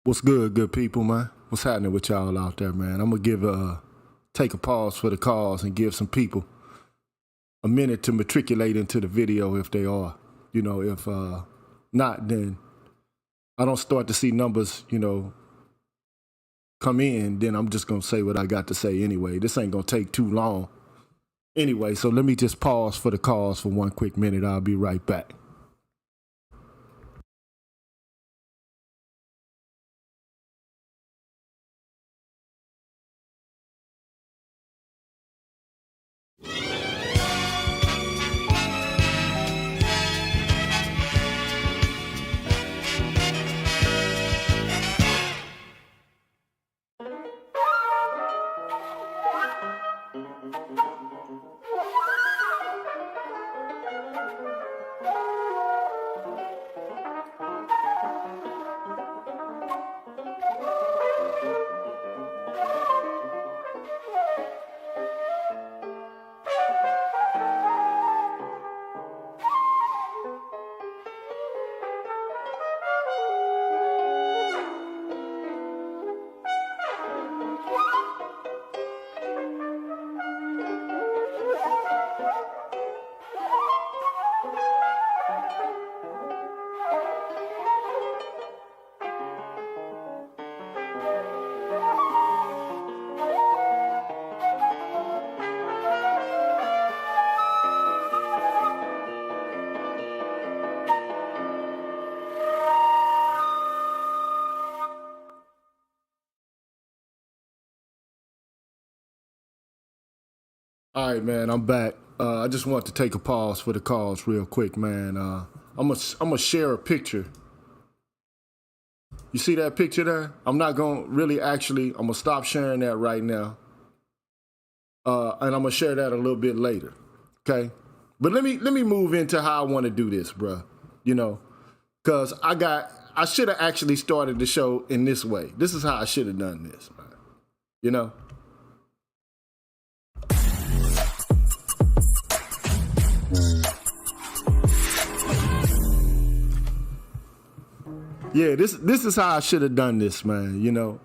What's good people, man? What's happening with y'all out there, man? I'm gonna take a pause for the cause and give some people a minute to matriculate into the video if they are. If not, then I don't start to see numbers, come in, then I'm just gonna say what I got to say anyway. This ain't gonna take too long. Anyway, so let me just pause for the cause for one quick minute. I'll be right back. All right, man, I'm back. I just want to take a pause for the cause real quick, man. I'm gonna share a picture. You see that picture there? I'm not gonna I'm gonna stop sharing that right now. And I'm gonna share that a little bit later, okay? But let me move into how I want to do this, bruh. Cause I should have actually started the show in this way. This is how I should have done this, man. Yeah, this is how I should have done this, man,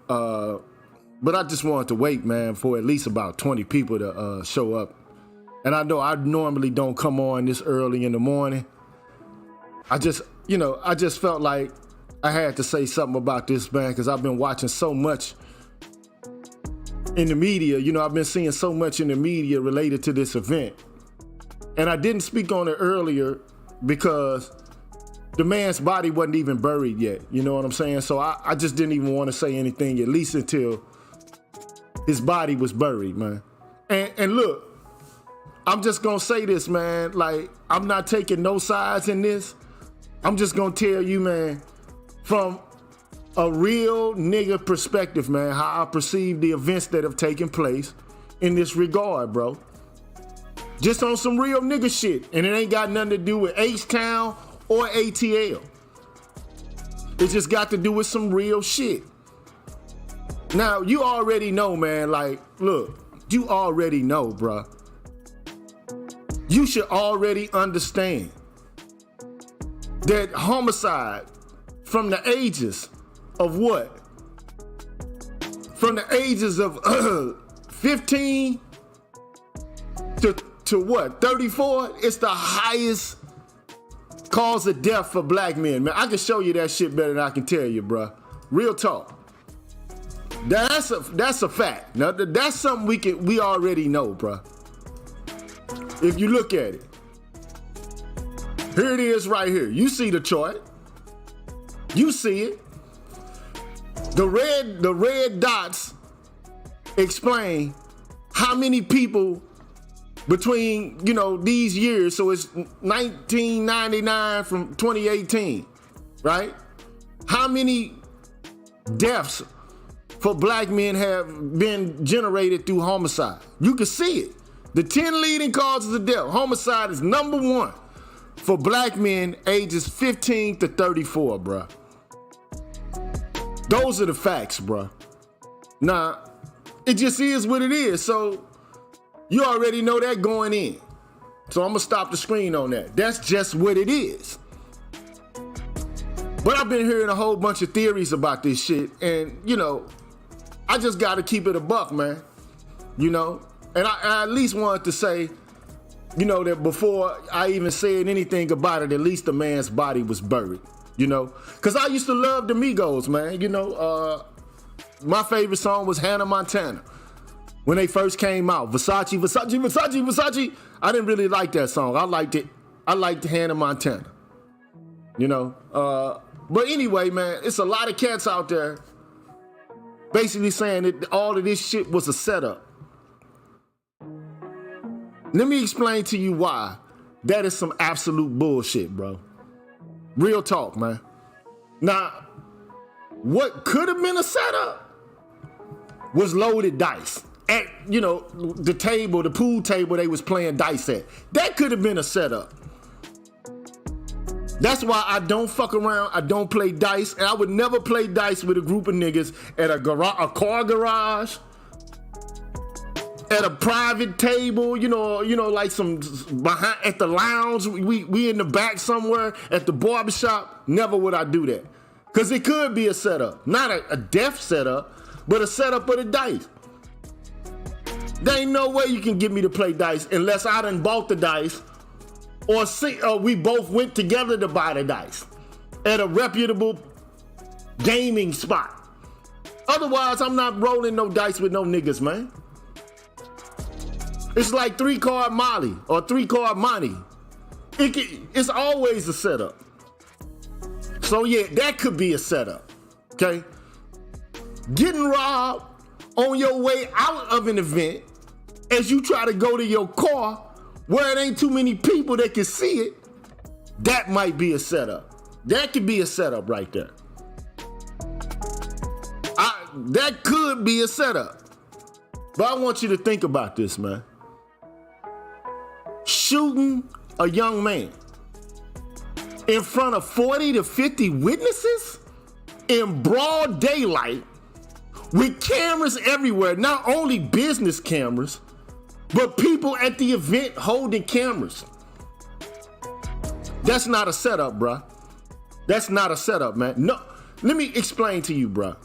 but I just wanted to wait, man, for at least about 20 people to show up. And I know I normally don't come on this early in the morning. I just felt like I had to say something about this, man, because I've been watching so much in the media. I've been seeing so much in the media related to this event. And I didn't speak on it earlier because the man's body wasn't even buried yet. You know what I'm saying? So I just didn't even want to say anything, at least until his body was buried, man. And look, I'm just going to say this, man. Like, I'm not taking no sides in this. I'm just going to tell you, man, from a real nigga perspective, man, how I perceive the events that have taken place in this regard, bro. Just on some real nigga shit. And it ain't got nothing to do with H-Town or ATL. It just got to do with some real shit. Now, you already know, man, like, look, you already know, bruh. You should already understand that homicide from the ages of what? From the ages of 15 to what, 34? It's the highest cause of death for black men, man. I can show you that shit better than I can tell you, bruh. Real talk. That's a fact. Now that's something we already know, bruh. If you look at it, here it is right here. You see the chart. You see it. The red dots explain how many people between, these years. So it's 1999 from 2018, right? How many deaths for black men have been generated through homicide? You can see it. The 10 leading causes of death. Homicide is number 1 for black men ages 15 to 34, bruh. Those are the facts, bruh. Now, it just is what it is. So you already know that going in. So I'm gonna stop the screen on that. That's just what it is. But I've been hearing a whole bunch of theories about this shit, and you know, I just gotta keep it a buck, man. You know, and I at least wanted to say, you know, that before I even said anything about it, at least the man's body was buried. You know, because I used to love the Migos, man. You know, my favorite song was Hannah Montana when they first came out. Versace, Versace, Versace, Versace. I didn't really like that song. I liked it. I liked Hannah Montana. You know, but anyway, man, it's a lot of cats out there basically saying that all of this shit was a setup. Let me explain to you why that is some absolute bullshit, bro. Real talk, man. Now, what could have been a setup was loaded dice. At, you know, the table, the pool table they was playing dice at. That could have been a setup. That's why I don't fuck around, I don't play dice, and I would never play dice with a group of niggas at a car garage, at a private table, you know, like some behind at the lounge. We in the back somewhere at the barbershop. Never would I do that, cause it could be a setup, not a death setup, but a setup of the dice. There ain't no way you can get me to play dice unless I done bought the dice, or we both went together to buy the dice at a reputable gaming spot. Otherwise, I'm not rolling no dice with no niggas, man. It's like 3-card Molly or 3-card Monty. It's always a setup. So yeah, that could be a setup, okay? Getting robbed on your way out of an event as you try to go to your car where it ain't too many people that can see it, that might be a setup. That could be a setup right there. That could be a setup. But I want you to think about this, man. Shooting a young man in front of 40 to 50 witnesses in broad daylight with cameras everywhere, not only business cameras, but people at the event holding cameras. That's not a setup, bruh. That's not a setup, man. No, let me explain to you, bruh.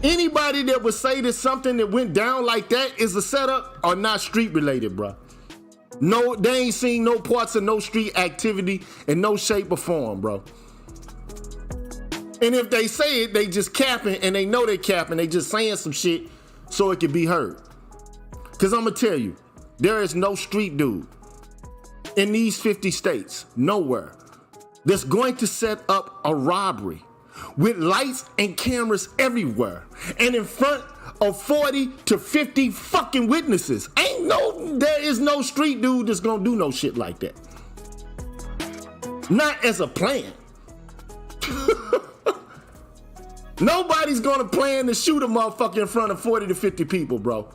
Anybody that would say that something that went down like that is a setup are not street related, bruh. No, they ain't seen no parts of no street activity in no shape or form, bro. And if they say it, they just capping, and they know they capping. They just saying some shit so it can be heard. Because I'm going to tell you, there is no street dude in these 50 states, nowhere, that's going to set up a robbery with lights and cameras everywhere and in front of 40 to 50 fucking witnesses. There is no street dude that's going to do no shit like that. Not as a plan. Nobody's going to plan to shoot a motherfucker in front of 40 to 50 people, bro.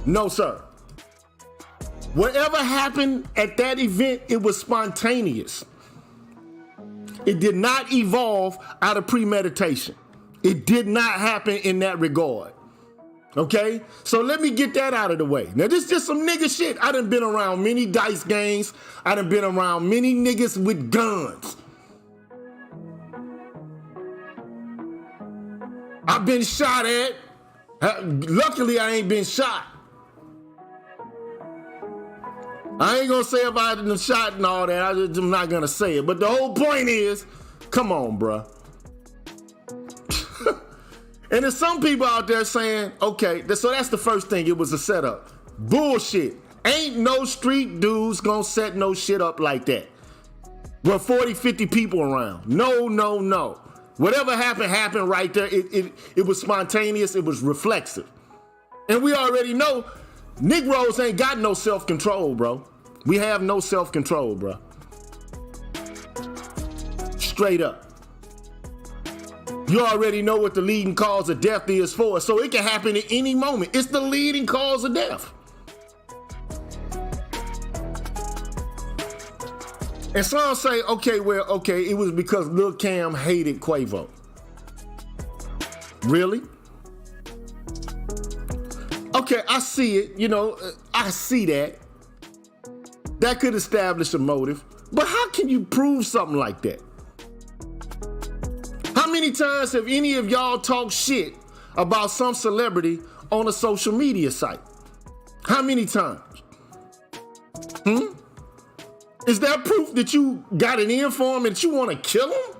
No, sir. Whatever happened at that event, it was spontaneous. It did not evolve out of premeditation. It did not happen in that regard. Okay? So let me get that out of the way. Now, this is just some nigga shit. I done been around many dice games. I done been around many niggas with guns. I've been shot at. Luckily, I ain't been shot. I ain't gonna say if I had been shot and all that. I'm not gonna say it. But the whole point is, come on, bruh. And there's some people out there saying, okay, so that's the first thing. It was a setup. Bullshit. Ain't no street dudes gonna set no shit up like that. With 40, 50 people around. No. Whatever happened right there. It was spontaneous. It was reflexive. And we already know Negroes ain't got no self-control, bro. We have no self-control, bro. Straight up. You already know what the leading cause of death is for, so it can happen at any moment. It's the leading cause of death. And some say, okay, it was because Lil Cam hated Quavo. Really? Okay, I see it, I see that. That could establish a motive. But how can you prove something like that? How many times have any of y'all talked shit about some celebrity on a social media site? How many times? Is that proof that you got an in for him and that you want to kill him?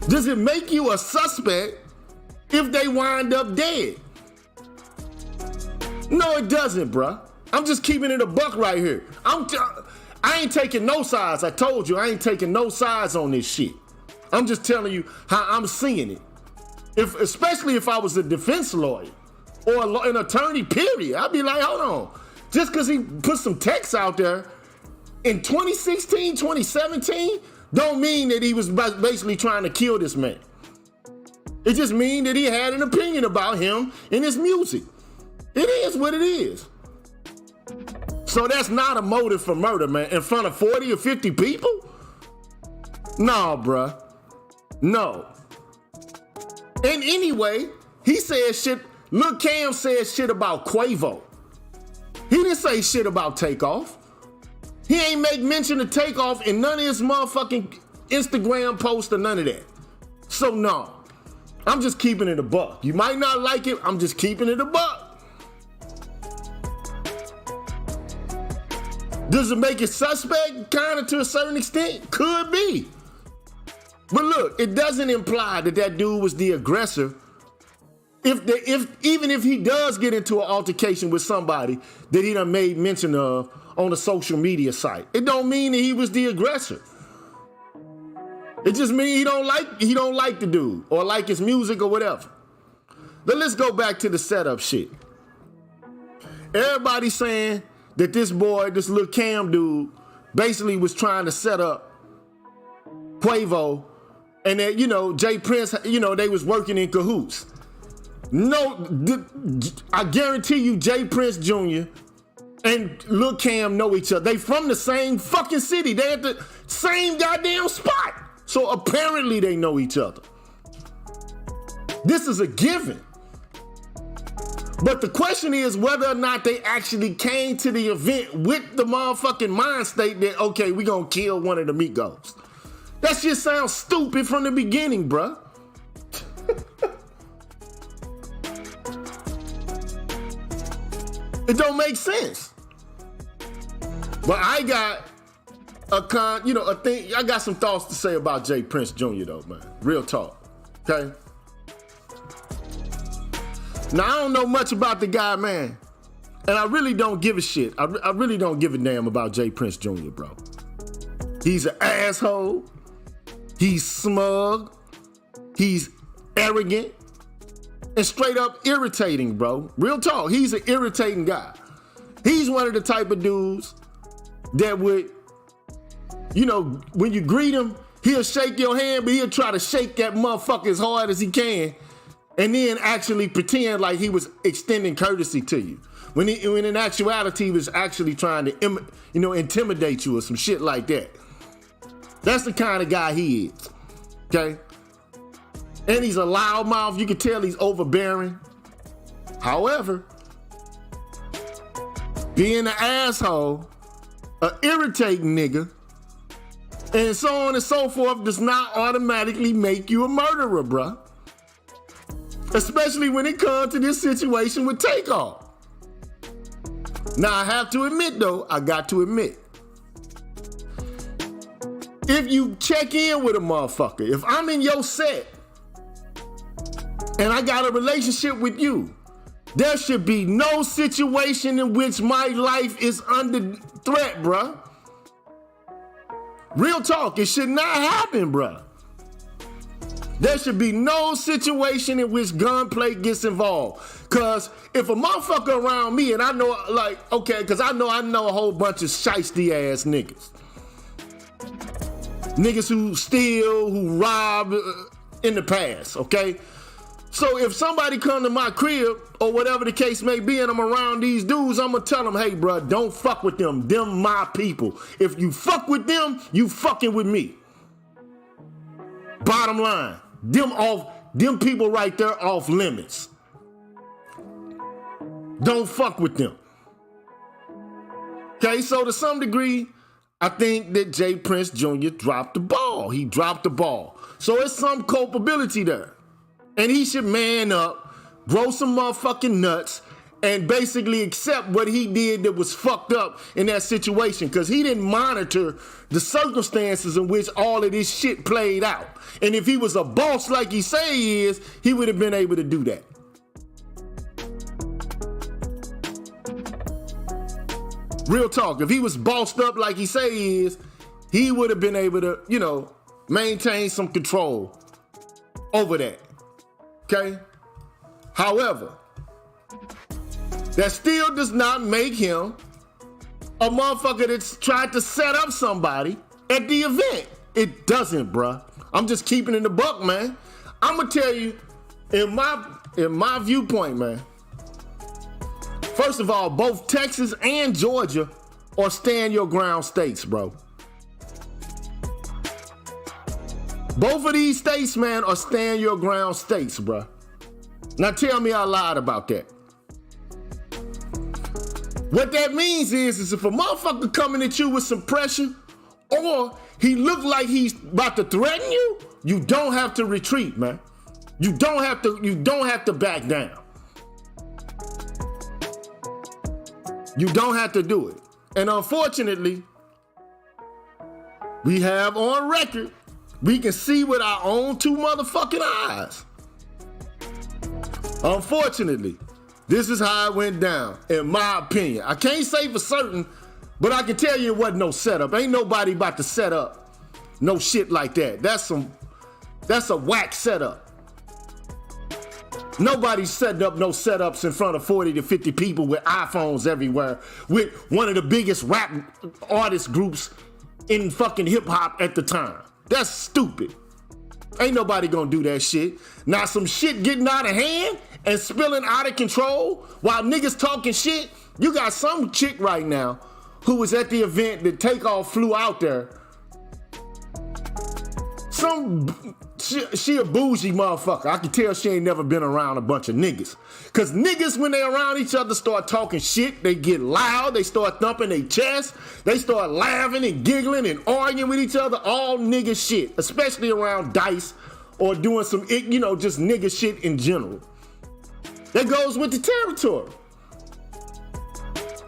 Does it make you a suspect if they wind up dead? No, it doesn't, bruh. I'm just keeping it a buck right here. I ain't taking no sides. I told you I ain't taking no sides on this shit. I'm just telling you how I'm seeing it. Especially if I was a defense lawyer or an attorney, period. I'd be like, hold on. Just because he put some text out there in 2016, 2017, don't mean that he was basically trying to kill this man. It just means that he had an opinion about him and his music. It is what it is. So that's not a motive for murder, man. In front of 40 or 50 people? No, bruh. No. And anyway, he said shit. Lil Cam said shit about Quavo. He didn't say shit about Takeoff. He ain't make mention of Takeoff in none of his motherfucking Instagram posts or none of that. So no, I'm just keeping it a buck. You might not like it, I'm just keeping it a buck. Does it make it suspect? Kind of, to a certain extent? Could be. But look, it doesn't imply that that dude was the aggressor. Even if he does get into an altercation with somebody that he done made mention of on a social media site, it don't mean that he was the aggressor. It just means he don't like the dude or like his music or whatever. Then let's go back to the setup shit. Everybody's saying that this Lil Cam dude, basically was trying to set up Quavo, and that, Jay Prince, they was working in cahoots. No, I guarantee you Jay Prince Jr. and Lil Cam know each other. They from the same fucking city. They at the same goddamn spot. So apparently they know each other. This is a given. But the question is whether or not they actually came to the event with the motherfucking mind state that, okay, we gonna kill one of the Migos. That shit sounds stupid from the beginning, bruh. It don't make sense. But I got a thing. I got some thoughts to say about Jay Prince Jr. though, man. Real talk, okay? Now, I don't know much about the guy, man. And I really don't give a shit. I really don't give a damn about Jay Prince Jr., bro. He's an asshole. He's smug. He's arrogant. And straight up irritating, bro. Real talk. He's an irritating guy. He's one of the type of dudes that would, when you greet him, he'll shake your hand, but he'll try to shake that motherfucker as hard as he can, and then actually pretend like he was extending courtesy to you. When in actuality, he was actually trying to, intimidate you or some shit like that. That's the kind of guy he is, okay? And he's a loudmouth. You can tell he's overbearing. However, being an asshole, an irritating nigga, and so on and so forth does not automatically make you a murderer, bruh. Especially when it comes to this situation with Takeoff. Now, I have to admit, though, if you check in with a motherfucker, if I'm in your set and I got a relationship with you, there should be no situation in which my life is under threat, bruh. Real talk, it should not happen, bruh. There should be no situation in which gunplay gets involved. Cause if a motherfucker around me, and I know, cause I know a whole bunch of shiesty ass niggas. Niggas who steal, who rob in the past, okay? So if somebody come to my crib or whatever the case may be and I'm around these dudes, I'm gonna tell them, hey, bro, don't fuck with them. Them my people. If you fuck with them, you fucking with me. Bottom line, them people right there off limits. Don't fuck with them. Okay, so to some degree, I think that Jay Prince Jr. dropped the ball. He dropped the ball. So it's some culpability there. And he should man up, grow some motherfucking nuts, and basically accept what he did that was fucked up in that situation, because he didn't monitor the circumstances in which all of this shit played out. And if he was a boss like he say he is, he would have been able to do that. Real talk, if he was bossed up like he say he is, he would have been able to, you know, maintain some control over that, okay? However, that still does not make him a motherfucker that's tried to set up somebody at the event. It doesn't, bruh. I'm just keeping it in the buck, man. I'm gonna tell you, in my viewpoint, man, first of all, both Texas and Georgia are stand your ground states, bro. Both of these states, man, are stand your ground states, bro. Now tell me I lied about that. What that means is if a motherfucker coming at you with some pressure, or he look like he's about to threaten you, you don't have to retreat, man. You don't have to back down. You don't have to do it. And unfortunately, we have on record, we can see with our own two motherfucking eyes. Unfortunately, this is how it went down, in my opinion. I can't say for certain, but I can tell you it wasn't no setup. Ain't nobody about to set up no shit like that. That's a whack setup. Nobody's setting up no setups in front of 40 to 50 people with iPhones everywhere, with one of the biggest rap artist groups in fucking hip hop at the time. That's stupid. Ain't nobody gonna do that shit. Now some shit getting out of hand and spilling out of control while niggas talking shit. You got some chick right now who was at the event that Takeoff flew out there. She a bougie motherfucker. I can tell she ain't never been around a bunch of niggas. Cause niggas, when they around each other, start talking shit, they get loud, they start thumping their chest, they start laughing and giggling and arguing with each other, all nigga shit, especially around dice or doing some, you know, just nigga shit in general. That goes with the territory.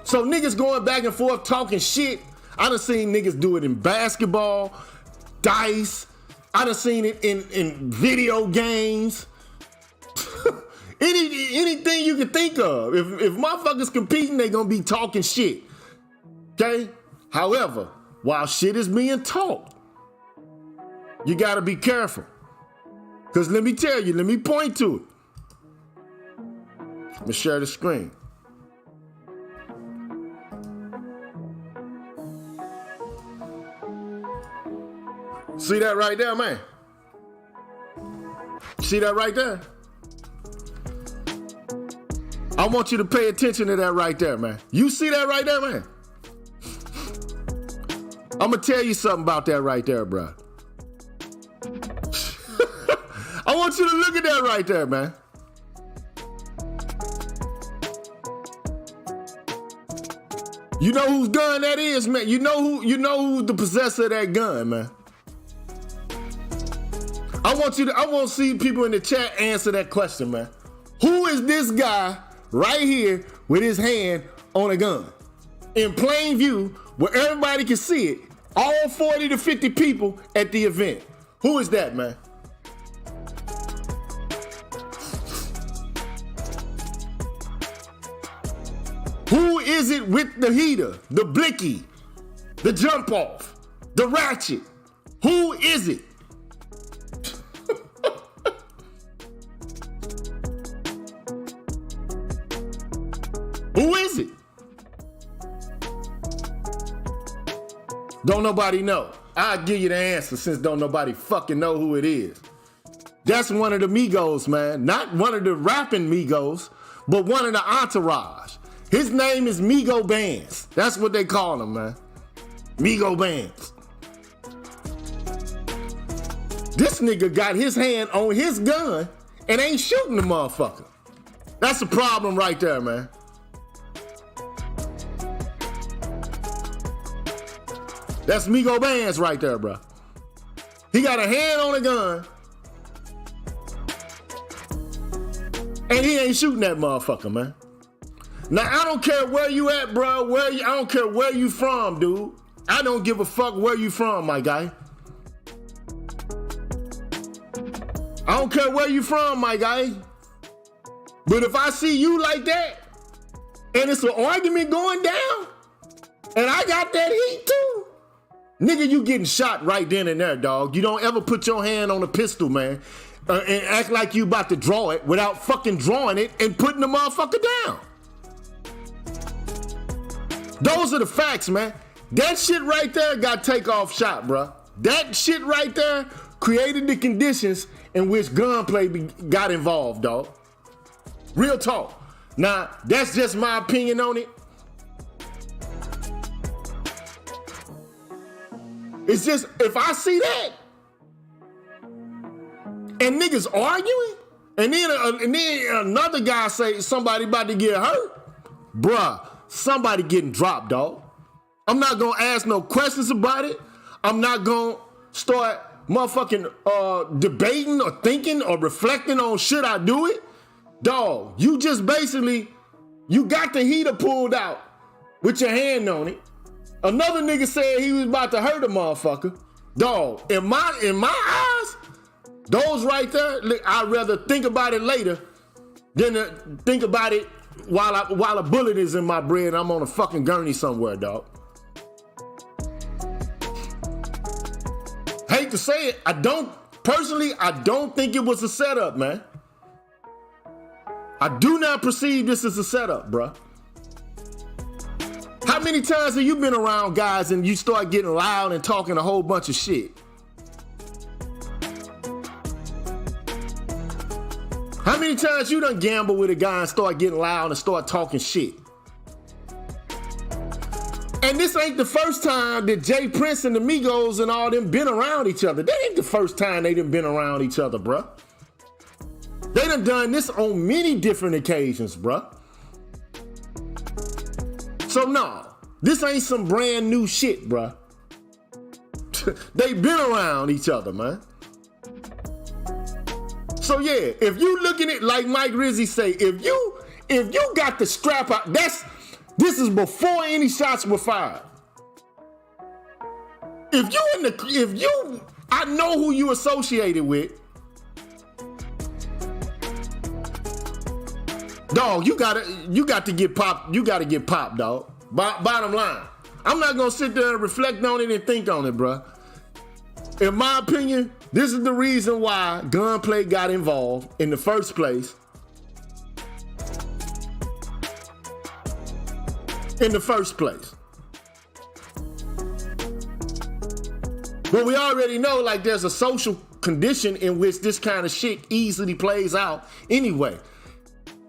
So niggas going back and forth talking shit. I done seen niggas do it in basketball, dice. I done seen it in video games. Anything you can think of. If motherfuckers competing, they gonna be talking shit. Okay? However, while shit is being taught, you gotta be careful. Cause let me tell you, let me point to it. Let me share the screen. See that right there, man? See that right there? I want you to pay attention to that right there, man. You see that right there, man? I'm gonna tell you something about that right there, bro. I want you to look at that right there, man. You know whose gun that is, man? You know who's the possessor of that gun, man. I want to see people in the chat answer that question, man. Who is this guy right here with his hand on a gun? In plain view, where everybody can see it. All 40 to 50 people at the event. Who is that, man? Who is it with the heater, the blicky, the jump off, the ratchet? Who is it? Who is it? Don't nobody know. I'll give you the answer since don't nobody fucking know who it is. That's one of the Migos, man. Not one of the rapping Migos, but one of the entourage. His name is Migo Bands. That's what they call him, man. Migo Bands. This nigga got his hand on his gun and ain't shooting the motherfucker. That's a problem right there, man. That's Migo Bands right there, bro. He got a hand on a gun, and he ain't shooting that motherfucker, man. Now, I don't care where you at, bro. I don't care where you from, dude. I don't give a fuck where you from, my guy. I don't care where you from, my guy. But if I see you like that, and it's an argument going down, and I got that heat too, nigga, you getting shot right then and there, dog. You don't ever put your hand on a pistol, man, and act like you about to draw it without fucking drawing it and putting the motherfucker down. Those are the facts, man. That shit right there got Takeoff shot, bro. That shit right there created the conditions in which gunplay got involved, dog. Real talk. Now, that's just my opinion on it. It's just, if I see that, and niggas arguing, and then another guy say somebody about to get hurt, bruh, somebody getting dropped, dog. I'm not gonna ask no questions about it. I'm not gonna start motherfucking debating or thinking or reflecting on should I do it. Dog, you just basically, you got the heater pulled out with your hand on it. Another nigga said he was about to hurt a motherfucker. Dog, in my eyes, those right there, I'd rather think about it later than think about it while a bullet is in my bread and I'm on a fucking gurney somewhere, dog. Hate to say it, I don't think it was a setup, man. I do not perceive this as a setup, bruh. How many times have you been around guys and you start getting loud and talking a whole bunch of shit? How many times you done gamble with a guy and start getting loud and start talking shit? And this ain't the first time that Jay Prince and the Migos and all them been around each other. That ain't the first time they done been around each other, bruh. They done this on many different occasions, bruh. So no, this ain't some brand new shit, bruh. They been around each other, man. So yeah, if you looking at like Mike Rizzi say, if you got the strap out, this is before any shots were fired. I know who you associated with. Dog, you got to get popped. You got to get popped, dog. Bottom line, I'm not gonna sit there and reflect on it and think on it, bruh. In my opinion, this is the reason why gunplay got involved in the first place. But we already know, like, there's a social condition in which this kind of shit easily plays out anyway.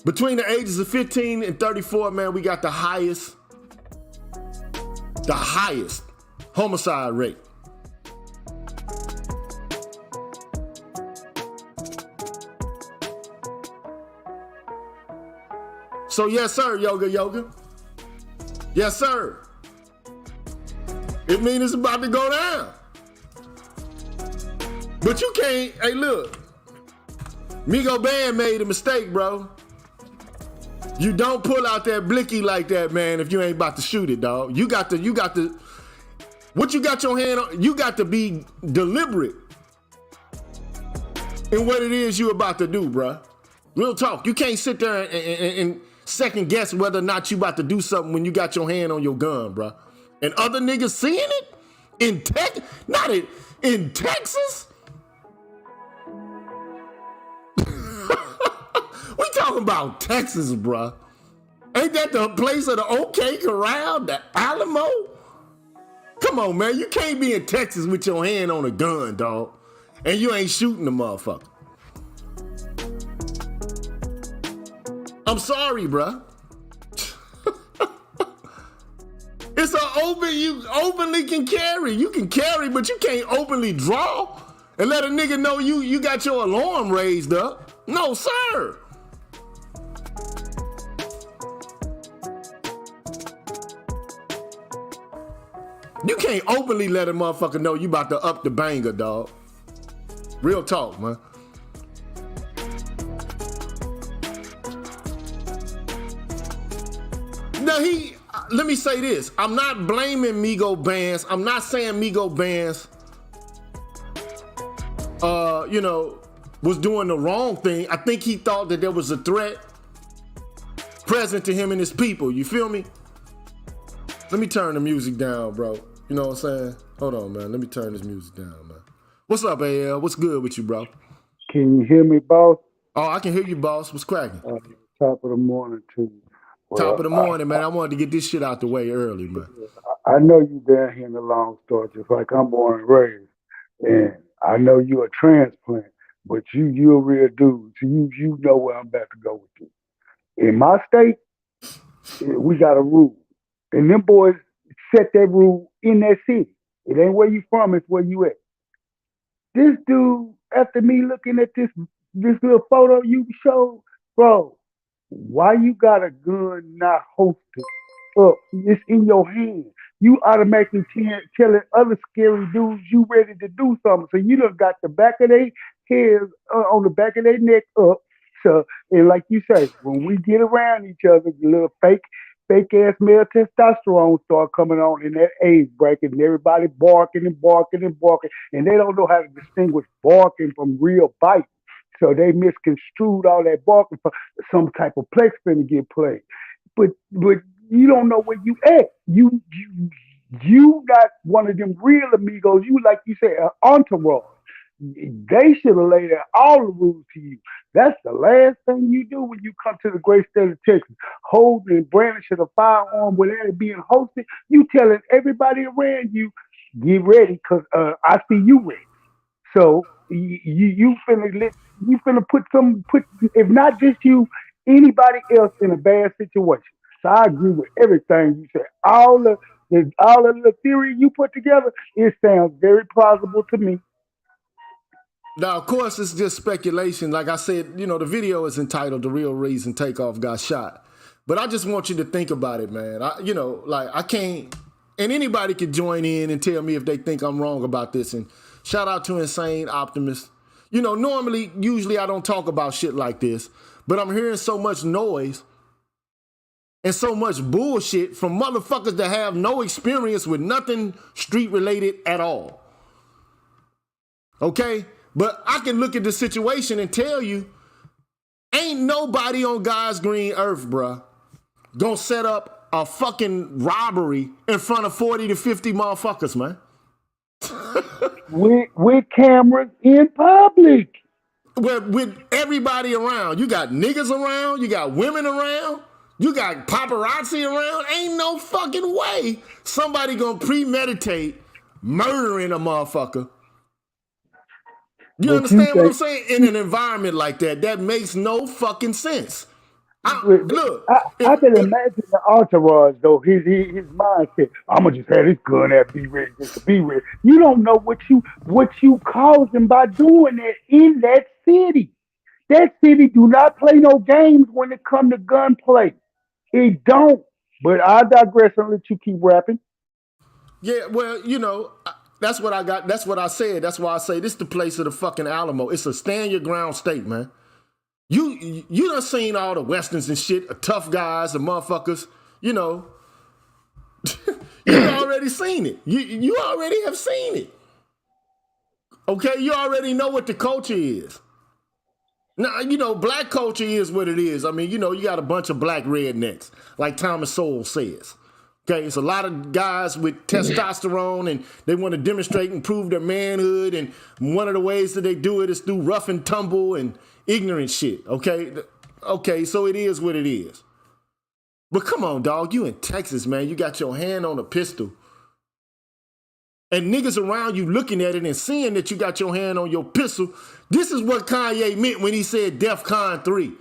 Between the ages of 15 and 34, man, we got the highest homicide rate. So yes, sir, yoga. Yes, sir. It means it's about to go down. But you can't, hey look, Migo Band made a mistake, bro. You don't pull out that blicky like that, man, if you ain't about to shoot it, dog. You got to, what you got your hand on, you got to be deliberate in what it is you about to do, bro. Real talk. You can't sit there and second guess whether or not you about to do something when you got your hand on your gun, bro. And other niggas seeing it in Texas? We talking about Texas, bruh. Ain't that the place of the OK Corral, the Alamo? Come on, man. You can't be in Texas with your hand on a gun, dog, and you ain't shooting the motherfucker. I'm sorry, bruh. It's an open, you openly can carry. You can carry, but you can't openly draw and let a nigga know you got your alarm raised up. No, sir. You can't openly let a motherfucker know you about to up the banger, dog. Real talk, man. Now let me say this. I'm not blaming Migo bands. I'm not saying Migo bands, was doing the wrong thing. I think he thought that there was a threat present to him and his people. You feel me? Let me turn the music down, bro. You know what I'm saying? Hold on, man. Let me turn this music down, man. What's up, AL? What's good with you, bro? Can you hear me, boss? Oh, I can hear you, boss. What's cracking? Top of the morning to you. Top of the morning, man. I wanted to get this shit out the way early, man. I know you down here in the long story, just like I'm born and raised. And I know you a transplant, but you a real dude. So you know where I'm about to go with you. In my state, we got a rule. And them boys set that rule in that city. It ain't where you from, it's where you at. This dude, after me looking at this little photo you showed, bro, why you got a gun not holstered up? It's in your hand. You automatically telling other scary dudes you ready to do something. So you done got the back of their heads on the back of their neck up. So, and like you say, when we get around each other, the little fake ass male testosterone start coming on in that age bracket, and everybody barking and barking and barking, and they don't know how to distinguish barking from real biting. So they misconstrued all that barking for some type of plex finna get played. But you don't know where you at. You got one of them real amigos. You like you said, an entourage. They should have laid out all the rules to you. That's the last thing you do when you come to the great state of Texas. Holding and brandishing a firearm without it being hosted. You telling everybody around you, get ready, cause I see you ready. So you finna put if not just you, anybody else in a bad situation. So I agree with everything you said. All of the theory you put together, it sounds very plausible to me. Now, of course, it's just speculation. Like I said, the video is entitled "The Real Reason Takeoff Got Shot." But I just want you to think about it, man. I can't, and anybody can join in and tell me if they think I'm wrong about this. And shout out to Insane Optimist. Usually I don't talk about shit like this, but I'm hearing so much noise and so much bullshit from motherfuckers that have no experience with nothing street related at all. Okay? But I can look at the situation and tell you, ain't nobody on God's green earth, bruh, gonna set up a fucking robbery in front of 40 to 50 motherfuckers, man. with cameras in public. With everybody around. You got niggas around, you got women around, you got paparazzi around. Ain't no fucking way somebody gonna premeditate murdering a motherfucker. You understand what I'm saying? In an environment like that, that makes no fucking sense. I can imagine the entourage though. His mindset. I'm gonna just have this gun and be ready just to be ready. You don't know what you causing by doing that in that city. That city do not play no games when it come to gunplay. It don't. But I digress and let you keep rapping. Yeah, well, that's what I got. That's what I said. That's why I say this is the place of the fucking Alamo. It's a stand your ground state, man. You done seen all the westerns and shit, tough guys, the motherfuckers. You already seen it. You already have seen it. Okay, you already know what the culture is. Now, black culture is what it is. I mean, you got a bunch of black rednecks, like Thomas Sowell says. Okay, it's a lot of guys with testosterone and they want to demonstrate and prove their manhood. And one of the ways that they do it is through rough and tumble and ignorant shit. Okay, so it is what it is. But come on, dog, you in Texas, man. You got your hand on a pistol. And niggas around you looking at it and seeing that you got your hand on your pistol. This is what Kanye meant when he said DEFCON 3.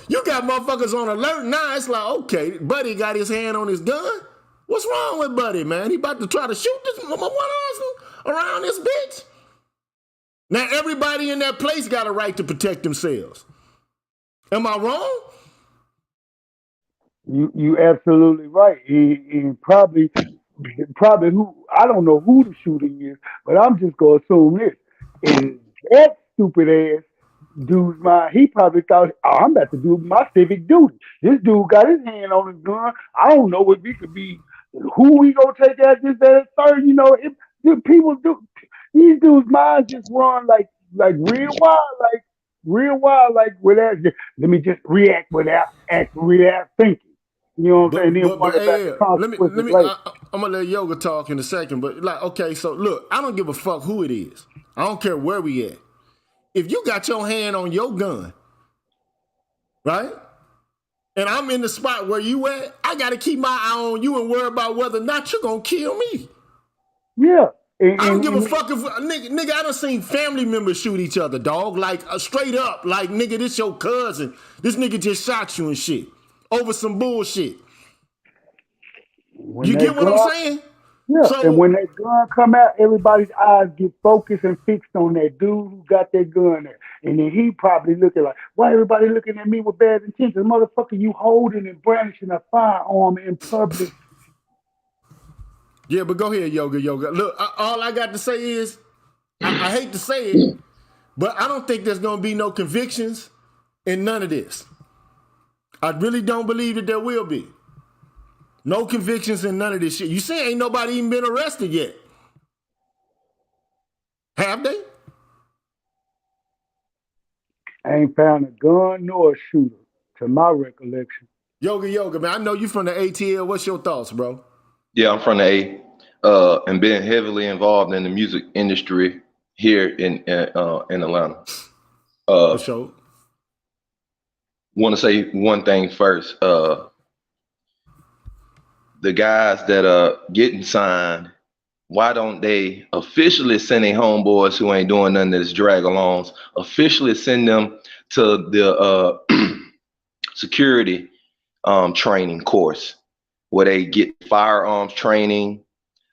You got motherfuckers on alert now. It's like, okay, Buddy got his hand on his gun. What's wrong with Buddy, man? He about to try to shoot this one around this bitch. Now, everybody in that place got a right to protect themselves. Am I wrong? You absolutely right, and probably who I don't know who the shooter is, but I'm just gonna assume this. And that stupid ass dude's mind, he probably thought, oh, I'm about to do my civic duty. This dude got his hand on his gun. I don't know if he could be who we gonna take out this, that, and third. You know, if people do these dudes' minds just run like real wild, like without let me just react without thinking. You know what I'm saying? Then But wonder about hey, the let consequences me. later. I'm gonna let Yoga talk in a second. But like, okay, so look, I don't give a fuck who it is. I don't care where we at. If you got your hand on your gun, right, and I'm in the spot where you at, I gotta keep my eye on you and worry about whether or not you're gonna kill me. Yeah. I don't give a fuck if nigga. I done seen family members shoot each other, dog. Like straight up, like nigga, this your cousin. This nigga just shot you and shit over some bullshit. When You that get what I'm gun, saying? yeah, and So when that gun come out, everybody's eyes get focused and fixed on that dude who got that gun there. And then he probably looking like, why everybody looking at me with bad intentions? Motherfucker, you holding and brandishing a firearm in public. yeah, but go ahead, Yoga. Look, all I got to say is, I hate to say it, but I don't think there's gonna be no convictions in none of this. I really don't believe that there will be. No convictions in none of this shit. You see, ain't nobody even been arrested yet. Have they? I ain't found a gun nor a shooter, to my recollection. Yoga, man. I know you from the ATL. What's your thoughts, bro? Yeah, I'm from the A, and been heavily involved in the music industry here in Atlanta. For Uh, sure. Want to say one thing first. The guys that are getting signed, why don't they officially send their homeboys who ain't doing nothing that's drag-alongs, officially send them to the security training course where they get firearms training,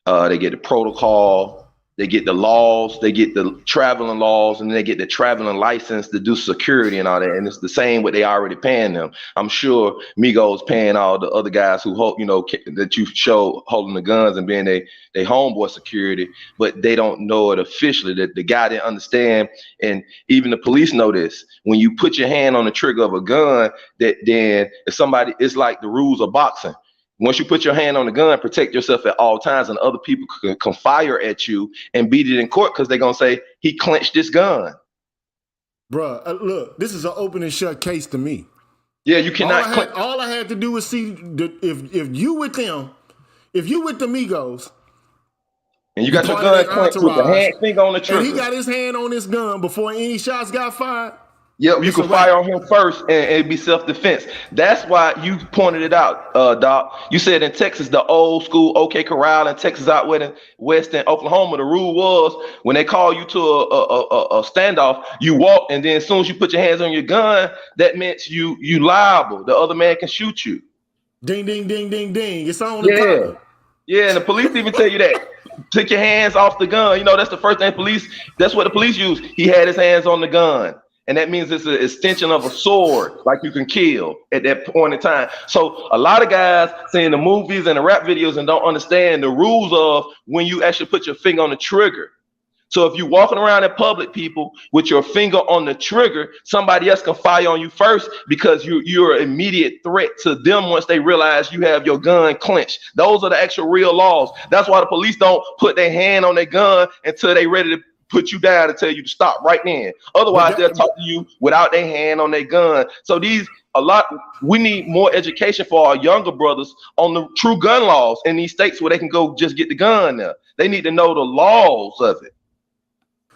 they get the protocol, they get the laws, they get the traveling laws, and then they get the traveling license to do security and all that. And it's the same what they already paying them. I'm sure Migos paying all the other guys who hold, that you show holding the guns and being they homeboy security, but they don't know it officially. That the guy didn't understand, and even the police know this. When you put your hand on the trigger of a gun, that then if somebody, it's like the rules of boxing. Once you put your hand on the gun, protect yourself at all times, and other people can fire at you and beat it in court because they're going to say, he clenched this gun. Bruh, look, this is an open and shut case to me. Yeah, you cannot. All I had to do was see if you with them, if you with the Migos, And you got your gun clenched with the hand finger on the trigger. and he got his hand on his gun before any shots got fired. Yep, you can fire on him first and it'd be self-defense. That's why you pointed it out, Doc. You said in Texas, the old school OK Corral in Texas out west in Oklahoma, the rule was when they call you to a standoff, you walk, and then as soon as you put your hands on your gun, that meant you liable. The other man can shoot you. Ding, ding, ding, ding, ding. It's on the pocket. Yeah, and the police even tell you that. Take your hands off the gun. That's the first thing that's what the police use. He had his hands on the gun. And that means it's an extension of a sword, like you can kill at that point in time. So a lot of guys seeing the movies and the rap videos and don't understand the rules of when you actually put your finger on the trigger. So if you're walking around in public, people, with your finger on the trigger, somebody else can fire on you first because you're an immediate threat to them once they realize you have your gun clenched. Those are the actual real laws. That's why the police don't put their hand on their gun until they're ready to put you down and tell you to stop right then. Otherwise, they'll talk to you without their hand on their gun. So we need more education for our younger brothers on the true gun laws in these states where they can go just get the gun now. They need to know the laws of it.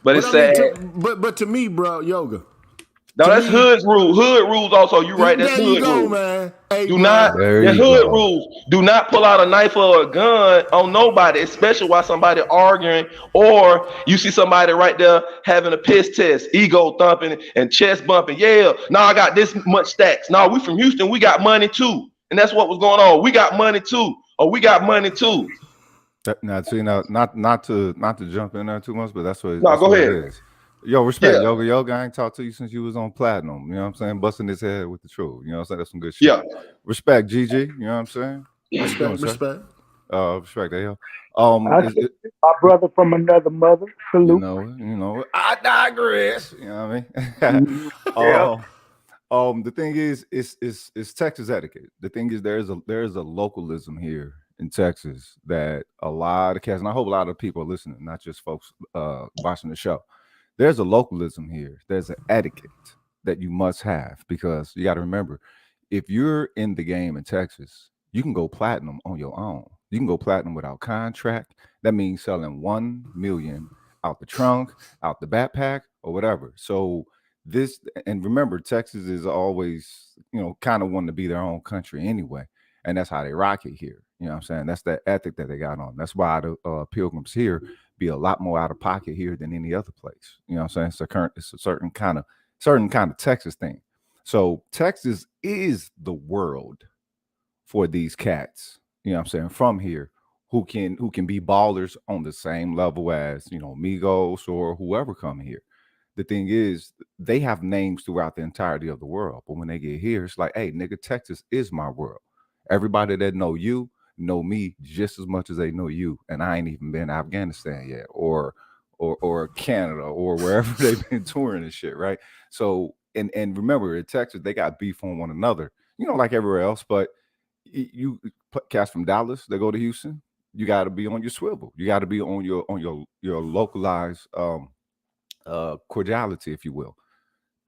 But it's sad. But to me, bro, Yoga. No, that's hood rules. Hood rules also. You right. That's hood rules. Man. Hey, Do not. The hood rules. Do not pull out a knife or a gun on nobody, especially while somebody arguing, or you see somebody right there having a piss test, ego thumping and chest bumping. Yeah, no, I got this much stacks. No, we from Houston. We got money too, and that's what was going on. We got money too, or we got money too. Now, see, not to jump in there too much, but that's what. No, go ahead. Yo, respect. Yeah, Yoga, I ain't talked to you since you was on platinum. You know what I'm saying? Busting his head with the truth. You know what I'm saying? That's some good shit. yeah. Respect, GG. You know what I'm saying? How you doing, Respect, sir? respect. Respect, AL. I Is said, it, my brother from another mother. Salute. I digress. You know what I mean? Mhm. Yeah. The thing is, it's Texas etiquette. The thing is, there's a localism here in Texas that a lot of cats, and I hope a lot of people are listening, not just folks watching the show. There's a localism here. There's an etiquette that you must have because you got to remember, if you're in the game in Texas, you can go platinum on your own. You can go platinum without contract. That means selling 1 million out the trunk, out the backpack, or whatever. So this, and remember, Texas is always, kind of wanting to be their own country anyway, and that's how they rock it here. You know what I'm saying? That's that ethic that they got on. That's why the pilgrims here be a lot more out of pocket here than any other place. You know what I'm saying? It's a certain kind of Texas thing. So Texas is the world for these cats, you know what I'm saying, from here who can be ballers on the same level as, Migos or whoever come here. The thing is, they have names throughout the entirety of the world. But when they get here, it's like, hey, nigga, Texas is my world. Everybody that know me just as much as they know you. And I ain't even been to Afghanistan yet or Canada or wherever they've been touring and shit, right? So and remember, in Texas, they got beef on one another, like everywhere else. But you cats from Dallas that go to Houston, you got to be on your swivel. You got to be on your localized cordiality, if you will.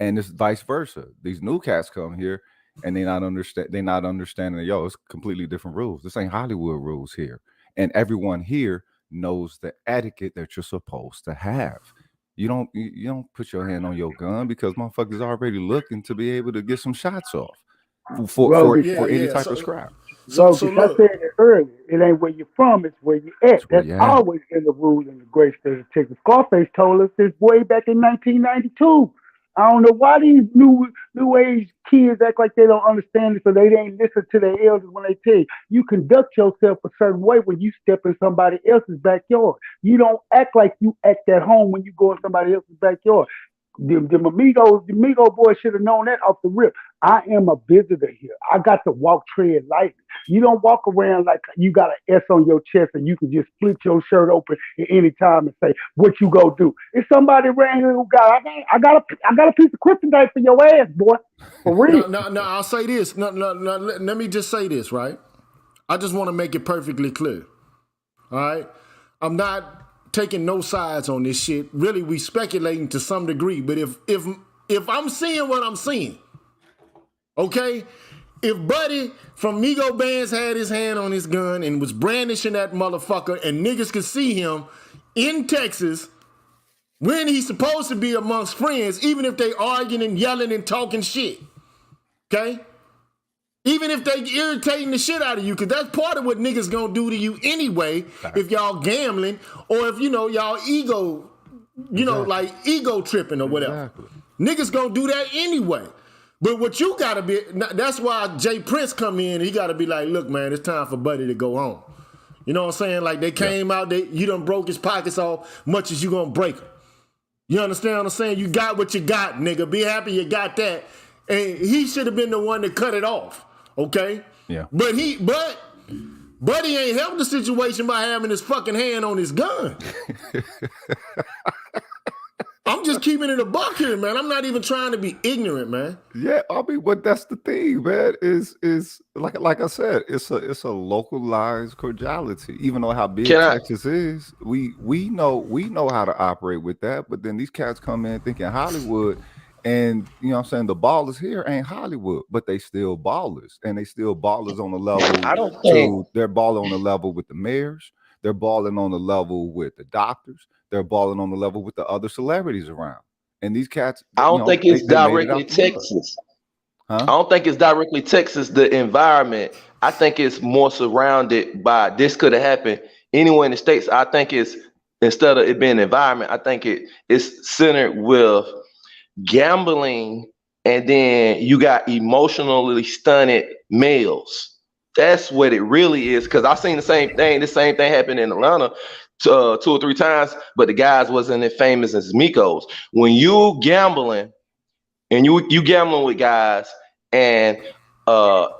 And it's vice versa. These new cats come here and they not understanding that, yo, it's completely different rules. This ain't Hollywood rules here. And everyone here knows the etiquette that you're supposed to have. You don't put your hand on your gun because motherfuckers already looking to be able to get some shots off for for for, Rosie, Yeah, for any yeah. type of So, scrap. so, Rosie, so I look. said it earlier. It ain't where you're from, it's where you at. That's where That's you at. always been the rule in the great state of Texas. Scarface told us this way back in 1992. I don't know why these new age kids act like they don't understand it, so they ain't listen to their elders when they tell you. You conduct yourself a certain way when you step in somebody else's backyard. You don't act like you act at home when you go in somebody else's backyard. The Amigo boys should have known that off the rip. I am a visitor here. I got to walk tread lightly. You don't walk around like you got an S on your chest and you can just split your shirt open at any time and say what you go do. It's somebody around here who got a piece of kryptonite for your ass, boy. For real. No, no, no. I'll say this. No, no, no. Let me just say this, right? I just want to make it perfectly clear. All right. I'm not taking no sides on this shit. Really, we speculating to some degree. But if I'm seeing what I'm seeing, okay. If Buddy from Migo Bands had his hand on his gun and was brandishing that motherfucker, and niggas could see him in Texas when he's supposed to be amongst friends, even if they arguing and yelling and talking shit, okay? Even if they irritating the shit out of you, because that's part of what niggas gonna do to you anyway if y'all gambling or if, y'all ego, Exactly. like ego tripping or whatever. Exactly. Niggas gonna do that anyway. But what you gotta be, that's why Jay Prince come in, he gotta be like, look, man, it's time for Buddy to go home. You know what I'm saying? Like they came out, you done broke his pockets off, much as you gonna break them. You understand what I'm saying? You got what you got, nigga. Be happy you got that. And he should have been the one to cut it off. Okay? Yeah. But Buddy ain't helped the situation by having his fucking hand on his gun. I'm just keeping it a buck here, man. I'm not even trying to be ignorant, man. Yeah, I mean, but that's the thing, man. Is like I said, it's a localized cordiality. Even though how big Can I? Texas is, we know how to operate with that. But then these cats come in thinking Hollywood, and what I'm saying, the ballers here ain't Hollywood, but they still ballers, and they still ballers on the level I don't think. to they're balling on the level with the mayors, they're balling on the level with the doctors, they're balling on the level with the other celebrities around. And these cats, I don't think they, it's they made it directly out the mud. Texas. I Huh? don't think it's directly Texas, the environment. I think it's more surrounded by this could have happened anywhere in the States. I think it's instead of it being environment, I think it's centered with gambling, and then you got emotionally stunted males. That's what it really is. Because I've seen the same thing. The same thing happened in Atlanta 2 or 3 times, but the guys wasn't as famous as Migos. When you gambling and you gambling with guys and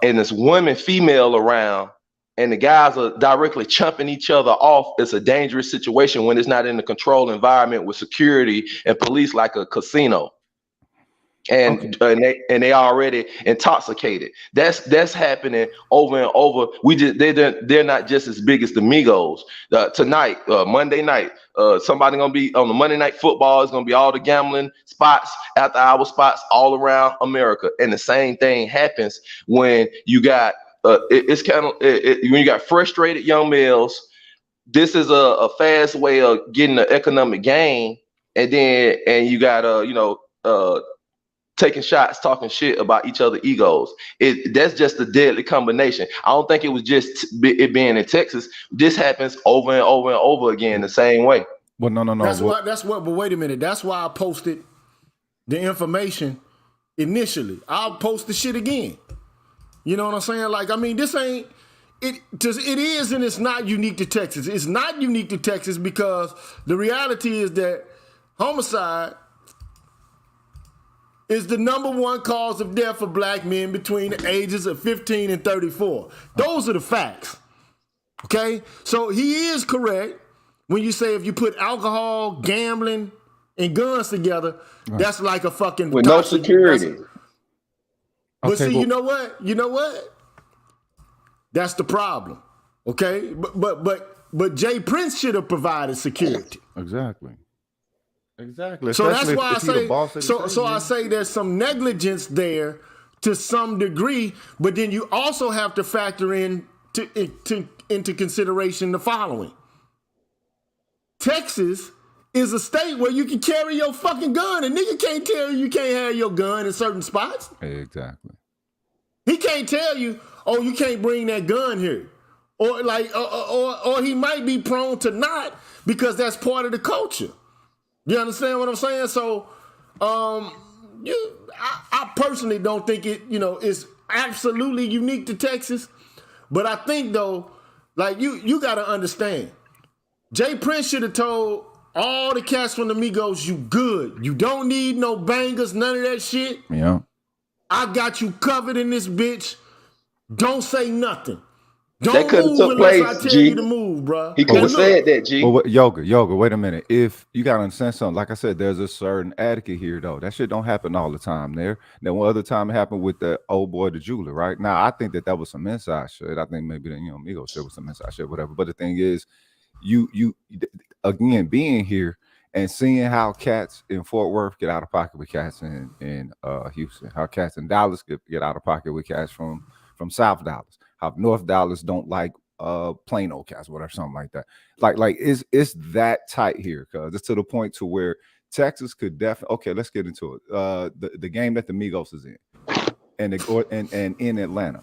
this women female around and the guys are directly chumping each other off, it's a dangerous situation when it's not in a controlled environment with security and police like a casino. And they already intoxicated. That's happening over and over. They're not just as big as the Migos. Tonight, Monday night, somebody gonna be on the Monday Night Football. It's gonna be all the gambling spots, after hour spots all around America. And the same thing happens when you got it's kind of when you got frustrated young males. This is a fast way of getting the economic gain, and you got taking shots, talking shit about each other's egos. That's just a deadly combination. I don't think it was just it being in Texas. This happens over and over and over again the same way. Well, no. That's what. But wait a minute. That's why I posted the information initially. I'll post the shit again. You know what I'm saying? Like, I mean, this ain't it. It is, and it's not unique to Texas. It's not unique to Texas because the reality is that homicide is the #1 cause of death for black men between the ages of 15 and 34. Those are the facts. Okay? So he is correct when you say if you put alcohol, gambling, and guns together, that's like a fucking... With no security. But see, you know what? You know what? That's the problem. Okay? But Jay Prince should have provided security. Exactly. So that's why I say. So I say there's some negligence there to some degree, but then you also have to factor into consideration the following: Texas is a state where you can carry your fucking gun, and nigga can't tell you can't have your gun in certain spots. Exactly. He can't tell you, oh, you can't bring that gun here, or he might be prone to not because that's part of the culture. You understand what I'm saying? So, I personally don't think it, is absolutely unique to Texas. But I think though, like you got to understand, Jay Prince should have told all the cats from the Migos, you good. You don't need no bangers, none of that shit. Yeah. I got you covered in this bitch. Don't say nothing. That Don't move unless place, I tell G. you to move, bro. He could have said that, G. Well, yoga, wait a minute. If you got to understand something, like I said, there's a certain etiquette here, though. That shit don't happen all the time there. Then one other time it happened with the old boy, the jeweler, right? Now, I think that was some inside shit. I think maybe the, Migos shit was some inside shit, whatever. But the thing is, you again, being here and seeing how cats in Fort Worth get out of pocket with cats in Houston, how cats in Dallas get out of pocket with cats from South Dallas, how North Dallas don't like Plano cats, whatever, something like that. Like it's that tight here, cause it's to the point to where Texas could definitely. Okay, let's get into it. The game that the Migos is in, and in Atlanta,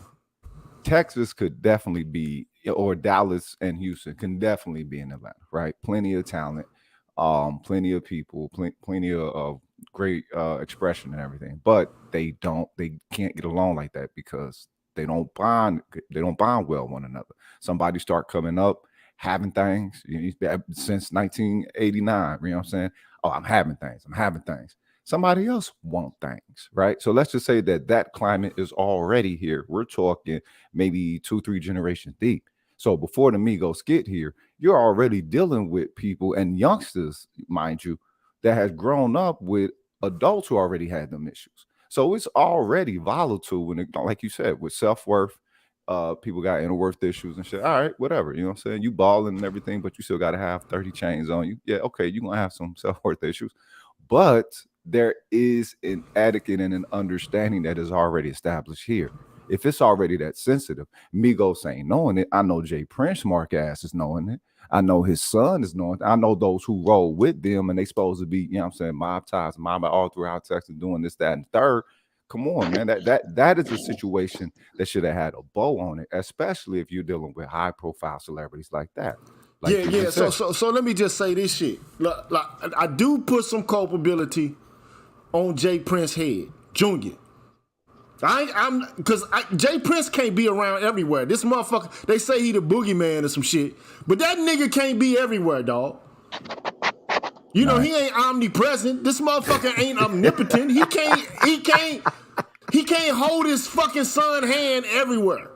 Texas could definitely be, or Dallas and Houston can definitely be in Atlanta, right? Plenty of talent, plenty of people, plenty of great expression and everything, but they can't get along like that because they don't bond well one another. Somebody start coming up having things since 1989. You know what I'm saying? Oh, I'm having things. Somebody else want things, right? So let's just say that climate is already here. We're talking maybe 2-3 generations deep. So before the Migos get here, you're already dealing with people and youngsters, mind you, that has grown up with adults who already had them issues. So it's already volatile when it, like you said, with self-worth, people got inner worth issues and shit. All right, whatever. You know what I'm saying? You balling and everything, but you still got to have 30 chains on you. Yeah, okay, you're going to have some self-worth issues. But there is an etiquette and an understanding that is already established here. If it's already that sensitive, Migos ain't knowing it. I know Jay Prince, Mark ass, is knowing it. I know his son is knowing it. I know those who roll with them and they supposed to be, you know what I'm saying, mob ties, mob all throughout Texas doing this, that, and third. Come on, man. That is a situation that should have had a bow on it, especially if you're dealing with high profile celebrities like that. Like yeah. So let me just say this shit. Like, I do put some culpability on Jay Prince's head, Jr. I'm because Jay Prince can't be around everywhere. This motherfucker, they say he the boogeyman or some shit, but that nigga can't be everywhere, dog. You know, he ain't omnipresent. This motherfucker ain't omnipotent. He can't hold his fucking son hand everywhere.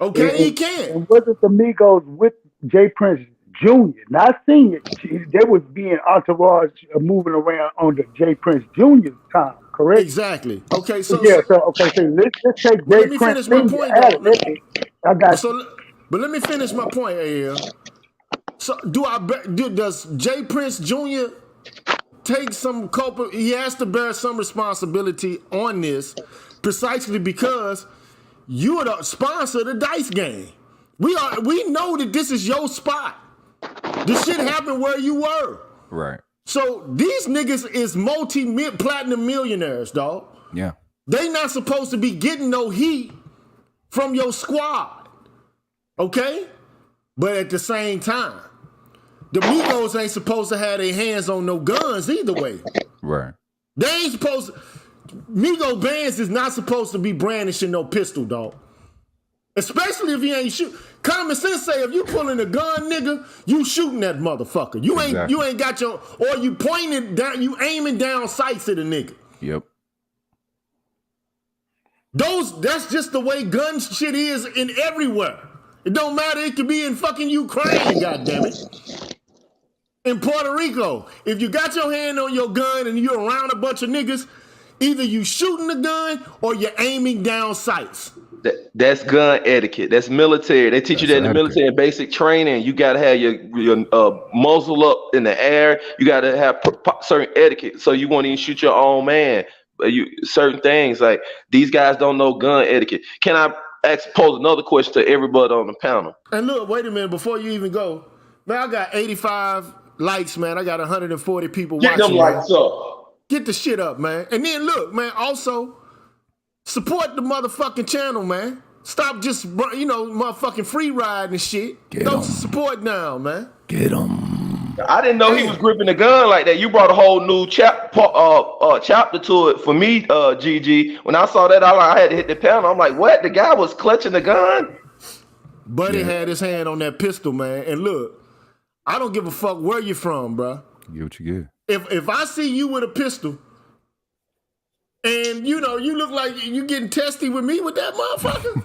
Okay, he can't. And wasn't the Migos with Jay Prince Jr., not Senior? They was being entourage moving around on the Jay Prince Jr.'s time, correct? Exactly. Okay, so let's take Jay let me Prince finish my Senior. point, though. I got you. But let me finish my point, AL. So does Jay Prince Jr. take some he has to bear some responsibility on this, precisely because you are the sponsor of the dice game. We know that this is your spot. This shit happened where you were. Right. So these niggas is multi-platinum millionaires, dog. Yeah. They not supposed to be getting no heat from your squad. Okay? But at the same time, the Migos ain't supposed to have their hands on no guns either way. Right. They ain't supposed to. Migo bands is not supposed to be brandishing no pistol, dog. Especially if you ain't shoot. Common sense say if you pulling a gun, nigga, you shooting that motherfucker. You ain't got your, or you pointing down, you aiming down sights at a nigga. Yep. That's just the way gun shit is in everywhere. It don't matter, it could be in fucking Ukraine, goddammit. In Puerto Rico, if you got your hand on your gun and you're around a bunch of niggas, either you shooting the gun or you're aiming down sights. That's gun etiquette. That's military. They teach you that in the military and basic training. You got to have your muzzle up in the air. You got to have certain etiquette. So you won't even shoot your own man. Certain things like these guys don't know gun etiquette. Can I pose another question to everybody on the panel? And look, wait a minute before you even go, man. I got 85 likes, man. I got 140 people watching. Get them likes up. Get the shit up, man. And then look, man. Also. Support the motherfucking channel, man. Stop just, motherfucking free riding and shit. Throw some support down, man. Get him. I didn't know he was gripping the gun like that. You brought a whole new chapter to it for me, GG. When I saw that, I had to hit the panel. I'm like, what? The guy was clutching the gun? Buddy had his hand on that pistol, man. And look, I don't give a fuck where you're from, bro. Get what you get. If I see you with a pistol, and you look like you getting testy with me with that motherfucker,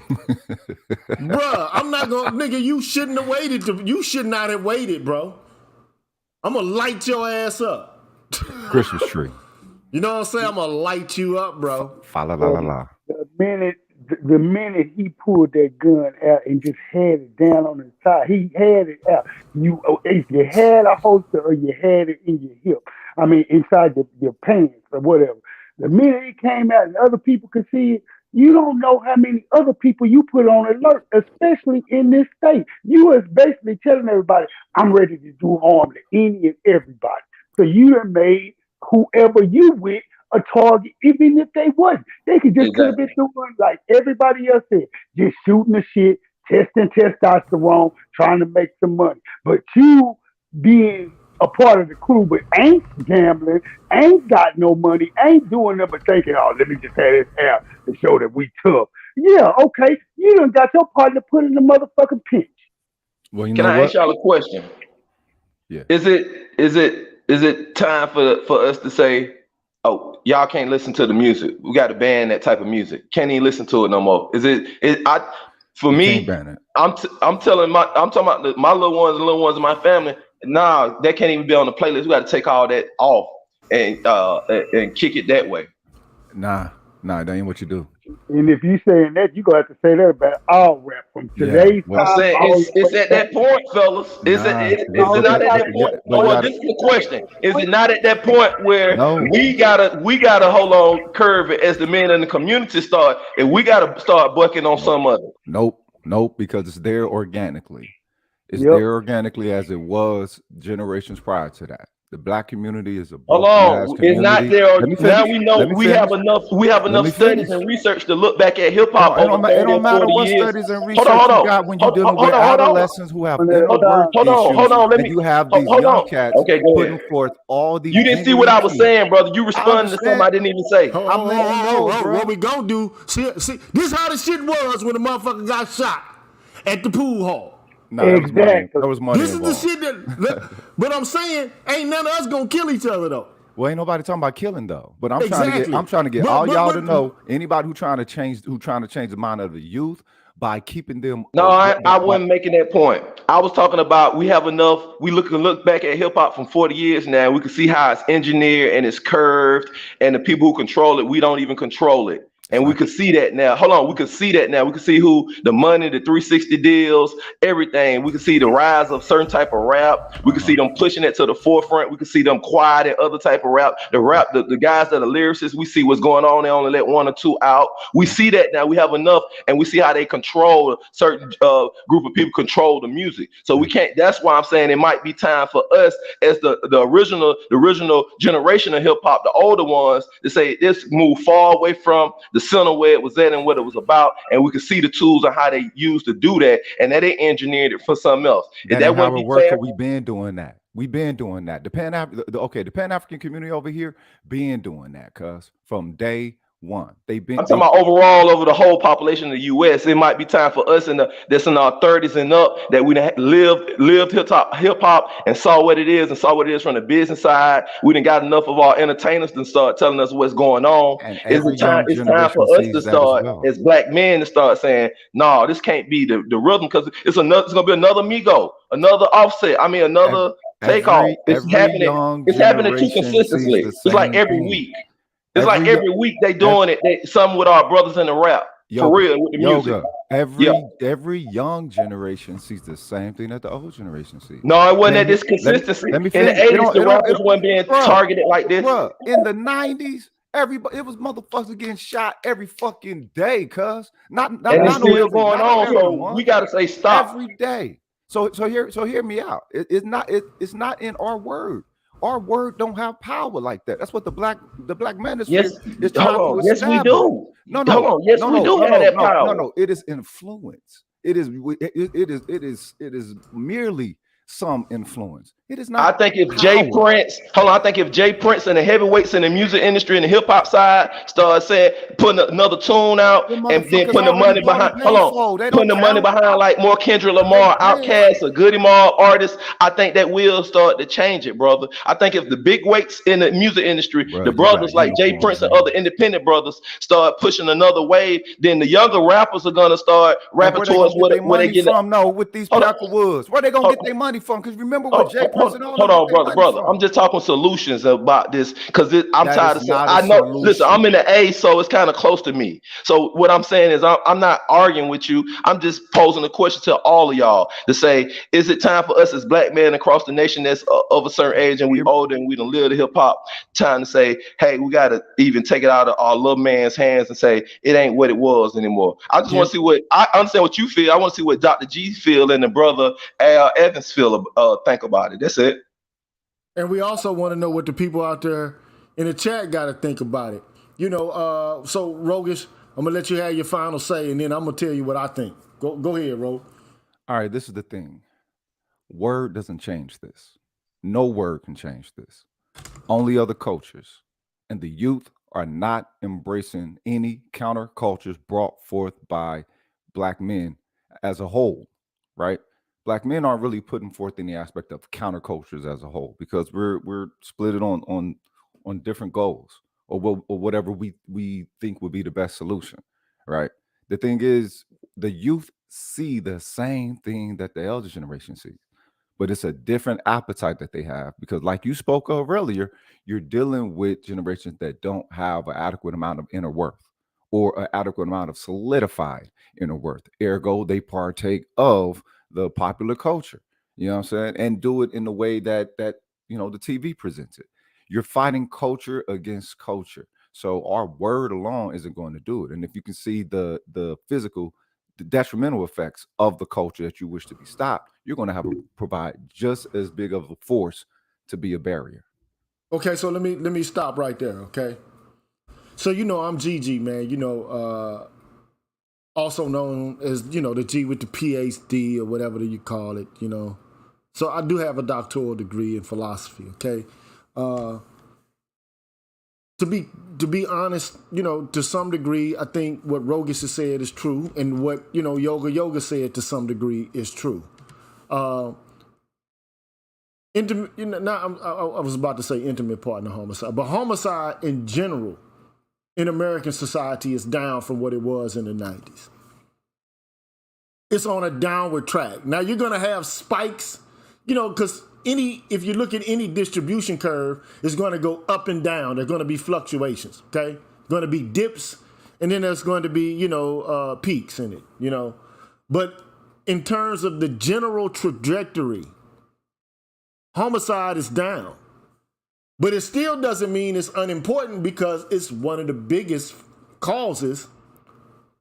bruh. I'm not gonna, nigga. You shouldn't have waited. You should not have waited, bro. I'm gonna light your ass up. Christmas tree. You know what I'm saying? I'm gonna light you up, bro. Fa la la la la. The minute he pulled that gun out and just had it down on his side, he had it out. If you had a holster or you had it in your hip, I mean, inside your pants or whatever. The minute it came out and other people could see it, you don't know how many other people you put on alert, especially in this state. You was basically telling everybody, I'm ready to do harm to any and everybody. So you have made whoever you with a target, even if they wasn't. They could just could have been doing like everybody else said, just shooting the shit, testing testosterone, trying to make some money. But you being a part of the crew, but ain't gambling, ain't got no money, ain't doing nothing but thinking, oh, let me just have this out to show that we tough. Yeah, okay. You done got your partner put in the motherfucking pinch. Well, Can I ask y'all a question? Yeah. Is it time for us to say, oh, y'all can't listen to the music. We got to ban that type of music. Can't even listen to it no more. For me, I'm talking about my little ones in my family. Nah, that can't even be on the playlist. We got to take all that off and kick it that way. Nah, that ain't what you do. And if you saying that, you gonna have to say that about all rap from today's time. I'm saying it's at that point, fellas. Is it not at that point? Well, this is the question. Is it not at that point where we gotta hold on curve it as the men in the community start, and we gotta start bucking on some of it? Nope, because it's there organically. It's there organically as it was generations prior to that. The black community is a Hold broken ass on, it's not community. there. Let me Now finish. we know Let me we have finish. enough. We have Let enough me studies finish. and research to look back at hip It hop don't, it over don't, ma- it 30 don't or matter 40 what years. studies and Hold on, research hold you on, got when you're hold, dealing hold with on, hold on, adolescents who have On that inner work time, hold on, hold issues, on. Let and me you have these hold young on. cats Okay, go ahead. putting forth all these You didn't see what genuine I was kids. saying, brother. You I responding to something understand. I didn't even say. I'm letting you know, bro. What we gonna do? See, this how the shit was when the motherfucker got shot at the pool hall. No, there was money. exactly. There was money This is the involved. shit that. But I'm saying, ain't none of us gonna kill each other though. Well, ain't nobody talking about killing though. But I'm Exactly. trying to get But- all but- y'all but- to know anybody who trying to change the mind of the youth by keeping them. No, I wasn't making that point. I was talking about we have enough. We look back at hip hop from 40 years now. We can see how it's engineered and it's curved, and the people who control it, we don't even control it. And we can see that now. Hold on, we can see that now. We can see who the money, the 360 deals, everything. We can see the rise of certain type of rap. We can see them pushing it to the forefront. We can see them quiet and other type of rap. The guys that are lyricists, we see what's going on. They only let one or two out. We see that now. We have enough, and we see how they control certain group of people control the music. So we can't. That's why I'm saying it might be time for us as the original generation of hip hop, the older ones, to say this move far away from the center where it was at and what it was about, and we can see the tools and how they used to do that, and that they engineered it for something else. That ain't how it works. We've been doing that. We've been doing that. The Pan-African community over here been doing that, cuz from day one. I'm talking about overall over the whole population of the U.S. It might be time for us that's in our 30s and up that we lived hip hop and saw what it is from the business side. We done got enough of our entertainers to start telling us what's going on. It's time for us to start as black men to start saying, no, this can't be the rhythm, because it's gonna be another Migo, another Offset. I mean another Takeoff. It's happening too consistently. It's like every week. It's like every week they doing it. Some with our brothers in the rap. For real with the music. Every young generation sees the same thing that the old generation sees. No, it wasn't at this consistency. In the 80s, the rappers weren't being targeted like this. Bruh, in the 90s, it was motherfuckers getting shot every fucking day, cuz. And it's still going on, so we gotta say stop. Every day. So hear me out. It's not in our word. Our word don't have power like that. That's what the black manosphere is trying to establish. Yes, we do. No. Yes, we do have that power. No. It is influence. It is merely some influence. It is not. I think if Jay Prince and the heavyweights in the music industry and the hip hop side start saying, putting another tune out and then putting the money behind, putting the money behind like more Kendrick Lamar, Outkast, or Goody Mob artists, I think that will start to change it, brother. I think if the big weights in the music industry, the brothers like Jay Prince and other independent brothers start pushing another wave, then the younger rappers are gonna start rapping towards where they get from. No, with these Packer Woods, where they gonna get their money from? Because remember what Jay Prince and all. Hold on, brother. I'm just talking solutions about this because I'm tired of saying. I know. Listen, I'm in the A, so it's kind of close to me. So what I'm saying is, I'm not arguing with you. I'm just posing a question to all of y'all to say, is it time for us as black men across the nation that's of a certain age and we older and we done live the hip hop, time to say, hey, we got to even take it out of our little man's hands and say it ain't what it was anymore. I just want to see what I understand what you feel. I want to see what Dr. G feel and the brother Al Evans feel think about it. That's it. And we also want to know what the people out there in the chat got to think about it. So Rogish, I'm gonna let you have your final say, and then I'm gonna tell you what I think. Go ahead, Ro. All right, this is the thing. Word doesn't change this. No word can change this. Only other cultures, and the youth are not embracing any countercultures brought forth by black men as a whole, right? Black men aren't really putting forth any aspect of countercultures as a whole because we're split it on different goals or whatever we think would be the best solution, right? The thing is, the youth see the same thing that the elder generation sees, but it's a different appetite that they have because, like you spoke of earlier, you're dealing with generations that don't have an adequate amount of inner worth or an adequate amount of solidified inner worth. Ergo, they partake of the popular culture, you know what I'm saying, and do it in the way that the TV presents it. You're fighting culture against culture. So our word alone isn't going to do it. And if you can see the physical, the detrimental effects of the culture that you wish to be stopped, you're going to have to provide just as big of a force to be a barrier. Okay, so let me stop right there, okay? So I'm GG, man, also known as, the G with the PhD or whatever you call it, So I do have a doctoral degree in philosophy, okay? To be honest, to some degree, I think what Rogus has said is true, and what Yoga said to some degree is true. I was about to say intimate partner homicide, but homicide in general in American society is down from what it was in the 90s. It's on a downward track. Now you're gonna have spikes, because if you look at any distribution curve, it's going to go up and down. There's going to be fluctuations, okay? Going to be dips, and then there's going to be, peaks in it, But in terms of the general trajectory, homicide is down. But it still doesn't mean it's unimportant, because it's one of the biggest causes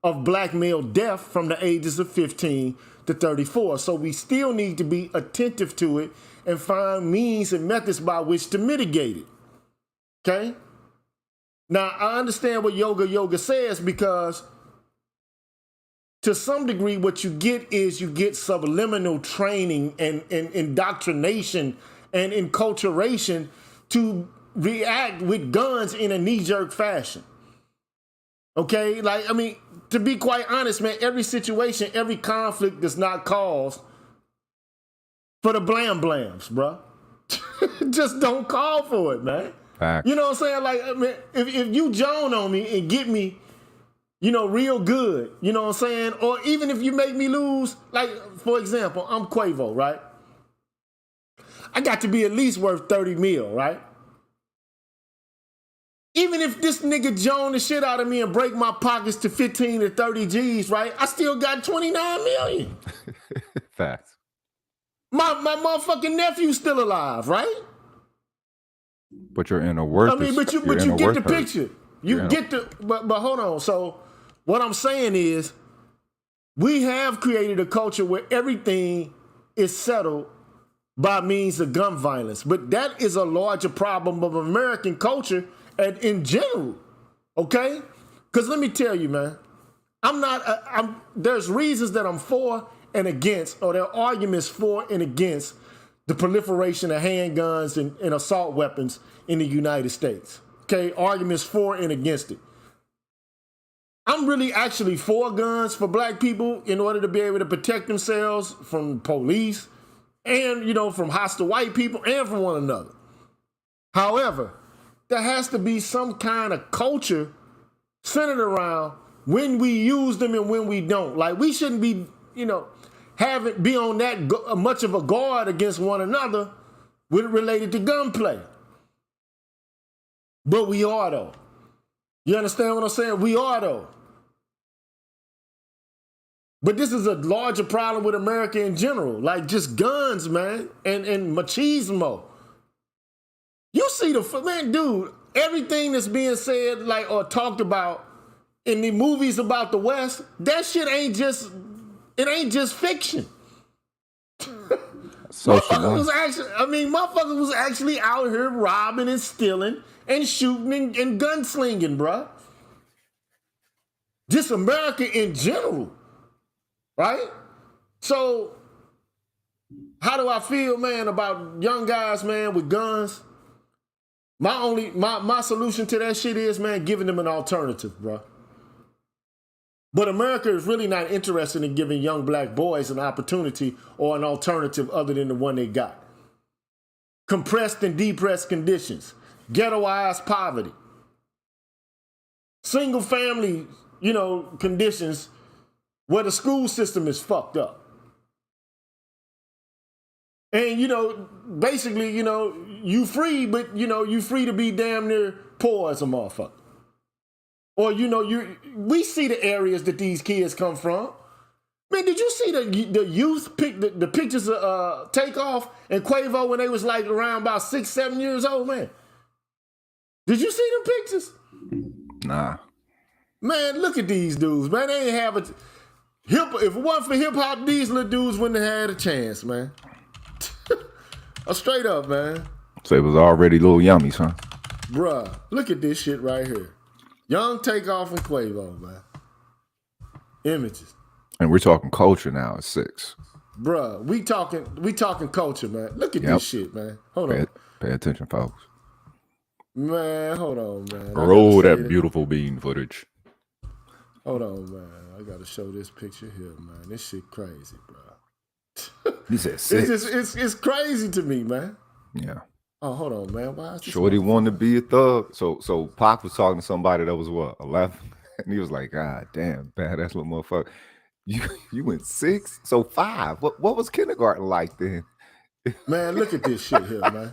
of black male death from the ages of 15 to 34. So we still need to be attentive to it and find means and methods by which to mitigate it. Okay? Now, I understand what Yoga says, because to some degree what you get is you get subliminal training and indoctrination and enculturation to react with guns in a knee-jerk fashion. Okay? To be quite honest, man, every situation, every conflict does not cause for the blam blams, bro. Just don't call for it, man. Fact. You know what I'm saying? If you Joan on me and get me, real good, you know what I'm saying? Or even if you make me lose, for example, I'm Quavo, right? I got to be at least worth 30 mil, right? Even if this nigga Joan the shit out of me and break my pockets to 15 to 30 G's, right? I still got 29 million. Facts. My motherfucking nephew's still alive, right? But you're in a worth. But you get the picture. But hold on. So what I'm saying is, we have created a culture where everything is settled by means of gun violence. But that is a larger problem of American culture and in general, okay? Because let me tell you, man, there's reasons that I'm for and against, or there are arguments for and against the proliferation of handguns and assault weapons in the United States, okay? Arguments for and against it. I'm really actually for guns for black people in order to be able to protect themselves from police and, from hostile white people and from one another. However, there has to be some kind of culture centered around when we use them and when we don't. We shouldn't be, be on that much of a guard against one another related to gunplay. But we are, though. You understand what I'm saying? We are, though. But this is a larger problem with America in general. Just guns, man, and machismo. You see dude, everything that's being said, or talked about in the movies about the West, that shit ain't just fiction. Motherfuckers was actually out here robbing and stealing and shooting and gunslinging, bruh. Just America in general, right? So, how do I feel, man, about young guys, man, with guns? My solution to that shit is, man, giving them an alternative, bro. But America is really not interested in giving young black boys an opportunity or an alternative other than the one they got. Compressed and depressed conditions, ghettoized poverty, single family, conditions where the school system is fucked up. And, basically, you free, but, you free to be damn near poor as a motherfucker. Or, we see the areas that these kids come from. Man, did you see the youth the pictures of Takeoff and Quavo when they was around about 6-7 years old, man? Did you see them pictures? Nah. Man, look at these dudes, man. They ain't have if it wasn't for hip hop, these little dudes wouldn't have had a chance, man. Straight up, man. So it was already little yummies, huh? Bruh, look at this shit right here. Young Takeoff and Quavo, man. Images. And we're talking culture now at 6. Bruh, we talking culture, man. Look at this shit, man. Hold on. Pay attention, folks. Man, hold on, man. Roll that beautiful bean footage. Hold on, man. I gotta show this picture here, man. This shit crazy, bro. He said 6. It's crazy to me, man. Yeah. Oh, hold on, man. Why is this Shorty wanted to be a thug. So Pac was talking to somebody that was what, 11? And he was like, God damn, badass little motherfucker. You went 6? So 5. What was kindergarten like then? Man, look at this shit here, man.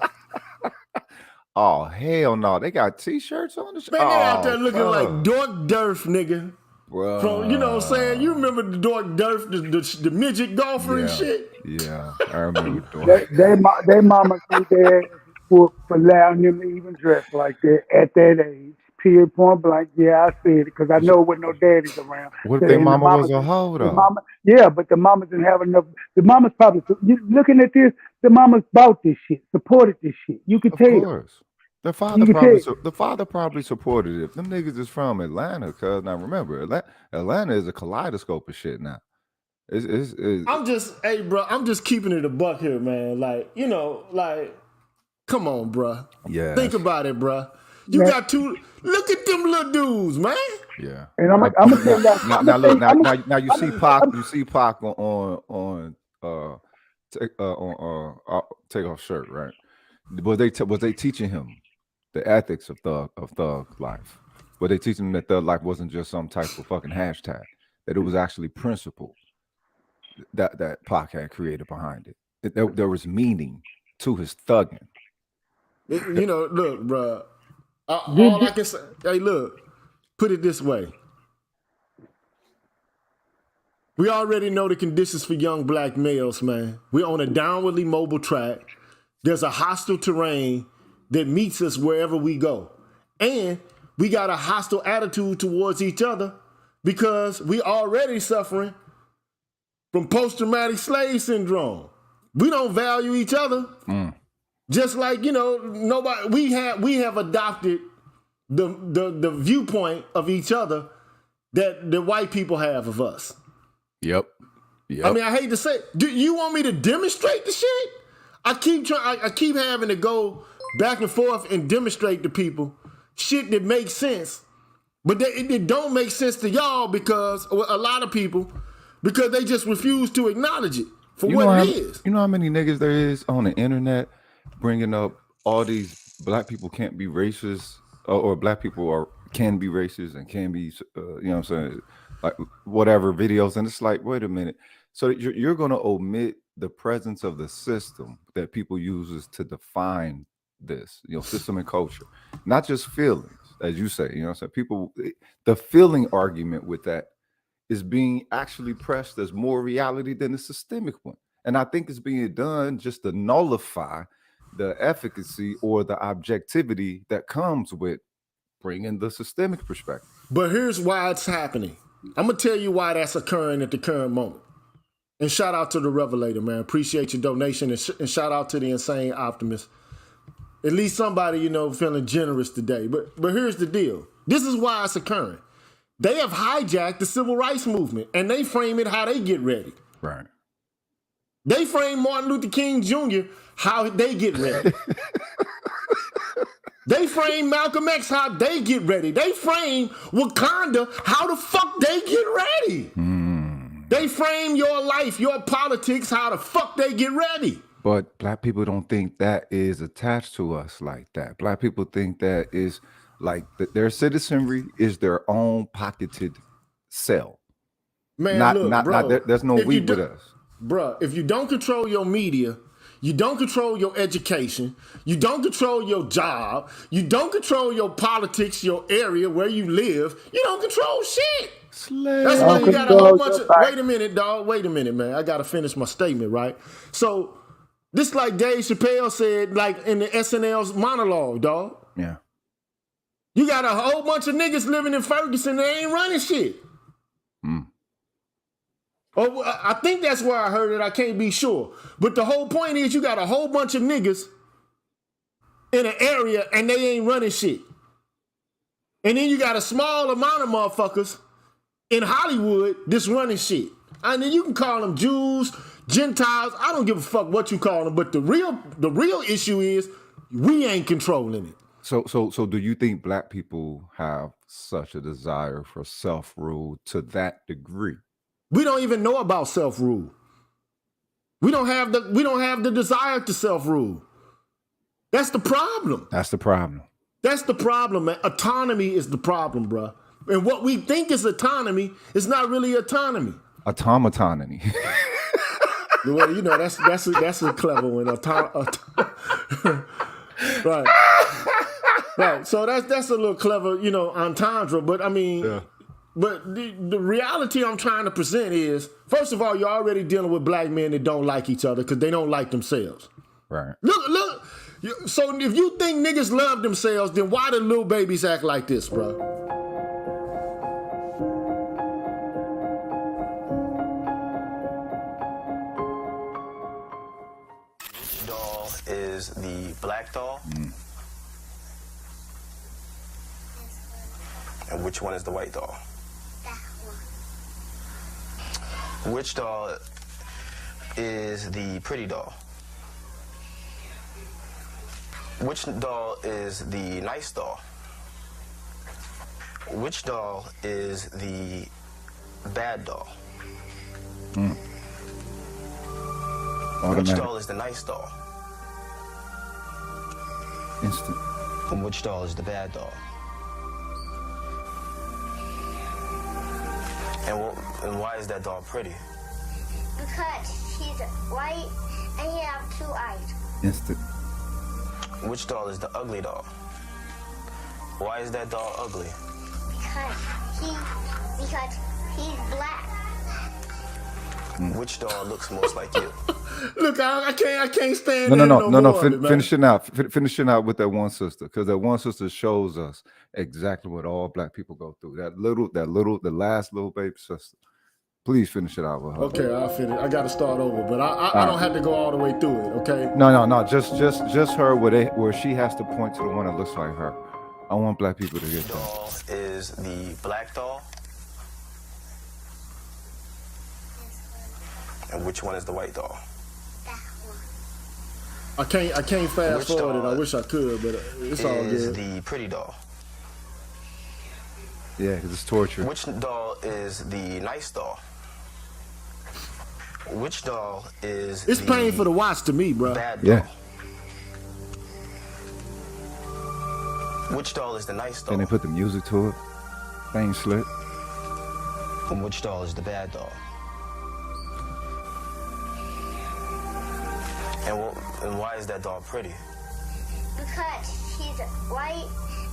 Oh, hell no. They got t-shirts on the show. Man, they out there looking like Dork Durf, nigga. Bro. From, you know what I'm saying? You remember the Dork Durf, the midget golfer and shit? Yeah, I remember Dork. They mama threw their asses for allowing them to even dress like that at that age. Period, point blank. Yeah, I said it because I know with no daddies around. What if their mama was a hoe, though? Yeah, but the mamas didn't have enough. The mamas probably, you looking at this, the mamas bought this shit, supported this shit. You could tell. Of course. The father probably supported it. Them niggas is from Atlanta, cuz. Now remember, Atlanta is a kaleidoscope of shit now. I'm just keeping it a buck here, man. Like, you know, like, come on, bruh. Yeah. Think about it, bruh. You got two. Look at them little dudes, man. Yeah. And I'm gonna tell you now you see Pac. You see Pac on Takeoff shirt, right? Was they teaching him the ethics of thug life? Were they teaching him that thug life wasn't just some type of fucking hashtag? That it was actually principle that Pac had created behind it. There was meaning to his thugging. You know, look, bruh. All I can say, hey, look, put it this way. We already know the conditions for young black males, man. We're on a downwardly mobile track. There's a hostile terrain that meets us wherever we go. And we got a hostile attitude towards each other because we already suffering from post-traumatic slave syndrome. We don't value each other. Just like, you know, we have adopted the viewpoint of each other that the white people have of us. Yep. I mean, I hate to say, do you want me to demonstrate the shit? I keep having to go back and forth and demonstrate to people shit that makes sense, but it don't make sense to y'all because a lot of people, because they just refuse to acknowledge it for what it is. You know how many niggas there is on the internet bringing up all these black people can't be racist or black people can be racist and can be, you know what I'm saying, like whatever videos. And it's like, wait a minute. So you're going to omit the presence of the system that people uses to define this, you know, system and culture, not just feelings, as you say, you know what I'm saying? People, the feeling argument with that is being actually pressed as more reality than the systemic one. And I think it's being done just to nullify the efficacy or the objectivity that comes with bringing the systemic perspective. But here's why it's happening. I'm going to tell you why that's occurring at the current moment. And shout out to the Revelator, man. Appreciate your donation and shout out to the Insane Optimist. At least somebody, you know, feeling generous today. But here's the deal. This is why it's occurring. They have hijacked the civil rights movement and they frame it how they get ready. Right. They frame Martin Luther King Jr. how they get ready. They frame Malcolm X how they get ready. They frame Wakanda how the fuck they get ready. They frame your life, your politics, how the fuck they get ready. But black people don't think that is attached to us like that. Black people think that is like their citizenry is their own pocketed cell. Man, bro, there's no we with us. Bruh, if you don't control your media, you don't control your education, you don't control your job, you don't control your politics, your area, where you live, you don't control shit. That's why you got a whole bunch of, wait a minute, dog, wait a minute, man. I got to finish my statement, right? So, this like Dave Chappelle said, like in the SNL's monologue, dog. Yeah. You got a whole bunch of niggas living in Ferguson that ain't running shit. Oh, I think that's where I heard it. I can't be sure. But the whole point is you got a whole bunch of niggas in an area and they ain't running shit. And then you got a small amount of motherfuckers in Hollywood that's running shit. I mean, you can call them Jews, Gentiles. I don't give a fuck what you call them. But the real issue is we ain't controlling it. So do you think black people have such a desire for self-rule to that degree? We don't even know about self-rule. We don't have the desire to self-rule. That's the problem. That's the problem. That's the problem, man. Autonomy is the problem, bro. And what we think is autonomy is not really autonomy. Autonomy. Well, you know, that's a clever one. Right. Right. So that's a little clever, you know, entendre. But I mean, yeah. But the reality I'm trying to present is, first of all, you're already dealing with black men that don't like each other because they don't like themselves. Right. Look. So if you think niggas love themselves, then why do little babies act like this, bro? Doll is the black doll. And which one is the white doll? That one. Which doll is the pretty doll? Which doll is the nice doll? Which doll is the bad doll? Which doll is the nice doll? Instant. And which doll is the bad doll? And why is that doll pretty? Because she's white and he has 2 eyes. Instant. Which doll is the ugly doll? Why is that doll ugly? Because he's black. Which doll looks most like you? Look, I can't stand no. Finishing out with that one sister, because that one sister shows us exactly what all black people go through. The last little baby sister. Please finish it out with her. Okay, I'll finish. I got to start over, but I don't have to go all the way through it. Okay. No. Just her where she has to point to the one that looks like her. I want black people to get that. Doll is the black doll. And which one is the white doll? That one. I can't fast forward it. I wish I could, but it's all good. Is the pretty doll? Yeah, because it's torture. Which doll is the nice doll? Which doll is It's the painful to watch to me, bro. bad doll? Yeah. Which doll is the nice doll? And they put the music to it. Thing slick. And which doll is the bad doll? And why is that doll pretty? Because she's white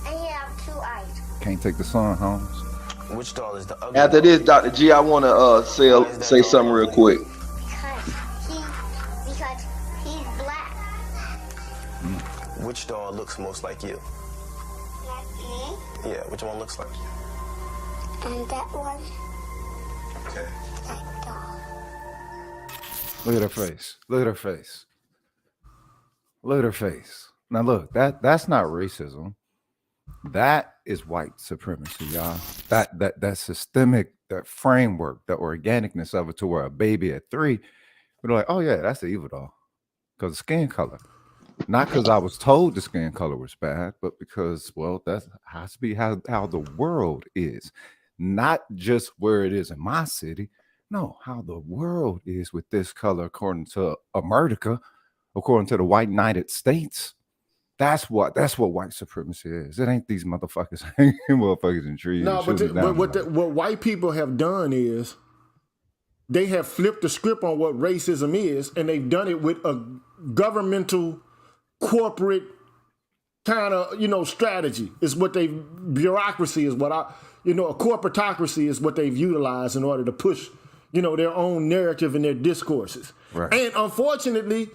and he has 2 eyes. Can't take the sun, Holmes. Which doll is the ugly After doll? this, Dr. G, I want to say something real quick. Because he's black. Which doll looks most like you? Like me. Yeah, which one looks like you? And that one. Okay. That doll. Look at her face. Look at her face. Look at her face. Now look, that's not racism. That is white supremacy, y'all. That systemic, that framework, the organicness of it, to where a baby at 3, we're like, oh yeah, that's the evil doll. Because of skin color. Not because I was told the skin color was bad, but because, well, that has to be how the world is. Not just where it is in my city. No, how the world is with this color according to America, according to the white United States. That's what white supremacy is. It ain't these motherfuckers hanging motherfuckers in trees. No, but what white people have done is they have flipped the script on what racism is, and they've done it with a governmental, corporate kind of, strategy. Is what bureaucracy is what a corporatocracy is what they've utilized in order to push, their own narrative and their discourses. Right. And unfortunately,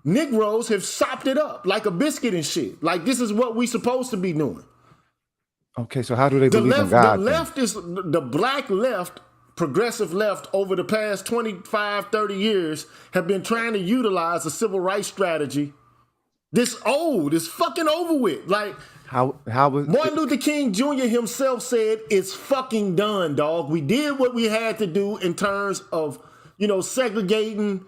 Negroes have sopped it up like a biscuit and shit. Like, this is what we supposed to be doing. Okay, so how do they believe in God? The left is the black left, progressive left, over the past 25, 30 years have been trying to utilize a civil rights strategy This old. It's fucking over with. Like, How was Martin Luther King Jr. himself said, it's fucking done, dog. We did what we had to do in terms of, desegregating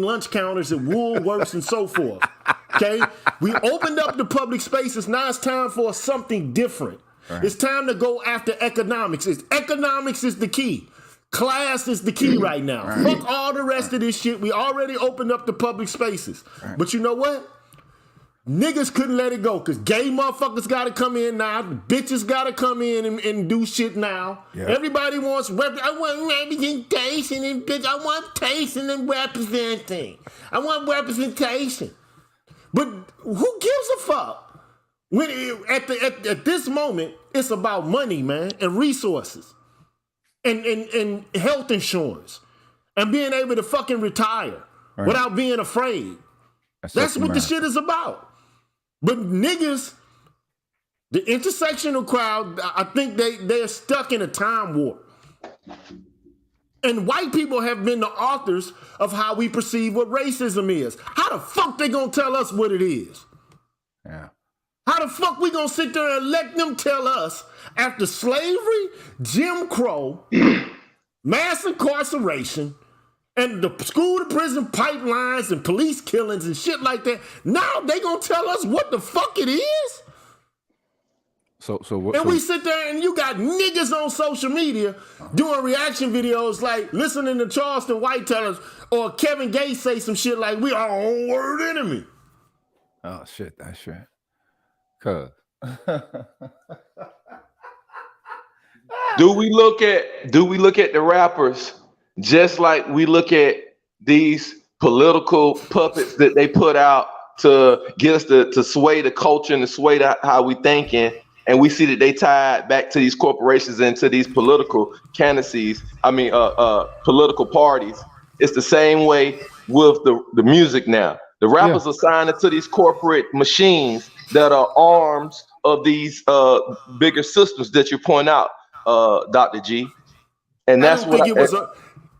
lunch counters at Woolworths and so forth. Okay? We opened up the public spaces. Now it's time for something different. Right. It's time to go after economics. Economics is the key. Class is the key right now. Right. Fuck all the rest of this shit. We already opened up the public spaces. Right. But you know what? Niggas couldn't let it go because gay motherfuckers got to come in now. Bitches got to come in and do shit now. Yep. Everybody wants I want representation and bitch. I want tasting and representing. I want representation. But who gives a fuck? When at this moment, it's about money, man, and resources. And health insurance and being able to fucking retire without being afraid. That's what the shit is about. But niggas, the intersectional crowd, I think they're stuck in a time warp. And white people have been the authors of how we perceive what racism is. How the fuck they gonna tell us what it is? Yeah. How the fuck we gonna sit there and let them tell us after slavery, Jim Crow, mass incarceration, and the school to prison pipelines and police killings and shit like that, now they gonna tell us what the fuck it is? And we sit there and you got niggas on social media doing reaction videos like listening to Charleston White tell us, or Kevin Gates say some shit like, we are our own word enemy. Oh shit, that's shit. Cause do we look at the rappers just like we look at these political puppets that they put out to get us to sway the culture and to sway how we thinking, and we see that they tied back to these corporations and to these political candidacies, political parties. It's the same way with the music now. The rappers are signed to these corporate machines that are arms of these bigger systems that you point out, Dr. G. And that's what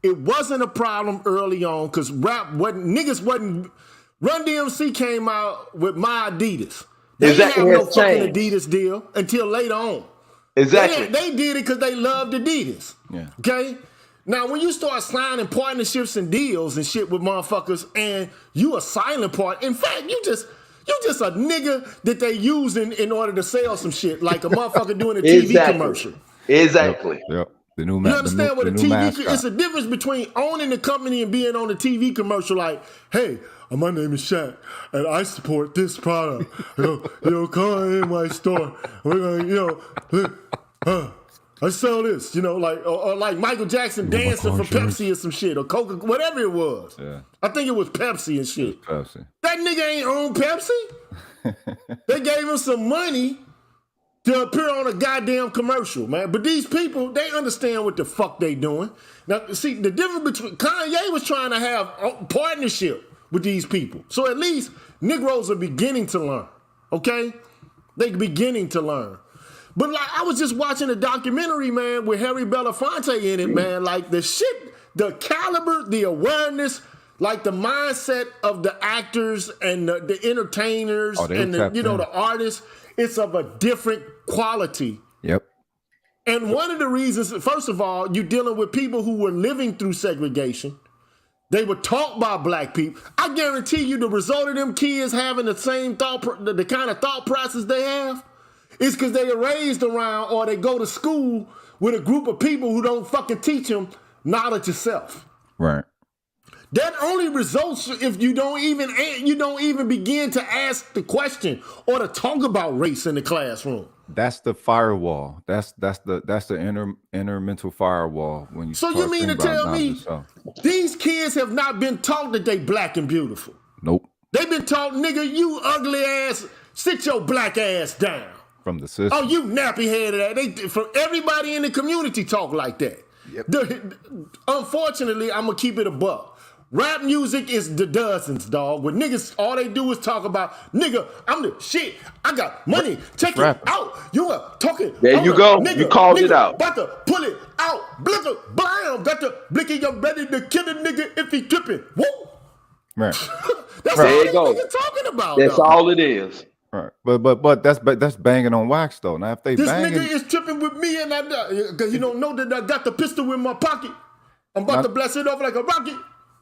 it wasn't a problem early on because rap wasn't. Run DMC came out with My Adidas. They didn't have no fucking Adidas deal until later on. Exactly. They did it because they loved Adidas. Yeah. Okay. Now, when you start signing partnerships and deals and shit with motherfuckers, and you a silent part, in fact, you just a nigga that they using in order to sell some shit, like a motherfucker doing a TV commercial. Exactly. Yep. You understand what a TV? It's a difference between owning the company and being on the TV commercial. Like, hey, my name is Shaq, and I support this product. Come in my store. We're gonna, I sell this. Or like Michael Jackson dancing for Pepsi or some shit, or Coca, whatever it was. Yeah. I think it was Pepsi and shit. Pepsi. That nigga ain't own Pepsi. They gave him some money to appear on a goddamn commercial, man. But these people, they understand what the fuck they doing. Now, see, the difference between Kanye was trying to have a partnership with these people. So at least Negroes are beginning to learn, okay? They beginning to learn. But like, I was just watching a documentary, man, with Harry Belafonte in it, man. Like the shit, the caliber, the awareness, like the mindset of the actors and the entertainers and the artists, it's of a different quality. Yep. And one of the reasons, first of all, you're dealing with people who were living through segregation. They were taught by black people. I guarantee you the result of them kids having the same the kind of thought process they have is because they are raised around or they go to school with a group of people who don't fucking teach them knowledge of self. Right. That only results if you don't even begin to ask the question or to talk about race in the classroom. That's the firewall. That's the inner mental firewall when you. So you mean to tell me these kids have not been taught that they black and beautiful? Nope. They've been taught, nigga, you ugly ass, sit your black ass down. From the system. Oh, you nappy headed. From everybody in the community talk like that. Yep. Unfortunately, I'm gonna keep it a buck. Rap music is the dozens, dog. When niggas, all they do is talk about, nigga, I'm the shit. I got money. Check it out. You are talking. There you go. Nigga, you called it out. About to pull it out. Blicker, blam. Got the blicky, I'm ready to kill a nigga if he tripping. Woo. Right. That's There all you go. they're talking about. That's though. all it is. Right. But that's banging on wax though. Now if they This banging, nigga is tripping with me, and because he don't know that I got the pistol in my pocket. I'm about to blast it off like a rocket.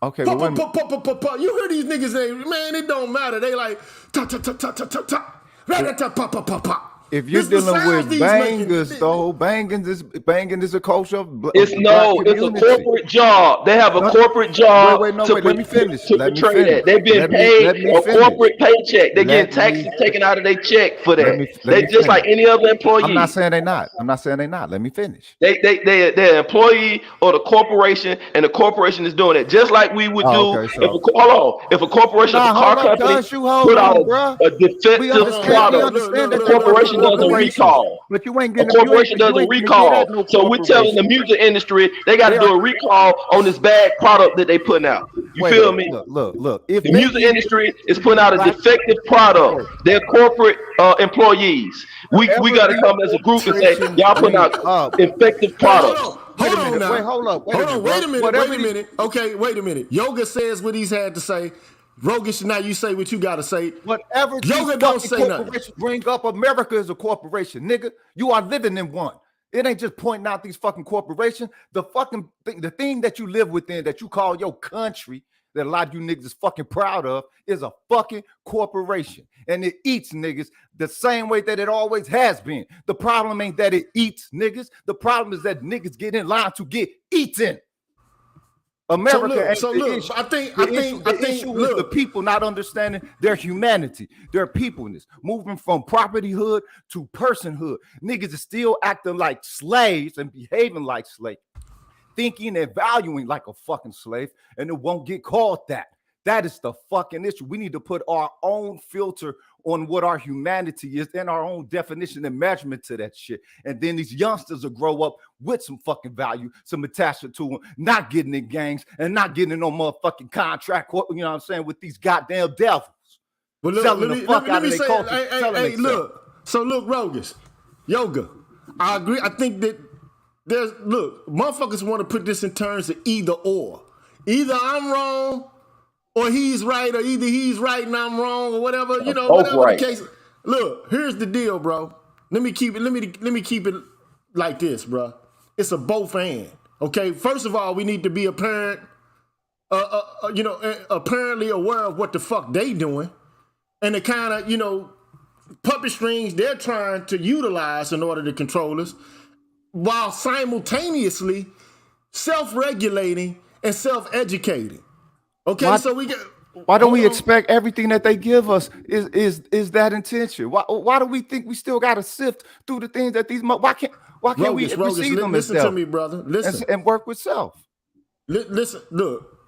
okay, Pop, but pop, pop, pop, pop, pop. You hear these niggas say, man, it don't matter. They like ta ta ta ta ta ta ta, rat pop pop pop pop. if you're This the dealing sounds with these bangers making. though, banging is a culture of black It's a community. corporate job. They have a No, corporate job wait, to let me finish. Let me portray finish. that. They've been Let paid me a finish. corporate paycheck. They're Let getting taxes me taken out of their check for let that. me They just like finish. any other employee. I'm not saying they not. Let me finish. They're an employee or the corporation, and the corporation is doing it just like we would Oh, do okay, so if a corporation, if a car hold up, company cuz you hold put out on, bruh. a We defective understand product, that a there are corporation does a corporations, recall. but you ain't A getting corporation does a you ain't gonna get at recall. no So we're telling the corporation. music industry they got to They do are a recall on this bad product that they putting out. You wait a feel minute. me? Look. If The they music give industry is putting out a black defective product. hey, They're corporate employees. We wherever got to these come as a group and say corporations y'all putting bring out up, effective Hey, products. wait a hold on minute. now. Hold up. Hold on, bro. wait a minute, Whatever wait a these minute. Okay, wait a minute. Yoga says what he's had to say. Rogish, now you say what you gotta say. whatever these Yoga don't fucking say nothing. corporations bring up, America is a corporation, nigga. You are living in one. It ain't just pointing out these fucking corporations. The fucking thing, the thing that you live within that you call your country, that a lot of you niggas is fucking proud of, is a fucking corporation. And it eats niggas the same way that it always has been. The problem ain't that it eats niggas. The problem is that niggas get in line to get eaten. America ain't the issue. I think The issue is the people not understanding their humanity, their peopleness, moving from propertyhood to personhood. Niggas is still acting like slaves and behaving like slaves, thinking and valuing like a fucking slave, and it won't get called that. That is the fucking issue. We need to put our own filter on what our humanity is and our own definition and measurement to that shit. And then these youngsters will grow up with some fucking value, some attachment to them, not getting in gangs and not getting in no motherfucking contract, you know what I'm saying, with these goddamn devils. Well, look, selling the fuck out of their culture. Hey, look. So look, Rogish, Yoga, I agree. I think that motherfuckers want to put this in terms of either or. Either I'm wrong or he's right, or either he's right and I'm wrong, or whatever, whatever right. the case. Look, here's the deal, bro. Let me keep it like this, bro. It's a both and. Okay, first of all, we need to be apparently aware of what the fuck they doing and the kind of, puppet strings they're trying to utilize in order to control us, while simultaneously self-regulating and self-educating. Okay, so we get. Why don't we expect everything that they give us is that intention? Why do we think we still got to sift through the things that these? Why can't we receive them as listen self? to me, brother. Listen and work with self. Listen, look.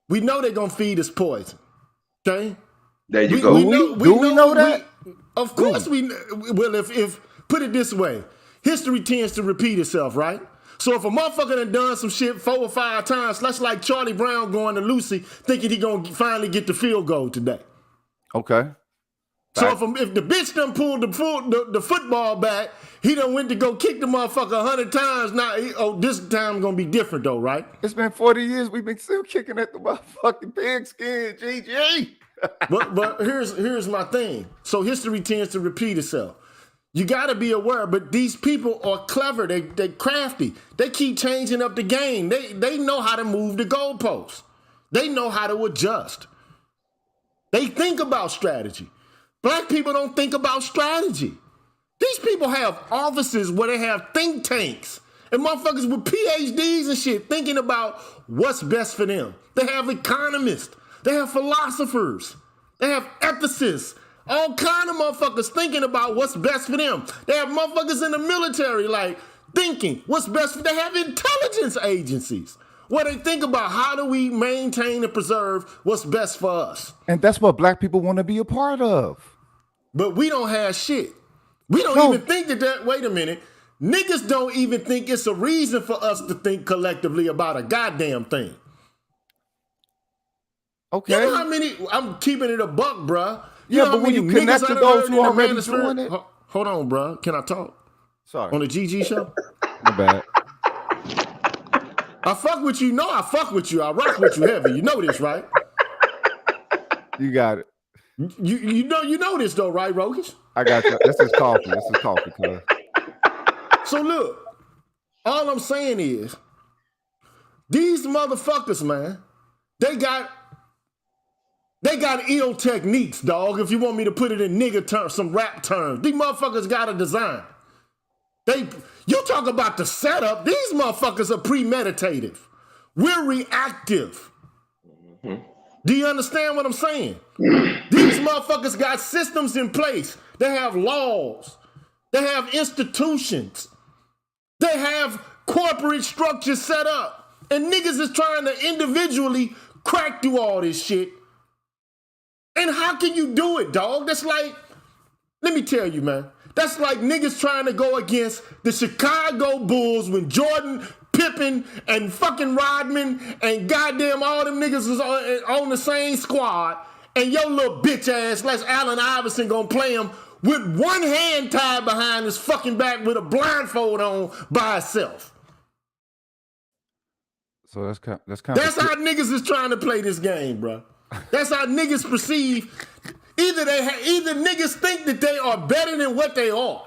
We know they're gonna feed us poison. Okay. There you go. Do we know that? Of course we. Well, if put it this way, history tends to repeat itself, right? So if a motherfucker done some shit 4 or 5 times, that's like Charlie Brown going to Lucy thinking he gonna finally get the field goal today. Okay. So if the bitch done pulled the football back, he done went to go kick the motherfucker 100 times. Now, this time gonna be different though, right? It's been 40 years. We've been still kicking at the motherfucking pigskin, GG. but here's my thing. So history tends to repeat itself. You got to be aware, but these people are clever. They crafty. They keep changing up the game. They know how to move the goalposts. They know how to adjust. They think about strategy. Black people don't think about strategy. These people have offices where they have think tanks and motherfuckers with PhDs and shit thinking about what's best for them. They have economists. They have philosophers. They have ethicists. All kind of motherfuckers thinking about what's best for them. They have motherfuckers in the military like thinking what's best for them. They have intelligence agencies where they think about how do we maintain and preserve what's best for us. And that's what black people want to be a part of. But we don't have shit. We don't even think that, wait a minute, niggas don't even think it's a reason for us to think collectively about a goddamn thing. Okay. You know how many, I'm keeping it a buck, bruh. Yeah, but when you connect to those who are already doing it. Hold on, bruh. Can I talk? Sorry. On the GG show? My bad. I fuck with you. No, I fuck with you. I rock with you heavy. You know this, right? You got it. You know this though, right, Rokish? I got you. This is coffee. This is coffee, cuz. So look, all I'm saying is, these motherfuckers, man, they got ill techniques, dog. If you want me to put it in nigga terms, some rap terms, these motherfuckers got a design. You talk about the setup. These motherfuckers are premeditative. We're reactive. Mm-hmm. Do you understand what I'm saying? These motherfuckers got systems in place. They have laws. They have institutions. They have corporate structures set up. And niggas is trying to individually crack through all this shit. And how can you do it, dog? That's like, let me tell you, man. That's like niggas trying to go against the Chicago Bulls when Jordan, Pippen, and fucking Rodman and goddamn all them niggas is on the same squad, and your little bitch ass, like Allen Iverson, gonna play him with one hand tied behind his fucking back with a blindfold on by itself. So that's kind That's how niggas is trying to play this game, bro. That's how niggas perceive. Either niggas think that they are better than what they are,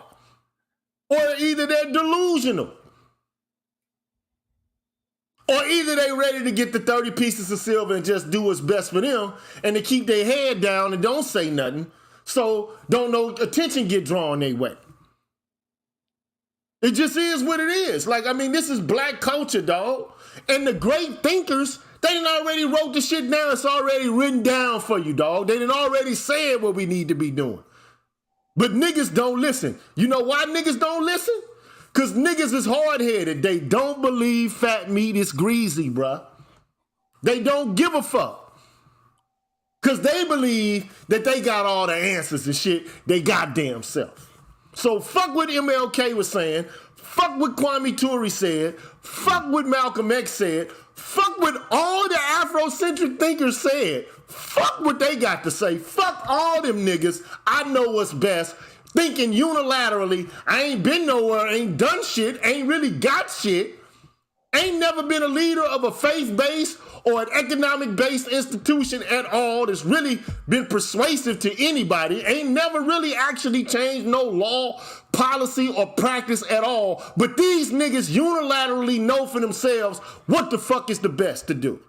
or either they're delusional, or either they ready to get the 30 pieces of silver and just do what's best for them, and to keep their head down and don't say nothing, so don't no attention get drawn their way. It just is what it is. Like, I mean, this is black culture, dog. And the great thinkers, they done already wrote the shit down. It's already written down for you, dog. They done already said what we need to be doing. But niggas don't listen. You know why niggas don't listen? Because niggas is hard-headed. They don't believe fat meat is greasy, bruh. They don't give a fuck. Because they believe that they got all the answers and shit they goddamn self. So fuck what MLK was saying. Fuck what Kwame Ture said. Fuck what Malcolm X said. Fuck what all the Afrocentric thinkers said. Fuck what they got to say. Fuck all them niggas. I know what's best. Thinking unilaterally. I ain't been nowhere. Ain't done shit. Ain't really got shit. Ain't never been a leader of a faith-based or an economic-based institution at all that's really been persuasive to anybody. Ain't never really actually changed no law, policy, or practice at all. But these niggas unilaterally know for themselves what the fuck is the best to do.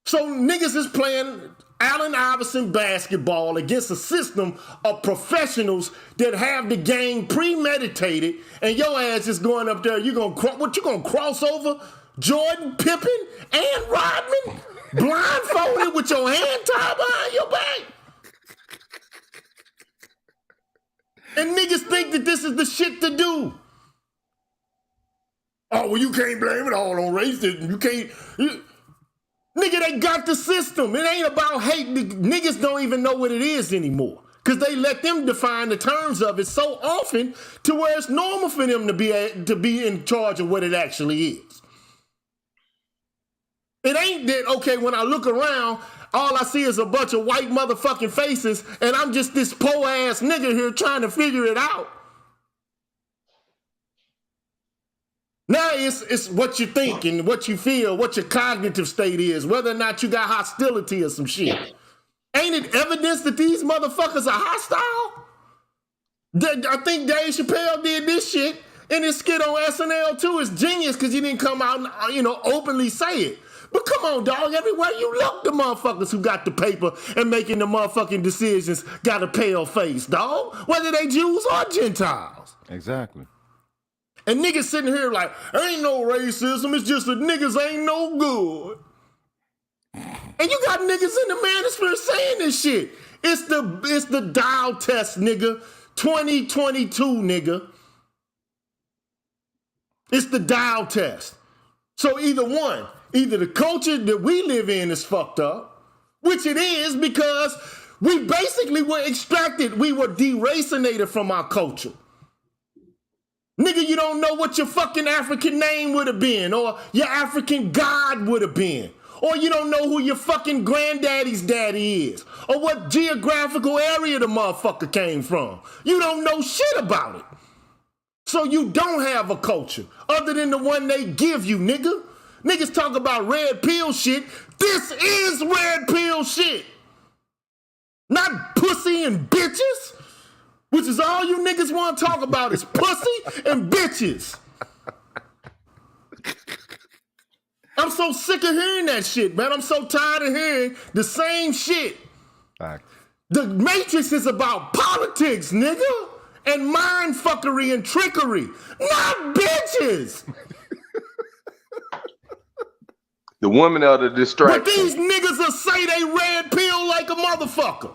So niggas is playing Allen Iverson basketball against a system of professionals that have the game premeditated, and your ass is going up there. You gonna cross over Jordan, Pippen, and Rodman, blindfolded with your hand tied behind your back? And niggas think that this is the shit to do. Oh, well, you can't blame it all on racism. You can't. Nigga, they got the system. It ain't about hate. Niggas don't even know what it is anymore. Because they let them define the terms of it so often to where it's normal for them to be in charge of what it actually is. It ain't that, okay, when I look around, all I see is a bunch of white motherfucking faces, and I'm just this poor ass nigga here trying to figure it out. Now it's what you think and what you feel, what your cognitive state is, whether or not you got hostility or some shit. Ain't it evidence that these motherfuckers are hostile? I think Dave Chappelle did this shit in his skit on SNL too. It's genius because he didn't come out and, openly say it. But come on, dog, everywhere you look, the motherfuckers who got the paper and making the motherfucking decisions got a pale face, dog, whether they Jews or Gentiles. Exactly. And niggas sitting here like, ain't no racism, it's just that niggas ain't no good. And you got niggas in the manosphere saying this shit. It's the dial test, nigga. 2022, nigga. It's the dial test. So either the culture that we live in is fucked up, which it is because we basically were extracted, we were deracinated from our culture. Nigga, you don't know what your fucking African name would have been, or your African God would have been, or you don't know who your fucking granddaddy's daddy is, or what geographical area the motherfucker came from. You don't know shit about it. So you don't have a culture other than the one they give you, nigga. Niggas talk about red pill shit. This is red pill shit. Not pussy and bitches, which is all you niggas want to talk about is pussy and bitches. I'm so sick of hearing that shit, man. I'm so tired of hearing the same shit. Fact. The Matrix is about politics, nigga, and mind fuckery and trickery, not bitches. The women are the distraction. But these niggas will say they red pill like a motherfucker.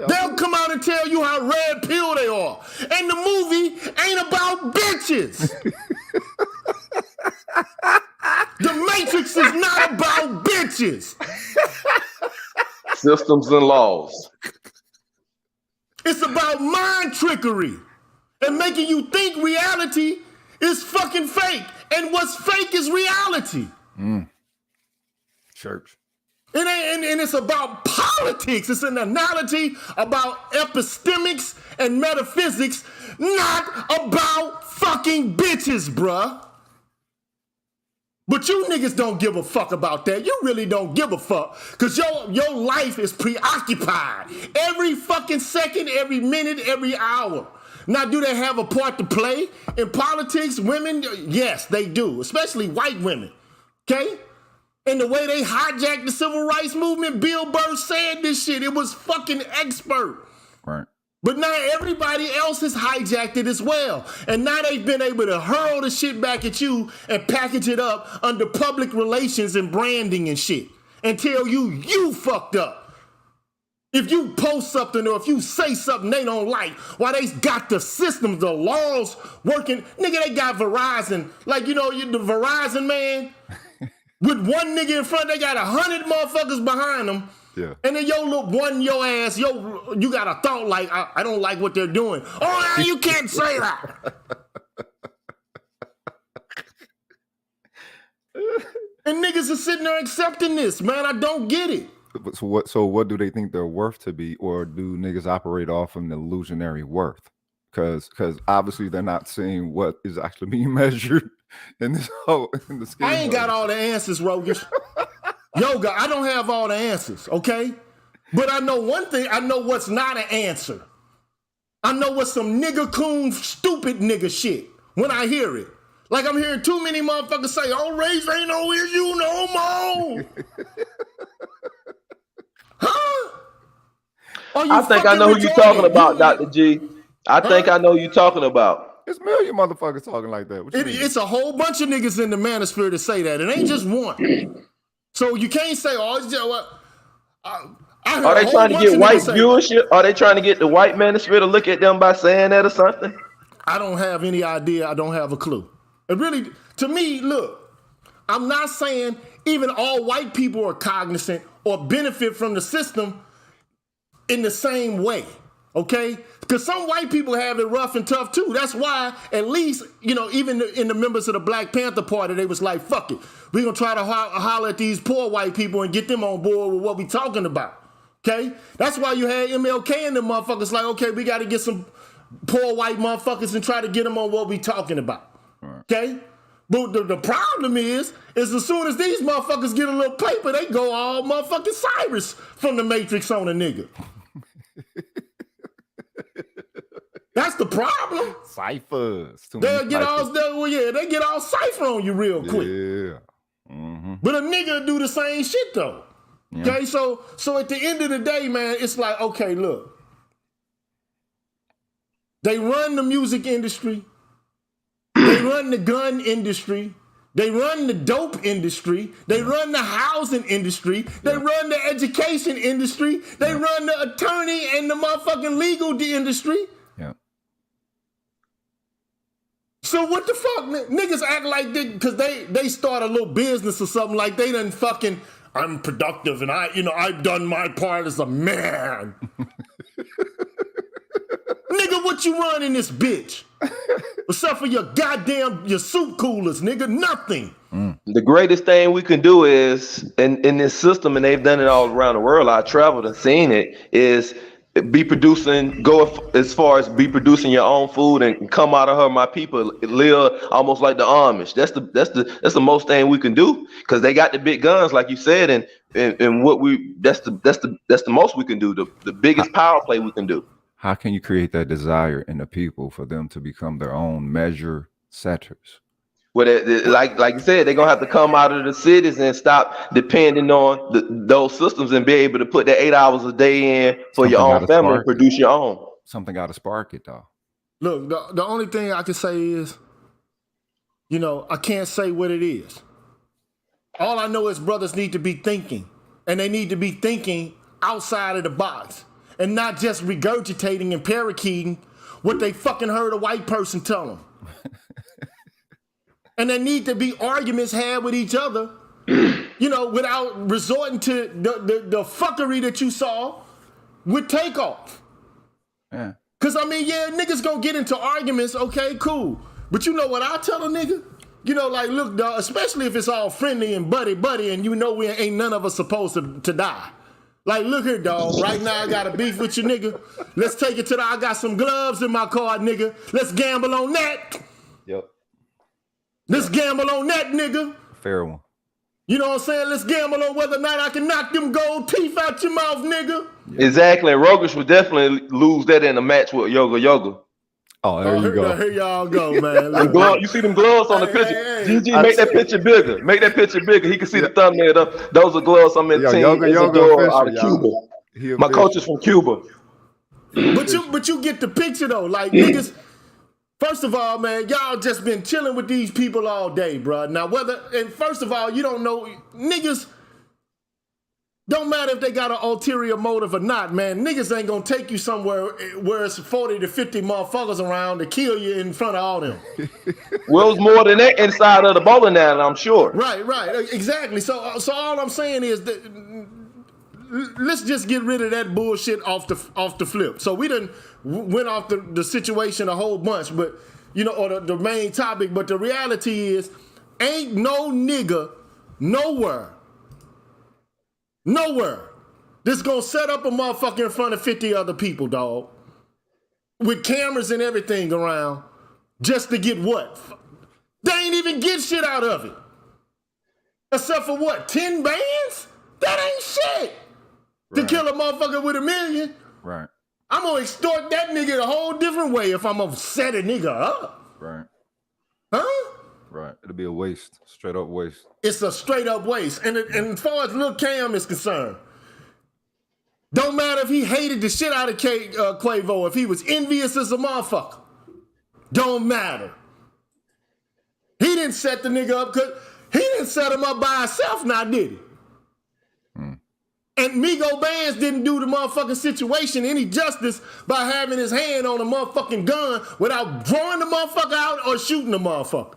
They'll come out and tell you how red pill they are. And the movie ain't about bitches. The Matrix is not about bitches. Systems and laws. It's about mind trickery and making you think reality is fucking fake. And what's fake is reality. Church. And it's about politics. It's an analogy about epistemics and metaphysics, not about fucking bitches, bruh. But you niggas don't give a fuck about that. You really don't give a fuck. Because your life is preoccupied. Every fucking second, every minute, every hour. Now, do they have a part to play in politics? Women? Yes, they do. Especially white women. Okay? And the way they hijacked the civil rights movement, Bill Burr said this shit. It was fucking expert. Right. But now everybody else has hijacked it as well. And now they've been able to hurl the shit back at you and package it up under public relations and branding and shit. And tell you fucked up. If you post something or if you say something they don't like, while they got the systems, the laws working, nigga, they got Verizon. Like, you know, the Verizon man, with one nigga in front, they got 100 motherfuckers behind them. Yeah. And then your ass, you got a thought like, I don't like what they're doing. Oh, now you can't say that. And niggas are sitting there accepting this, man. I don't get it. So what do they think they're worth to be, or do niggas operate off an illusionary worth? Because obviously they're not seeing what is actually being measured in this in the scheme. I ain't got all the answers, Rogish. Yoga, I don't have all the answers, okay? But I know one thing. I know what's not an answer. I know what's some nigga coon stupid nigga shit when I hear it. Like I'm hearing too many motherfuckers say, oh, race ain't no issue no more. Huh? I think I know who you're talking about, Dr. G. I think I know who you're talking about. It's a million motherfuckers talking like that. It's a whole bunch of niggas in the manosphere to say that. It ain't just one. So you can't say, oh, it's just what. Are they trying to get white viewership? Are they trying to get the white manosphere to look at them by saying that or something? I don't have any idea. I don't have a clue. It really, to me, look, I'm not saying even all white people are cognizant or benefit from the system in the same way, okay? Because some white people have it rough and tough too. That's why, at least, you know, even in the members of the Black Panther Party, they was like, fuck it. We're going to try to holler at these poor white people and get them on board with what we talking about, okay? That's why you had MLK and them motherfuckers like, okay, we got to get some poor white motherfuckers and try to get them on what we talking about, okay? But the problem is as soon as these motherfuckers get a little paper, they go all motherfucking Cyrus from the Matrix on a nigga. That's the problem. Ciphers. They get all cipher on you real quick. Yeah. Mm-hmm. But a nigga do the same shit though. Yeah. Okay, so at the end of the day, man, it's like, okay, look. They run the music industry. They run the gun industry. They run the dope industry. They run the housing industry. They run the education industry. They run the attorney and the motherfucking legal industry. Yeah. So what the fuck, niggas act like they, because they start a little business or something like they done fucking, I'm productive and I've done my part as a man. Nigga, what you running this bitch? Except for your soup coolers, nigga, nothing. The greatest thing we can do is, in this system, and they've done it all around the world, I traveled and seen it, is be producing, as far as be producing your own food and come out of her, my people live almost like the Amish. That's the most thing we can do, because they got the big guns, like you said, and what that's the most we can do, the biggest power play we can do. How can you create that desire in the people for them to become their own measure setters? Well, like you said, they're gonna have to come out of the cities and stop depending on those systems and be able to put that 8 hours a day in for your own family and produce your own. Something got to spark it, though. Look, the only thing I can say is, I can't say what it is. All I know is brothers need to be thinking, and they need to be thinking outside of the box and not just regurgitating and parakeeting what they fucking heard a white person tell them. And there need to be arguments had with each other, without resorting to the fuckery that you saw with Takeoff. Yeah. Cause niggas gonna get into arguments, okay, cool. But you know what I tell a nigga? Look, dog, especially if it's all friendly and buddy, and we ain't none of us supposed to die. Like, look here, dog, right now I got a beef with you, nigga. Let's take it to I got some gloves in my car, nigga. Let's gamble on that. Yep. Let's gamble on that, nigga. Fair one. You know what I'm saying? Let's gamble on whether or not I can knock them gold teeth out your mouth, nigga. Yeah. Exactly. And Rogish would definitely lose that in a match with Yoga. Oh, there you go. Here y'all go, man. You see them gloves on the picture. GG, make that picture bigger. Make that picture bigger. He can see the thumbnail. Those are gloves I'm in team Yoga out of Cuba. My coach is from Cuba. But you get the picture though. Like, niggas, first of all, man, y'all just been chilling with these people all day, bro. Now, first of all, you don't know, niggas, don't matter if they got an ulterior motive or not, man. Niggas ain't gonna take you somewhere where it's 40 to 50 motherfuckers around to kill you in front of all them. Well, it's more than that inside of the bowling alley, I'm sure. Right, exactly. So all I'm saying is that let's just get rid of that bullshit off the flip. So we done went off the situation a whole bunch, but or the main topic. But the reality is, ain't no nigga nowhere that's gonna set up a motherfucker in front of 50 other people, dog, with cameras and everything around, just to get what? They ain't even get shit out of it, except for what? 10 bands? That ain't shit. To kill a motherfucker with $1 million. Right. I'm gonna extort that nigga a whole different way if I'm gonna set a nigga up. Right. Huh? Right. It'll be a waste. Straight up waste. It's a straight up waste. And as far as Lil Cam is concerned, don't matter if he hated the shit out of Quavo, if he was envious as a motherfucker. Don't matter. He didn't set the nigga up because he didn't set him up by himself now, did he? And Migo Bands didn't do the motherfucking situation any justice by having his hand on a motherfucking gun without drawing the motherfucker out or shooting the motherfucker.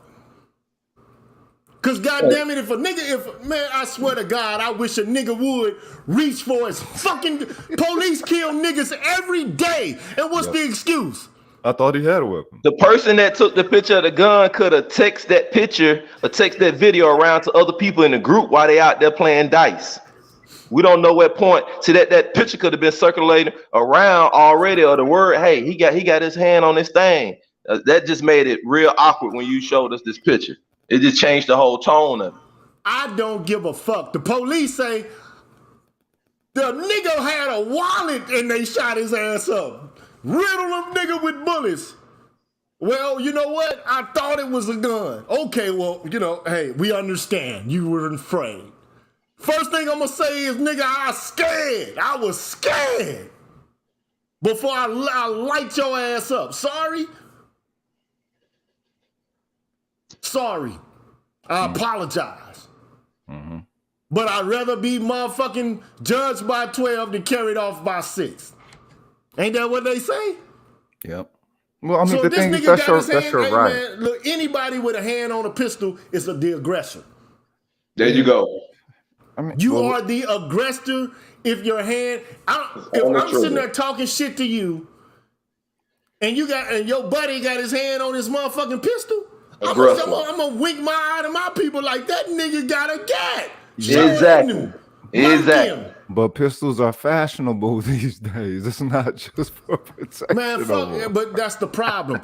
Cause goddamn it, man, I swear to God, I wish a nigga would reach for his fucking police kill niggas every day. And what's the excuse? I thought he had a weapon. The person that took the picture of the gun could have texted that picture or text that video around to other people in the group while they out there playing dice. We don't know what point. See, that picture could have been circulating around already, or the word, hey, he got his hand on this thing. That just made it real awkward when you showed us this picture. It just changed the whole tone of it. I don't give a fuck. The police say the nigga had a wallet and they shot his ass up. Riddle him nigga with bullets. Well, you know what? I thought it was a gun. Okay, well, hey, we understand. You were afraid. First thing I'm gonna say is, nigga, I was scared before I light your ass up. Sorry. I apologize. Mm-hmm. But I'd rather be motherfucking judged by 12 than carried off by 6. Ain't that what they say? Yep. Well, I mean, so the thing is, that's your right. Man, look, anybody with a hand on a pistol is the aggressor. There you go. I mean, you are the aggressor if your hand. If I'm sitting there talking shit to you, and your buddy got his hand on his motherfucking pistol, I'm gonna wink my eye to my people like that nigga got a gat. Exactly. But pistols are fashionable these days. It's not just for protection. Man, fuck yeah, but that's the problem.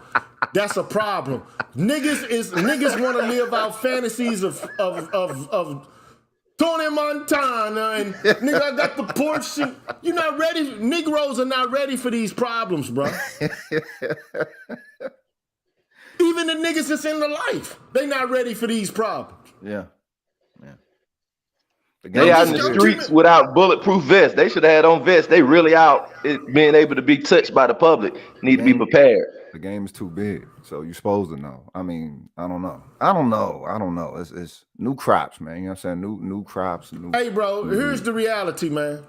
That's a problem. Niggas want to live out fantasies of Tony Montana and nigga, I got the Porsche. You're not ready. Negroes are not ready for these problems, bro. Even the niggas that's in the life, they not ready for these problems. Yeah. They out in the streets without bulletproof vests. They should have had on vests. They really out being able to be touched by the public. Need to be prepared. The game is too big, so you're supposed to know. I mean, I don't know. It's new crops, man. You know what I'm saying? New crops. Hey, bro, here's the reality, man.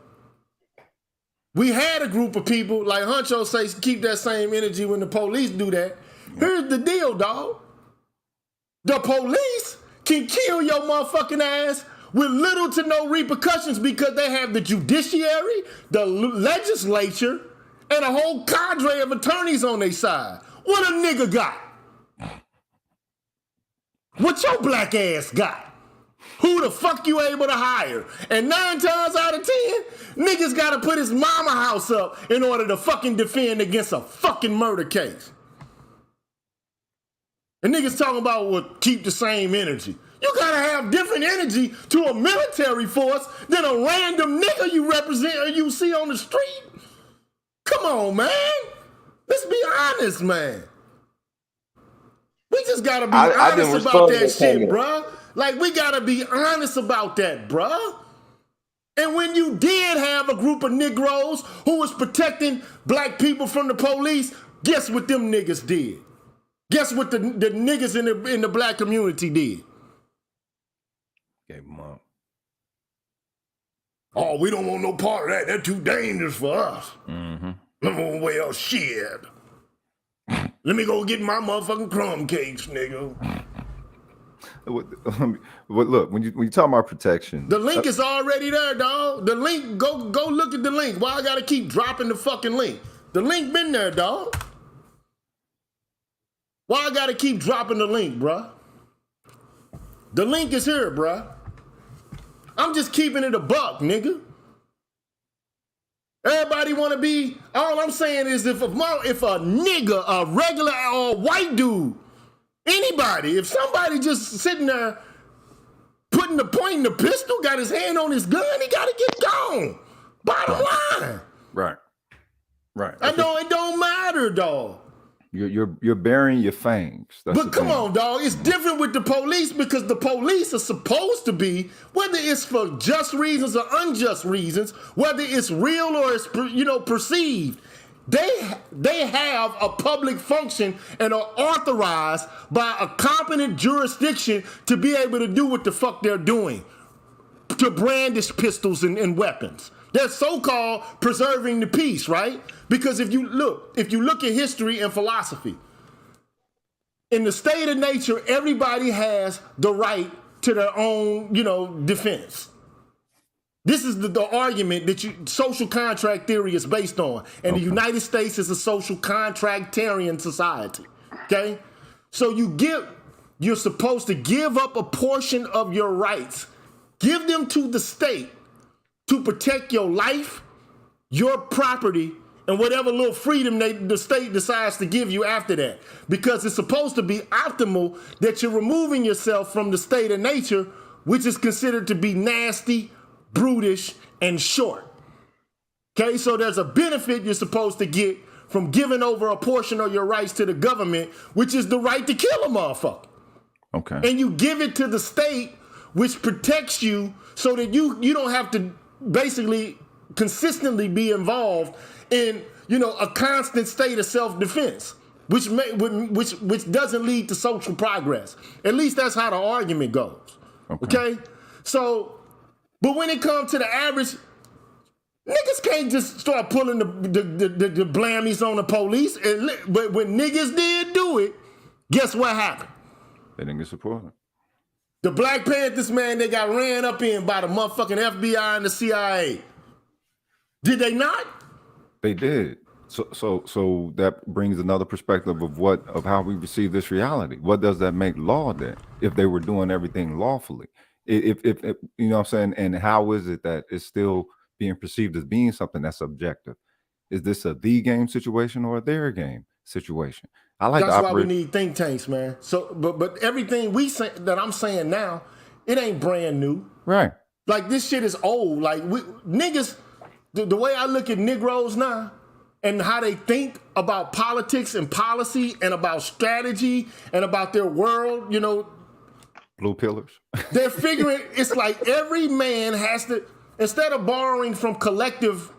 We had a group of people, like Huncho says, keep that same energy when the police do that. Here's the deal, dog. The police can kill your motherfucking ass with little to no repercussions because they have the judiciary, the legislature, and a whole cadre of attorneys on their side. What a nigga got? What your black ass got? Who the fuck you able to hire? And 9 times out of 10, niggas gotta put his mama house up in order to fucking defend against a fucking murder case. And niggas talking about what keep the same energy. You gotta have different energy to a military force than a random nigga you represent or you see on the street. Come on, man. Let's be honest, man. We just gotta be honest about that shit, bruh. Like, we gotta be honest about that, bruh. And when you did have a group of Negroes who was protecting black people from the police, guess what them niggas did? Guess what the niggas in the black community did? Gave them up. Oh, we don't want no part of that. They're too dangerous for us. Mm-hmm. Well, shit. Let me go get my motherfucking crumb cakes, nigga. But look, when you talk about protection, the link is already there, dog. The link, go look at the link. Why I gotta keep dropping the fucking link? The link been there, dog. Why I gotta keep dropping the link, bruh? The link is here, bruh. I'm just keeping it a buck, nigga. Everybody want to be, all I'm saying is if a nigga, a regular or white dude, anybody, if somebody just sitting there pointing the pistol, got his hand on his gun, he got to get gone. Bottom line. Right. It don't matter, dog. You're burying your fangs. But come on, dog. It's different with the police because the police are supposed to be, whether it's for just reasons or unjust reasons, whether it's real or it's perceived, they have a public function and are authorized by a competent jurisdiction to be able to do what the fuck they're doing, to brandish pistols and weapons. They're so-called preserving the peace, right? Because if you look at history and philosophy, in the state of nature, everybody has the right to their own, defense. This is the argument that social contract theory is based on. And the United States is a social contractarian society, okay? So you're supposed to give up a portion of your rights, give them to the state to protect your life, your property, and whatever little freedom the state decides to give you after that. Because it's supposed to be optimal that you're removing yourself from the state of nature, which is considered to be nasty, brutish, and short. Okay, so there's a benefit you're supposed to get from giving over a portion of your rights to the government, which is the right to kill a motherfucker. Okay. And you give it to the state, which protects you so that you don't have to basically consistently be involved in a constant state of self-defense, which doesn't lead to social progress. At least that's how the argument goes. Okay? So, but when it comes to the average, niggas can't just start pulling the blammies on the police. But when niggas did do it, guess what happened? They didn't get supported. The Black Panthers, man, they got ran up in by the motherfucking FBI and the CIA. Did they not? They did. So that brings another perspective of how we receive this reality. What does that make law then? If they were doing everything lawfully, if you know what I'm saying, and how is it that it's still being perceived as being something that's subjective. Is this a the game situation or a their game situation? I like That's to why operate. we need think tanks, man. So, but everything we say that I'm saying now, it ain't brand new. Right. Like this shit is old. Like niggas, the way I look at Negroes now and how they think about politics and policy and about strategy and about their world, you know, Blue pillars. they're figuring it's like every man has to, instead of borrowing from collective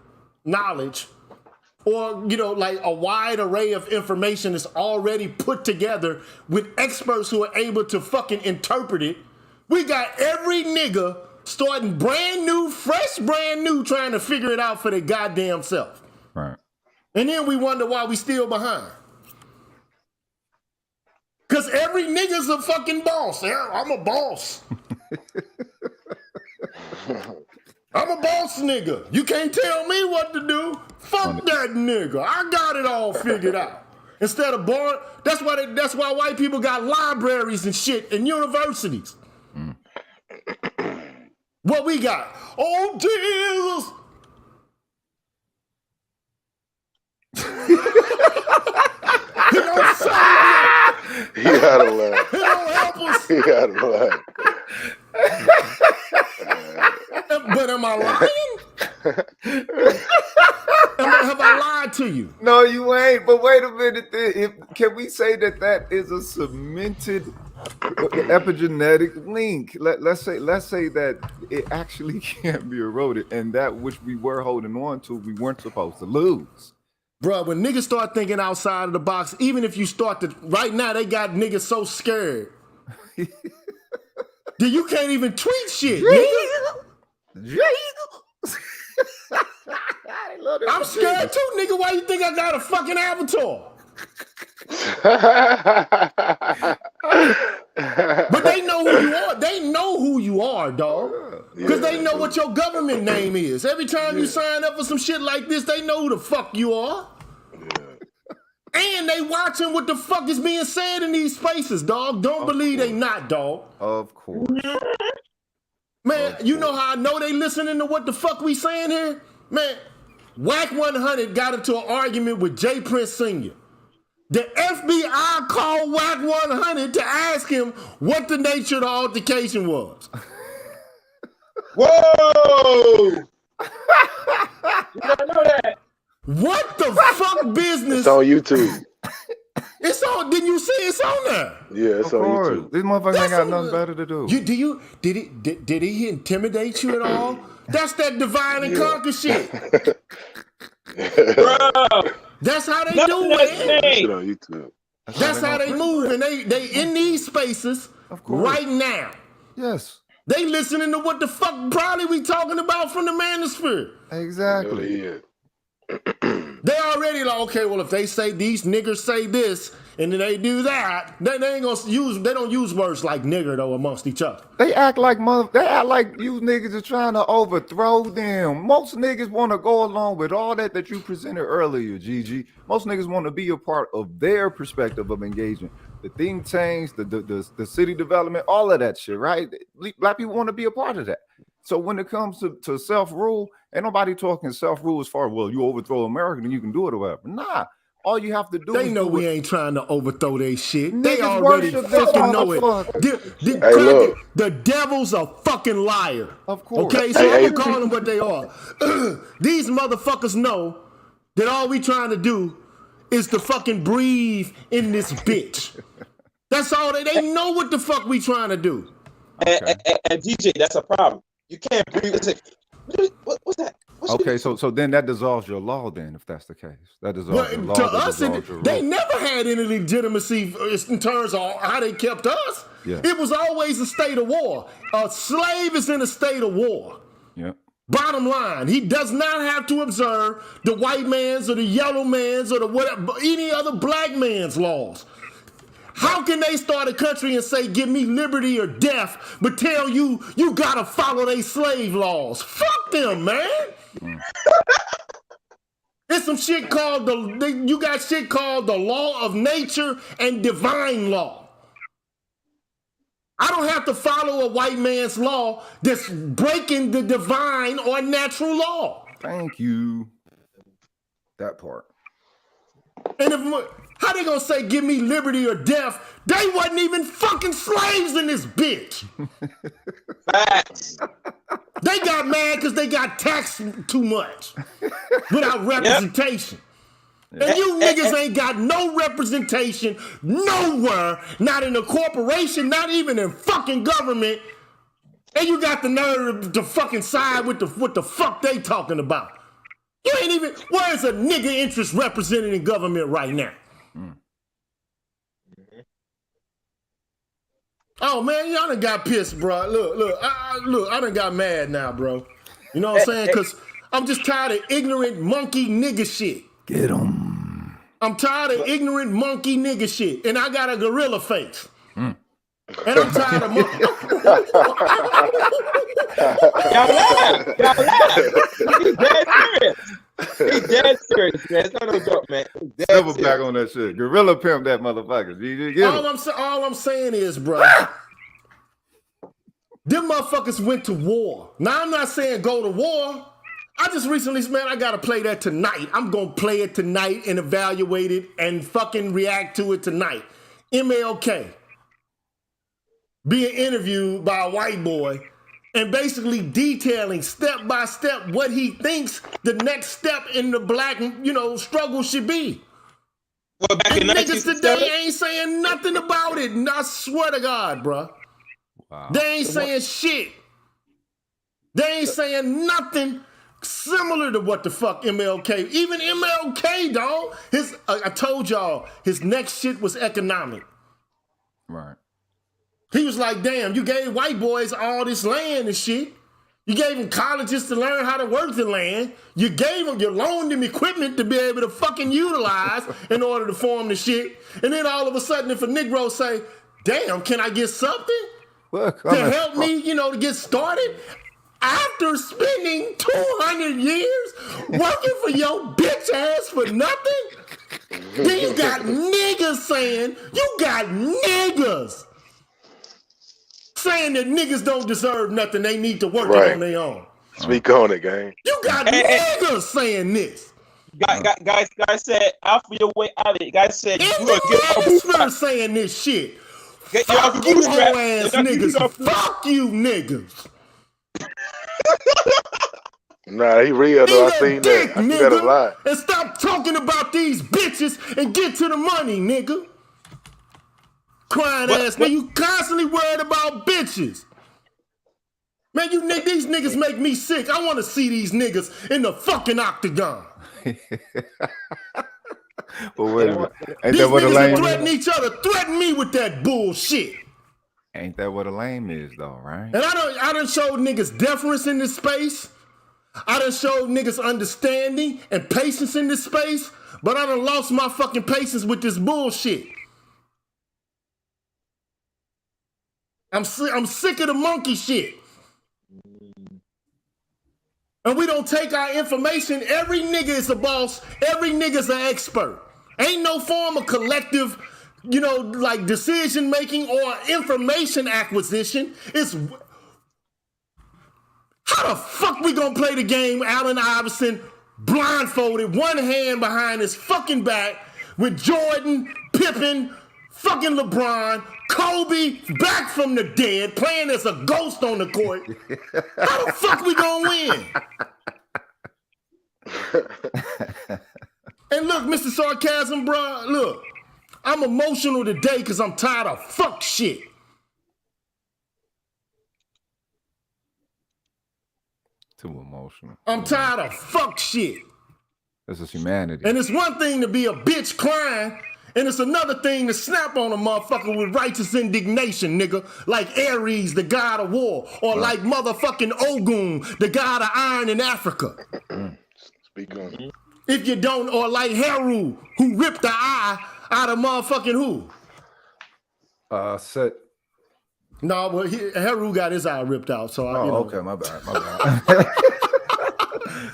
knowledge or, you know, like a wide array of information that's already put together with experts who are able to fucking interpret it, we got every nigga starting brand new, trying to figure it out for their goddamn self. Right. And then we wonder why we still behind. Cause every nigga's a fucking boss. Yeah, I'm a boss. I'm a boss nigga. You can't tell me what to do. Fuck that nigga. I got it all figured out. Instead of born, that's why white people got libraries and shit and universities. What we got? Oh Jesus. He don't save He had a laugh. He don't help us. He had a laugh. But am I lying? Have I lied to you? No, you ain't. But wait a minute. Can we say that is a cemented epigenetic link? Let's say that it actually can't be eroded, and that which we were holding on to, we weren't supposed to lose. Bruh, when niggas start thinking outside of the box, even if you start to, right now they got niggas so scared that you can't even tweet shit, nigga. I'm scared too, nigga. Why you think I got a fucking avatar? But they know who you are. They know who you are, dog. Because they know what your government name is. Every time you sign up for some shit like this, they know who the fuck you are. And they watching what the fuck is being said in these spaces, dog. Don't believe they not, dog. Of course. Man, you know how I know they listening to what the fuck we saying here? Man, Whack 100 got into an argument with J. Prince Sr. The FBI called Whack 100 to ask him what the nature of the altercation was. Whoa! You don't know that. What the fuck business? It's on YouTube. It's on. Didn't you see it's on there? Yeah, it's on YouTube. These motherfuckers ain't That's got on nothing the- better to do. Did he intimidate you at all? That's that divide and conquer shit. Bro, That's how they nothing do that's it. Shit saying. on YouTube. That's how they move, and they in these spaces right now. Yes. They listening to what the fuck probably we talking about from the manosphere. Exactly. Yeah. They already like, okay, well, if they say these niggers say this and then they do that, they ain't gonna use. They don't use words like nigger though amongst each other. They act like you niggas are trying to overthrow them. Most niggas want to go along with all that you presented earlier, Gigi. Most niggas want to be a part of their perspective of engagement. The think tanks, the city development, all of that shit, right? Black people want to be a part of that. So when it comes to self-rule, ain't nobody talking self-rule as far as, well, you overthrow America, then you can do it or whatever. Nah. All you have to do They is know do we it. ain't trying to overthrow their shit. Niggas They already worship this fucking know it. motherfucker. Hey, look. The devil's a fucking liar. Of course. Okay, so I'm gonna call them what they are. These motherfuckers know that all we trying to do is to fucking breathe in this bitch. That's all they know what the fuck we trying to do. And DJ, that's a problem. You can't breathe. What's that? Okay, so then that dissolves your law. Then, if that's the case, that dissolves your law. To that us, dissolves your they rule. never had any legitimacy in terms of how they kept us. Yeah. It was always a state of war. A slave is in a state of war. Yeah. Bottom line, he does not have to observe the white man's or the yellow man's or the whatever, any other black man's laws. How can they start a country and say, give me liberty or death, but tell you gotta follow their slave laws? Fuck them, man. There's some shit called you got shit called the law of nature and divine law. I I don't have to follow a white man's law that's breaking the divine or natural law. Thank you. That part. And how they gonna say give me liberty or death? They wasn't even fucking slaves in this bitch. Facts. They got mad because they got taxed too much without representation. Yep. And you niggas ain't got no representation nowhere, not in a corporation, not even in fucking government. And you got the nerve to fucking side with what the fuck they talking about. You ain't even, where's a nigga interest represented in government right now? Oh man, y'all done got pissed, bro. Look, I done got mad now, bro. You know what I'm saying? Because I'm just tired of ignorant monkey nigga shit. Get him. I'm tired of ignorant monkey nigga shit. And I got a gorilla face. And I'm tired of monkey. Y'all laugh. He's dead serious. He's dead serious, man. It's not no joke, man. Never back on that shit. Gorilla pimp that motherfucker. You get all I'm saying is, bro, them motherfuckers went to war. Now, I'm not saying go to war. I just recently, man, I got to play that tonight. I'm going to play it tonight and evaluate it and fucking react to it tonight. MLK being interviewed by a white boy and basically detailing step by step what he thinks the next step in the black, struggle should be. Well, back and in niggas today ain't saying nothing about it. And I swear to God, bro. Wow. They ain't saying shit. They ain't saying nothing similar to what the fuck MLK. Even MLK, dog. I told y'all, his next shit was economic. Right. He was like, damn, you gave white boys all this land and shit. You gave them colleges to learn how to work the land. You loaned them equipment to be able to fucking utilize in order to form the shit. And then all of a sudden, if a Negro say, damn, can I get something to help me, to get started? After spending 200 years working for your bitch ass for nothing? Then you got niggas saying that niggas don't deserve nothing. They need to work it on their own. Speak on it, gang. You got niggas saying this. Guys said, out for your way out of it. Guys said, you gonna get saying this shit. Fuck you, hoe ass niggas. Fuck you, niggas. Nah, he real though. I seen that. I see that a lot. And stop talking about these bitches and get to the money, nigga. Crying ass nigga. You constantly worried about bitches. Man, these niggas make me sick. I want to see these niggas in the fucking octagon. Well, wait a minute. Ain't these that what a lame threaten each other. Threaten me with that bullshit. Ain't that what a lame is, though, right? And I done showed niggas deference in this space. I done showed niggas understanding and patience in this space. But I done lost my fucking patience with this bullshit. I'm sick of the monkey shit. And we don't take our information. Every nigga is a boss. Every nigga's an expert. Ain't no form of collective, like decision making or information acquisition. It's how the fuck we gonna play the game, Allen Iverson, blindfolded, one hand behind his fucking back, with Jordan, Pippen, fucking LeBron, Kobe back from the dead, playing as a ghost on the court. How the fuck we gonna win? And look, Mr. Sarcasm, bro, look, I'm emotional today because I'm tired of fuck shit. Too emotional. I'm tired of fuck shit. This is humanity. And it's one thing to be a bitch crying, and it's another thing to snap on a motherfucker with righteous indignation, nigga. Like Ares, the god of war. Or like motherfucking Ogun, the god of iron in Africa. Speak on it. If you don't, or like Heru, who ripped the eye out of motherfucking who? Set. No, but Heru got his eye ripped out. So okay, my bad.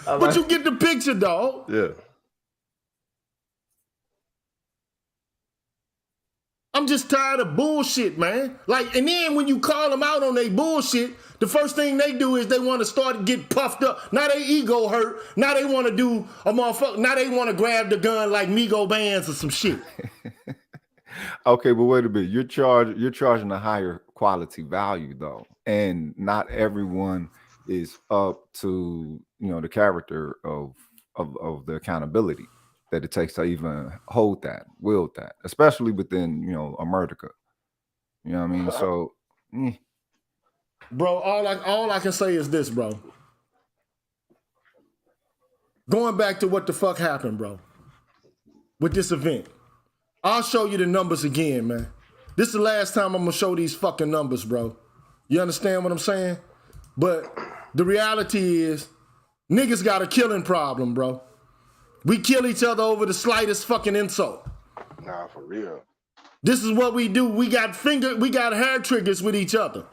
But you get the picture, dog. Yeah. I'm just tired of bullshit, man. Like, and then when you call them out on their bullshit, the first thing they do is they want to start to get puffed up. Now they ego hurt. Now they want to do a motherfucker. Now they want to grab the gun like Migo Bands or some shit. Okay, but wait a minute. You're charging a higher quality value though, and not everyone is up to the character of the accountability that it takes to even wield that, especially within America. You know what I mean? So, bro, all I can say is this, bro. Going back to what the fuck happened, bro, with this event. I'll show you the numbers again, man. This is the last time I'm gonna show these fucking numbers, bro. You understand what I'm saying? But the reality is, niggas got a killing problem, bro. We kill each other over the slightest fucking insult. Nah, for real. This is what we do. We got hair triggers with each other.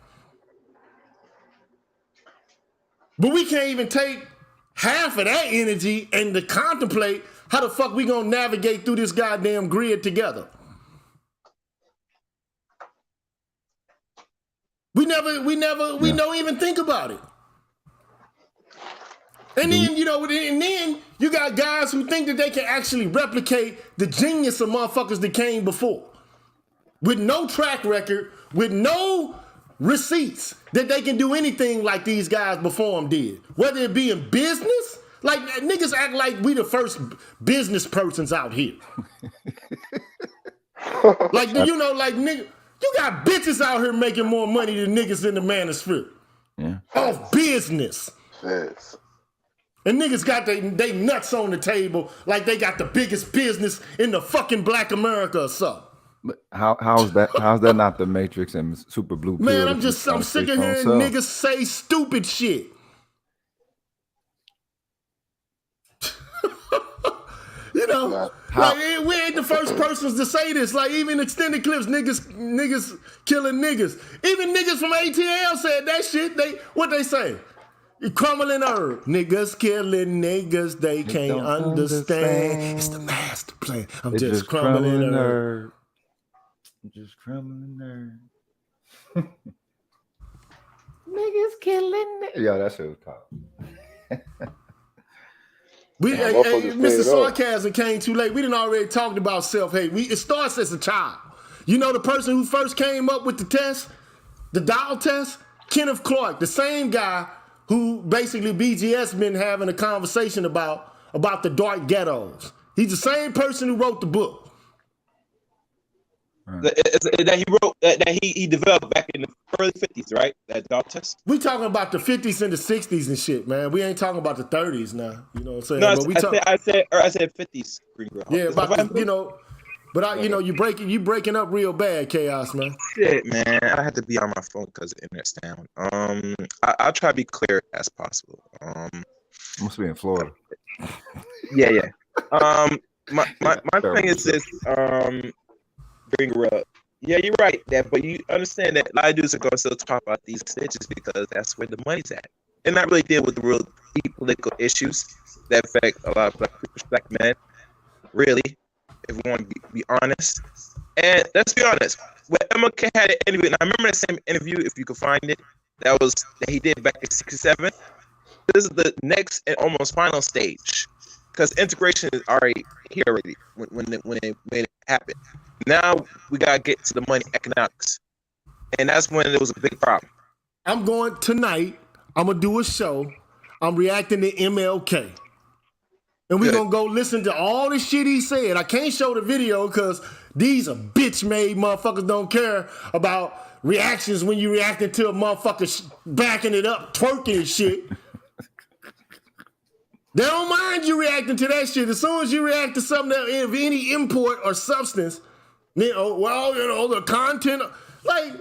But we can't even take half of that energy and to contemplate how the fuck we gonna navigate through this goddamn grid together. We don't even think about it. And then, you got guys who think that they can actually replicate the genius of motherfuckers that came before. With no track record, with no receipts, that they can do anything like these guys before them did. Whether it be in business, like niggas act like we the first business persons out here. Like, nigga, you got bitches out here making more money than niggas in the manosphere. Yeah. Off business. Yes. And niggas got they nuts on the table like they got the biggest business in the fucking Black America or something. But how's that not the Matrix and Super Blue Pill? Man, I'm sick of hearing niggas say stupid shit. We ain't the first persons to say this. Like, even extended clips, niggas killing niggas. Even niggas from ATL said that shit. What they say? Crumbling herb. Niggas killing niggas, they can't understand. It's the master plan. I'm just crumbling herb. Just crumbling herb. Niggas killing niggas. Yeah, that shit was called. Mr. Sarcasm came too late. We done already talked about self-hate. It starts as a child. You know the person who first came up with the test, the doll test? Kenneth Clark, the same guy who basically BGS been having a conversation about the dark ghettos. He's the same person who wrote the book. That he wrote, that he developed back in the early 50s, right? That dog test. We talking about the 50s and the 60s and shit, man. We ain't talking about the 30s now. You know what I'm saying? No, but I said 50s. Yeah, you breaking up real bad, Chaos, man. Shit, man. I had to be on my phone because the internet's down. I'll try to be clear as possible. Must be in Florida. Yeah. My thing is this. Bring her up. Yeah, you're right, but you understand that a lot of dudes are going to still talk about these snitches because that's where the money's at. And not really deal with the real deep political issues that affect a lot of black men, really, if we want to be honest. And let's be honest, when MLK had an interview, and I remember the same interview, if you could find it, that he did back in '67. This is the next and almost final stage, because integration is already here already when it made it happen. Now we gotta get to the money economics, and that's when there was a big problem. I'm going tonight. I'm gonna do a show. I'm reacting to MLK, and we're gonna go listen to all the shit he said. I can't show the video because these are bitch-made motherfuckers. Don't care about reactions when you reacting to a motherfucker backing it up, twerking and shit. They don't mind you reacting to that shit. As soon as you react to something that of any import or substance. The content, like,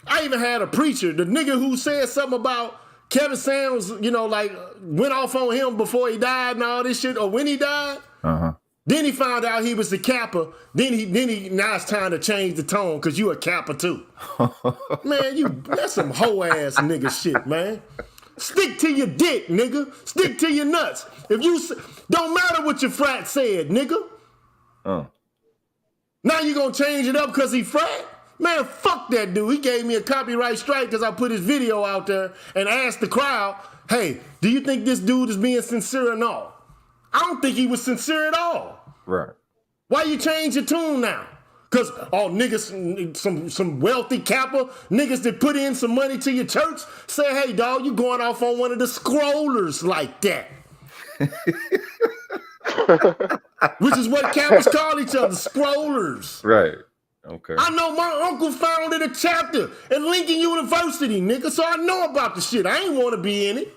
I even had a preacher, the nigga who said something about Kevin Samuels, went off on him before he died and all this shit, or when he died. Uh-huh. Then he found out he was a Kappa. Now it's time to change the tone because you a Kappa too. Man, that's some hoe ass nigga shit, man. Stick to your dick, nigga. Stick to your nuts. Don't matter what your frat said, nigga. Now you gonna change it up because he frat? Man, fuck that dude. He gave me a copyright strike because I put his video out there and asked the crowd, hey, do you think this dude is being sincere or not? I don't think he was sincere at all. Right. Why you change your tune now? Because all niggas, some wealthy capper, niggas that put in some money to your church, say, hey, dog, you going off on one of the scrollers like that. Which is what cappers call each other, scrollers. Right. Okay. I know my uncle founded a chapter at Lincoln University, nigga, so I know about the shit. I ain't want to be in it.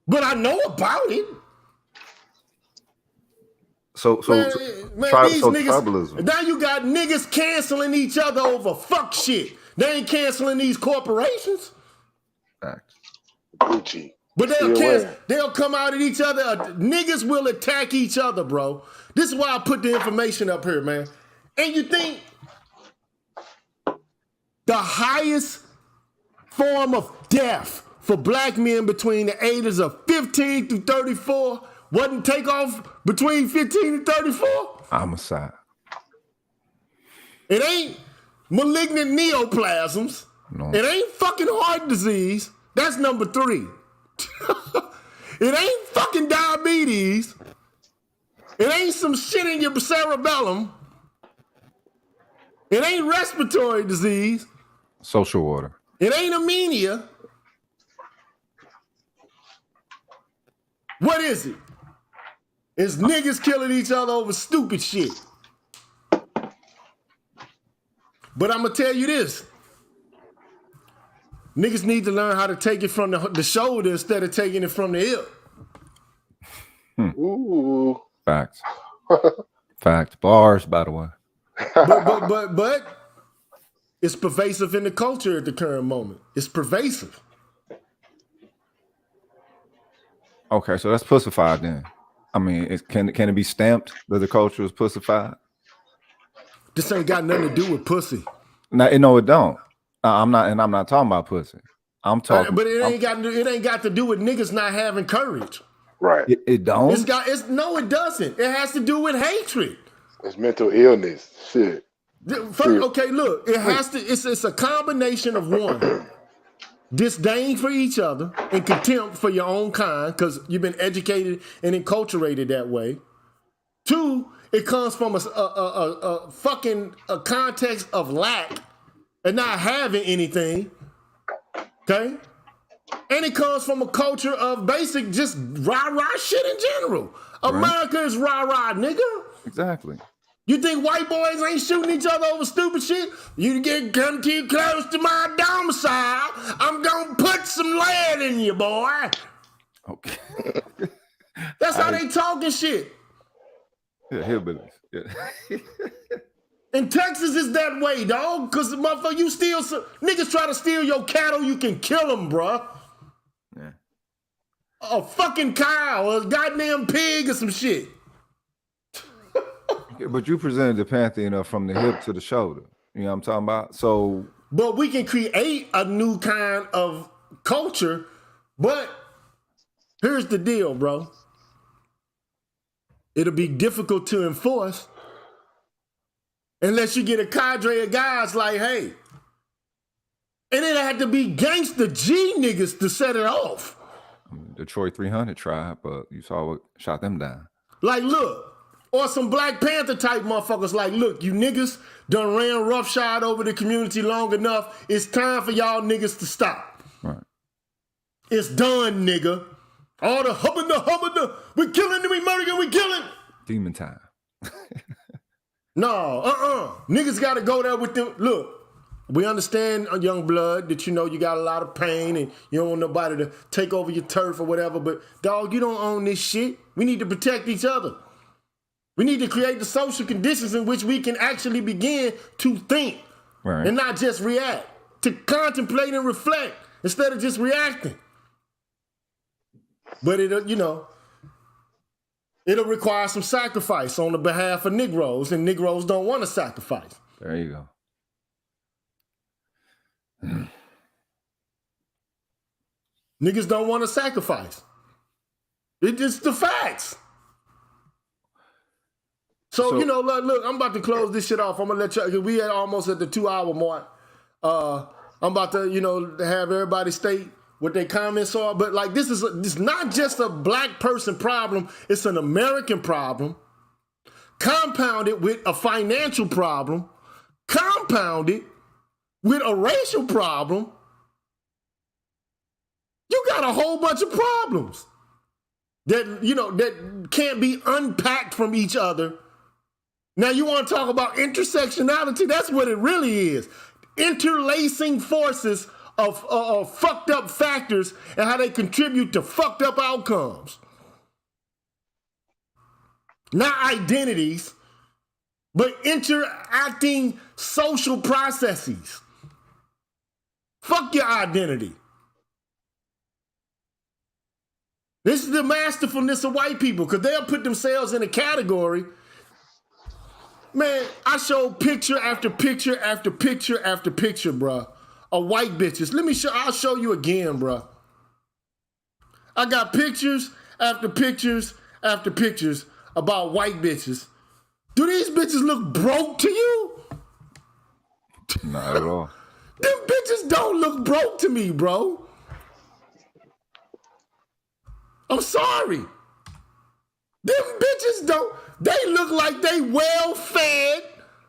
But I know about it. So Man, these niggas, tribalism. now you got niggas canceling each other over fuck shit. They ain't canceling these corporations. Facts. Gucci. But they'll come out at each other. Niggas will attack each other, bro. This is why I put the information up here, man. And you think the highest form of death for black men between the ages of 15 through 34 wasn't Takeoff between 15 and 34? Homicide. It ain't malignant neoplasms. No. It ain't fucking heart disease. That's number 3. It ain't fucking diabetes. It ain't some shit in your cerebellum. It ain't respiratory disease. Social order. It ain't anemia. What is it? It's niggas killing each other over stupid shit. But I'm gonna tell you this. Niggas need to learn how to take it from the shoulder instead of taking it from the hip. Ooh. Facts. Fact. Bars, by the way. But it's pervasive in the culture at the current moment. It's pervasive. Okay, so that's pussified then. I mean, can it be stamped that the culture is pussified? This ain't got nothing to do with pussy. No, it don't. I'm not talking about pussy. I'm talking. But it ain't got to do with niggas not having courage. Right. It don't. No, it doesn't. It has to do with hatred. It's mental illness. Shit. Okay, look, it has to. It's a combination of one, disdain for each other and contempt for your own kind because you've been educated and enculturated that way. 2, it comes from a fucking context of lack and not having anything. Okay, and it comes from a culture of basic just rah-rah shit in general. Right. America is rah-rah, nigga. Exactly. You think white boys ain't shooting each other over stupid shit? You come too close to my domicile, I'm gonna put some lead in you, boy. Okay. That's how they talking shit. Yeah, hillbillies. Yeah. In Texas, it's that way, dog. Cause motherfucker, you steal niggas try to steal your cattle, you can kill them, bruh. Yeah. A fucking cow, a goddamn pig, or some shit. But you presented the pantheon from the hip to the shoulder. You know what I'm talking about? So, but we can create a new kind of culture. But here's the deal, bro. It'll be difficult to enforce unless you get a cadre of guys like, hey, and it'll have to be gangster G niggas to set it off. Detroit 300 tribe, but you saw what shot them down. Like, look. Or some Black Panther type motherfuckers like, look, you niggas done ran roughshod over the community long enough. It's time for y'all niggas to stop. Right. It's done, nigga. All the hubbing, we killing and we murdering and we killing. Demon time. No, Niggas gotta go there with them. Look, we understand, young blood, that you know you got a lot of pain and you don't want nobody to take over your turf or whatever, but dog, you don't own this shit. We need to protect each other. We need to create the social conditions in which we can actually begin to think and not just react, to contemplate and reflect instead of just reacting. But it'll require some sacrifice on the behalf of Negroes, and Negroes don't want to sacrifice. There you go. Niggas don't want to sacrifice. It's the facts. So, you know, look, I'm about to close this shit off. I'm gonna let you. We are almost at the 2-hour mark. I'm about to, you know, have everybody state what their comments are. But like, this is not just a black person problem. It's an American problem, compounded with a financial problem, compounded with a racial problem. You got a whole bunch of problems that, you know, that can't be unpacked from each other. Now you want to talk about intersectionality? That's what it really is. Interlacing forces of fucked up factors and how they contribute to fucked up outcomes. Not identities, but interacting social processes. Fuck your identity. This is the masterfulness of white people, because they'll put themselves in a category. Man, I showed picture after picture after picture after picture, bruh, of white bitches. I'll show you again, bruh. I got pictures after pictures after pictures about white bitches. Do these bitches look broke to you? Not at all. Them bitches don't look broke to me, bro. I'm sorry. Them bitches don't. They look like they well fed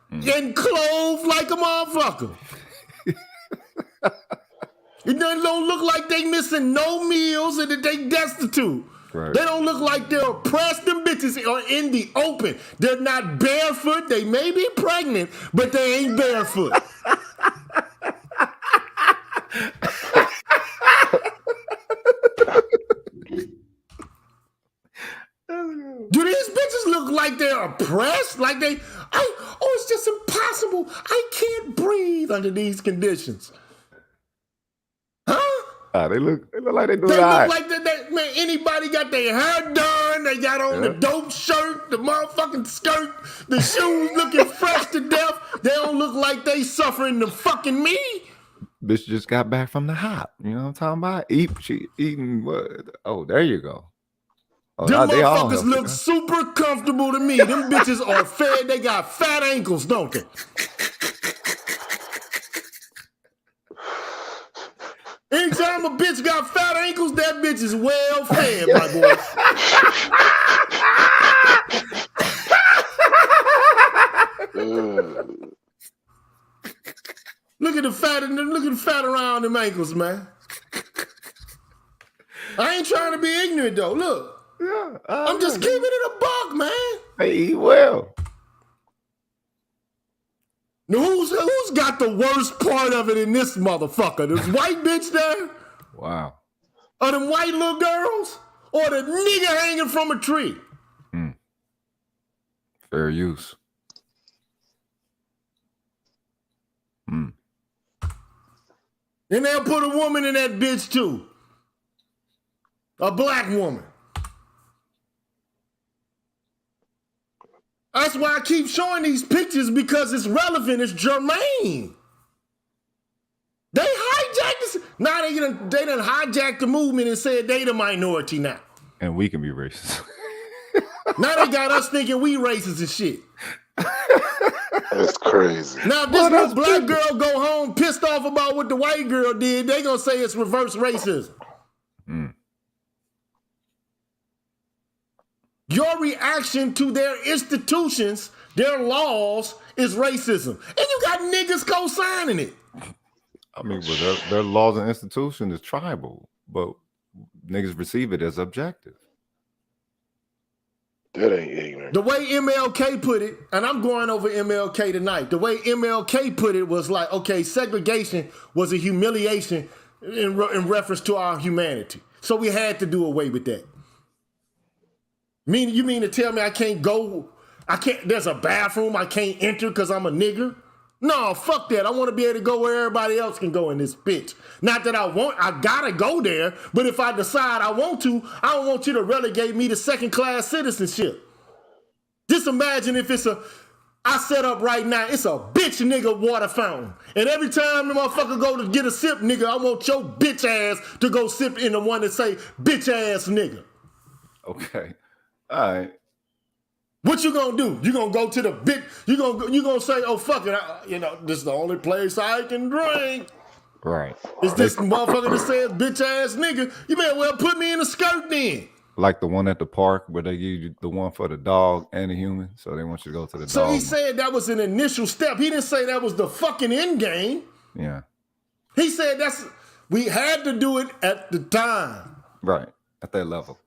and clothed like a motherfucker. It don't look like they missing no meals and that they destitute. Right. They don't look like they're oppressed. Them bitches are in the open. They're not barefoot. They may be pregnant, but they ain't barefoot. Do these bitches look like they're oppressed? Like it's just impossible. I can't breathe under these conditions. Huh? They look like they do They that. look like man, anybody got their hair done, they got on the dope shirt, the motherfucking skirt, the shoes looking fresh to death. They don't look like they suffering the fucking me. Bitch just got back from the hop. You know what I'm talking about? She eating what? Oh, there you go. Oh, them motherfuckers look super comfortable to me. Them bitches are fed. They got fat ankles, don't they? Anytime a bitch got fat ankles, that bitch is well fed, my boy. Look at the fat around them ankles, man. I ain't trying to be ignorant though. Look. Yeah, I'm just keeping it a buck, man. They eat well. Now, who's got the worst part of it in this motherfucker? This white bitch there? Wow. Or them white little girls? Or the nigga hanging from a tree? Fair use. And they'll put a woman in that bitch too. A black woman. That's why I keep showing these pictures, because it's relevant, it's germane. They hijacked this. Now they done hijacked the movement and said they the minority now. And we can be racist. Now they got us thinking we racist and shit. That's crazy. Now if this little black girl go home pissed off about what the white girl did, they gonna say it's reverse racism. Your reaction to their institutions, their laws, is racism. And you got niggas co-signing it. I mean, well, their laws and institution is tribal, but niggas receive it as objective. That ain't ignorant. The way MLK put it, and I'm going over MLK tonight, the way MLK put it was like, okay, segregation was a humiliation in reference to our humanity. So we had to do away with that. You mean to tell me there's a bathroom I can't enter because I'm a nigger? No, fuck that. I want to be able to go where everybody else can go in this bitch. Not that I gotta go there, but if I decide I want to, I don't want you to relegate me to second-class citizenship. Just imagine if I set up right now, it's a bitch nigga water fountain. And every time the motherfucker go to get a sip, nigga, I want your bitch ass to go sip in the one that say bitch ass nigga. Okay. All right. What you gonna do? You gonna go to the bit? You gonna say, oh fuck it, this is the only place I can drink. Right. Is this motherfucker that says bitch ass nigga? You may well put me in a skirt then. Like the one at the park where they give you the one for the dog and the human, so they want you to go to the dog. So he said that was an initial step. He didn't say that was the fucking end game. Yeah. He said we had to do it at the time. Right. At that level.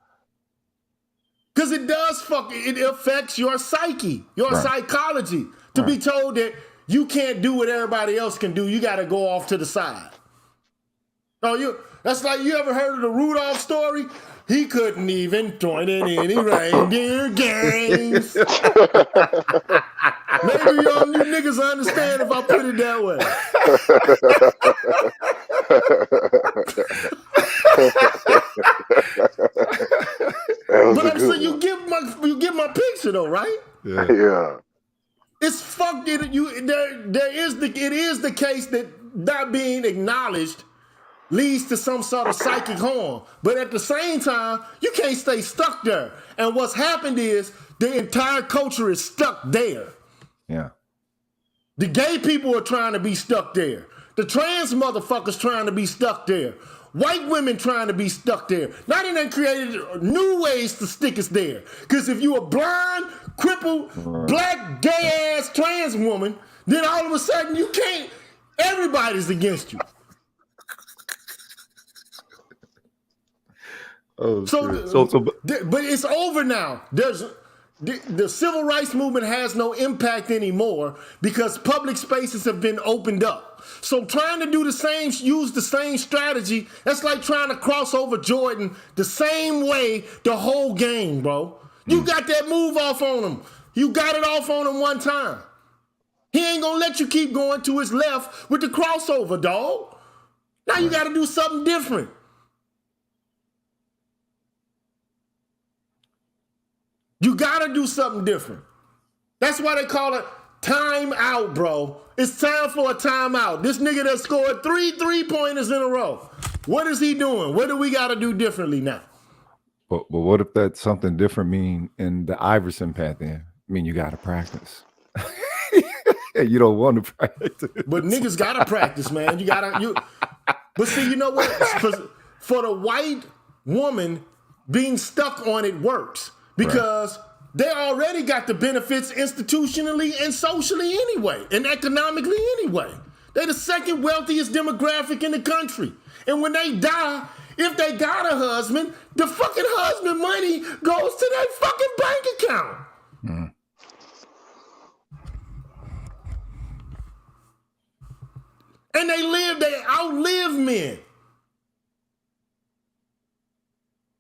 Because it does it affects your psyche, your psychology. To be told that you can't do what everybody else can do, you got to go off to the side. That's like, you ever heard of the Rudolph story? He couldn't even join in any reindeer games. Maybe y'all new niggas understand if I put it that way. But I'm saying you get my picture though, right? Yeah. It's fucked. It is the case that not being acknowledged leads to some sort of psychic harm. But at the same time, you can't stay stuck there. And what's happened is the entire culture is stuck there. Yeah. The gay people are trying to be stuck there. The trans motherfuckers trying to be stuck there. White women trying to be stuck there. Now they done created new ways to stick us there. Because if you a blind, crippled, black, gay-ass trans woman, then all of a sudden you can't, everybody's against you. Oh, but it's over now. The civil rights movement has no impact anymore because public spaces have been opened up. So trying to use the same strategy, that's like trying to cross over Jordan the same way the whole game, bro. You got that move off on him. You got it off on him one time. He ain't gonna let you keep going to his left with the crossover, dog. Now you gotta do something different. You gotta do something different. That's why they call it time out, bro. It's time for a timeout. This nigga that scored 3 3-pointers in a row. What is he doing? What do we gotta do differently now? But what if that's something different mean in the Iverson path then? I mean, you gotta practice. You don't want to practice. But niggas gotta practice, man. But see, you know what? For the white woman, being stuck on it works. Because they already got the benefits institutionally and socially anyway, and economically anyway. They're the second wealthiest demographic in the country. And when they die, if they got a husband, the fucking husband money goes to their fucking bank account. Mm. And they outlive men.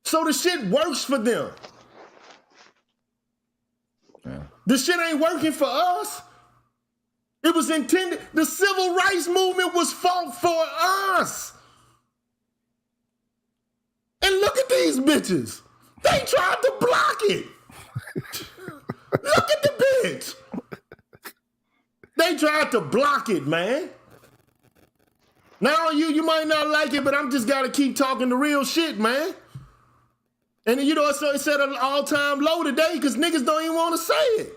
So the shit works for them. Yeah. This shit ain't working for us. It was intended. The civil rights movement was fought for us. And look at these bitches. They tried to block it. Look at the bitch. They tried to block it, man. Now you might not like it, but I'm just gotta keep talking the real shit, man. And it's at an all-time low today because niggas don't even want to say it.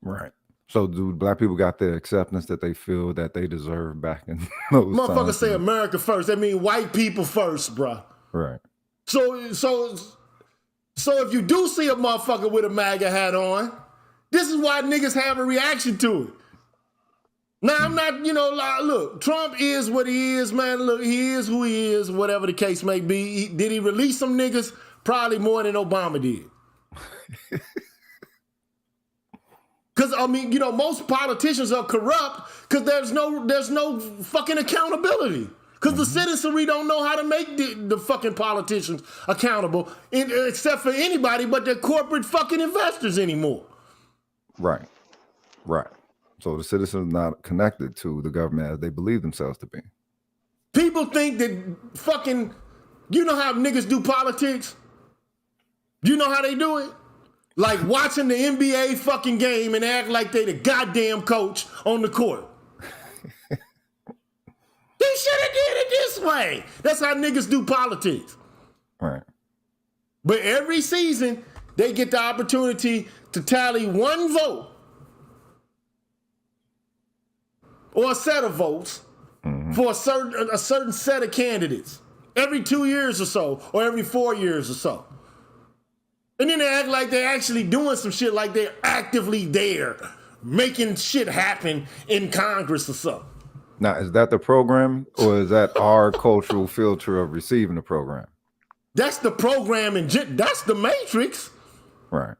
Right. So do black people got the acceptance that they feel that they deserve back in those Motherfuckers times? say America first. That mean white people first, bruh. Right. So if you do see a motherfucker with a MAGA hat on, this is why niggas have a reaction to it. Now, I'm not, look, Trump is what he is, man. Look, he is who he is, whatever the case may be. Did he release some niggas? Probably more than Obama did. Because, most politicians are corrupt because there's no fucking accountability. Because the citizenry don't know how to make the fucking politicians accountable, except for anybody but their corporate fucking investors anymore. Right. Right. So the citizens are not connected to the government as they believe themselves to be. People think that fucking, you know how niggas do politics? You know how they do it? Like watching the NBA fucking game and act like they the goddamn coach on the court. They should have did it this way. That's how niggas do politics. Right. But every season, they get the opportunity to tally one vote or a set of votes for a certain set of candidates every 2 years or so, or every 4 years or so. And then they act like they're actually doing some shit, like they're actively there, making shit happen in Congress or something. Now, is that the program, or is that our cultural filter of receiving the program? That's the program, and that's the matrix. Right.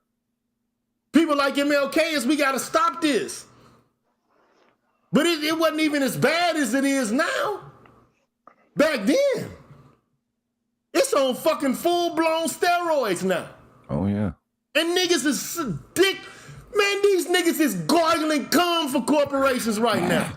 People like MLK is, we got to stop this. But it wasn't even as bad as it is now. Back then. It's on fucking full-blown steroids now. Oh, yeah. And niggas is dick. Man, these niggas is gargling cum for corporations right now.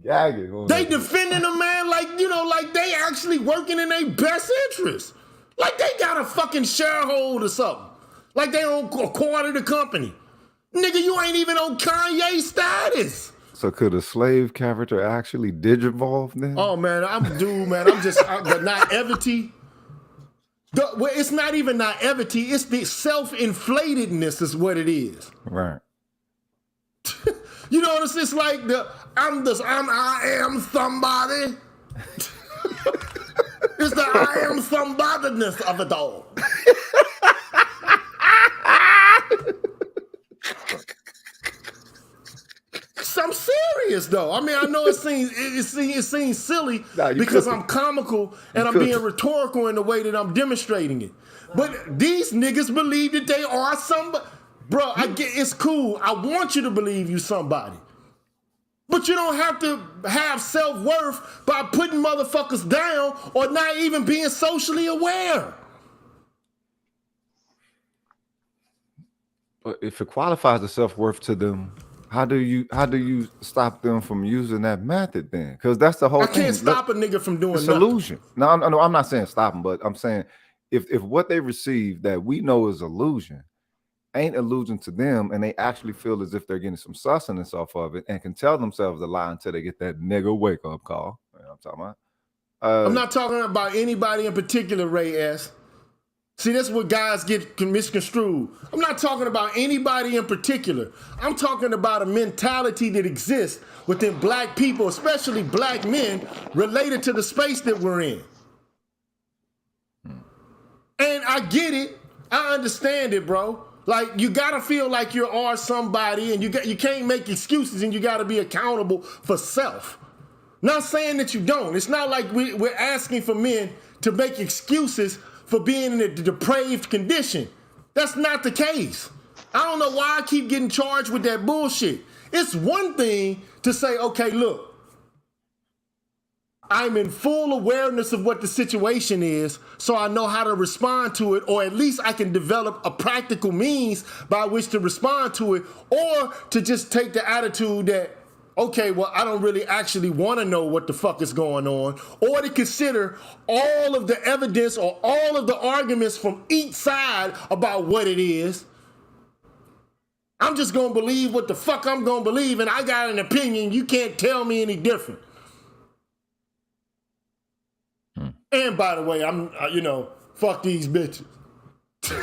Gagging. They defending a man like, like they actually working in their best interest. Like they got a fucking shareholder or something. Like they own a quarter of the company. Nigga, you ain't even on Kanye status. So could a slave character actually digivolve then? Oh man, the naivety. Well, it's not even naivety, it's the self-inflatedness is what it is. Right. You know what it's just like I am somebody. It's the I am somebodyness of it all. I'm serious though. I mean, I know it seems silly because I'm comical and I'm being rhetorical in the way that I'm demonstrating it. But these niggas believe that they are somebody. Bro, I get it's cool. I want you to believe you somebody. But you don't have to have self-worth by putting motherfuckers down or not even being socially aware. But if it qualifies as self-worth to them, how do you stop them from using that method then? Because that's the whole thing. I can't stop a nigga from doing nothing. Illusion. No, I'm not saying stop them, but I'm saying if what they receive that we know is illusion ain't illusion to them, and they actually feel as if they're getting some sustenance off of it and can tell themselves a lie until they get that nigga wake up call. You know what I'm talking about? I'm not talking about anybody in particular, Ray S. See, that's what guys get misconstrued. I'm not talking about anybody in particular. I'm talking about a mentality that exists within black people, especially black men, related to the space that we're in. And I get it. I understand it, bro. Like, you gotta feel like you are somebody, and you can't make excuses, and you gotta be accountable for self. Not saying that you don't. It's not like we're asking for men to make excuses for being in a depraved condition. That's not the case. I don't know why I keep getting charged with that bullshit. It's one thing to say, okay, look, I'm in full awareness of what the situation is, so I know how to respond to it, or at least I can develop a practical means by which to respond to it, or to just take the attitude that, okay, well, I don't really actually want to know what the fuck is going on, or to consider all of the evidence or all of the arguments from each side about what it is. I'm just going to believe what the fuck I'm going to believe, and I got an opinion. You can't tell me any different. And by the way, I'm, fuck these bitches. Because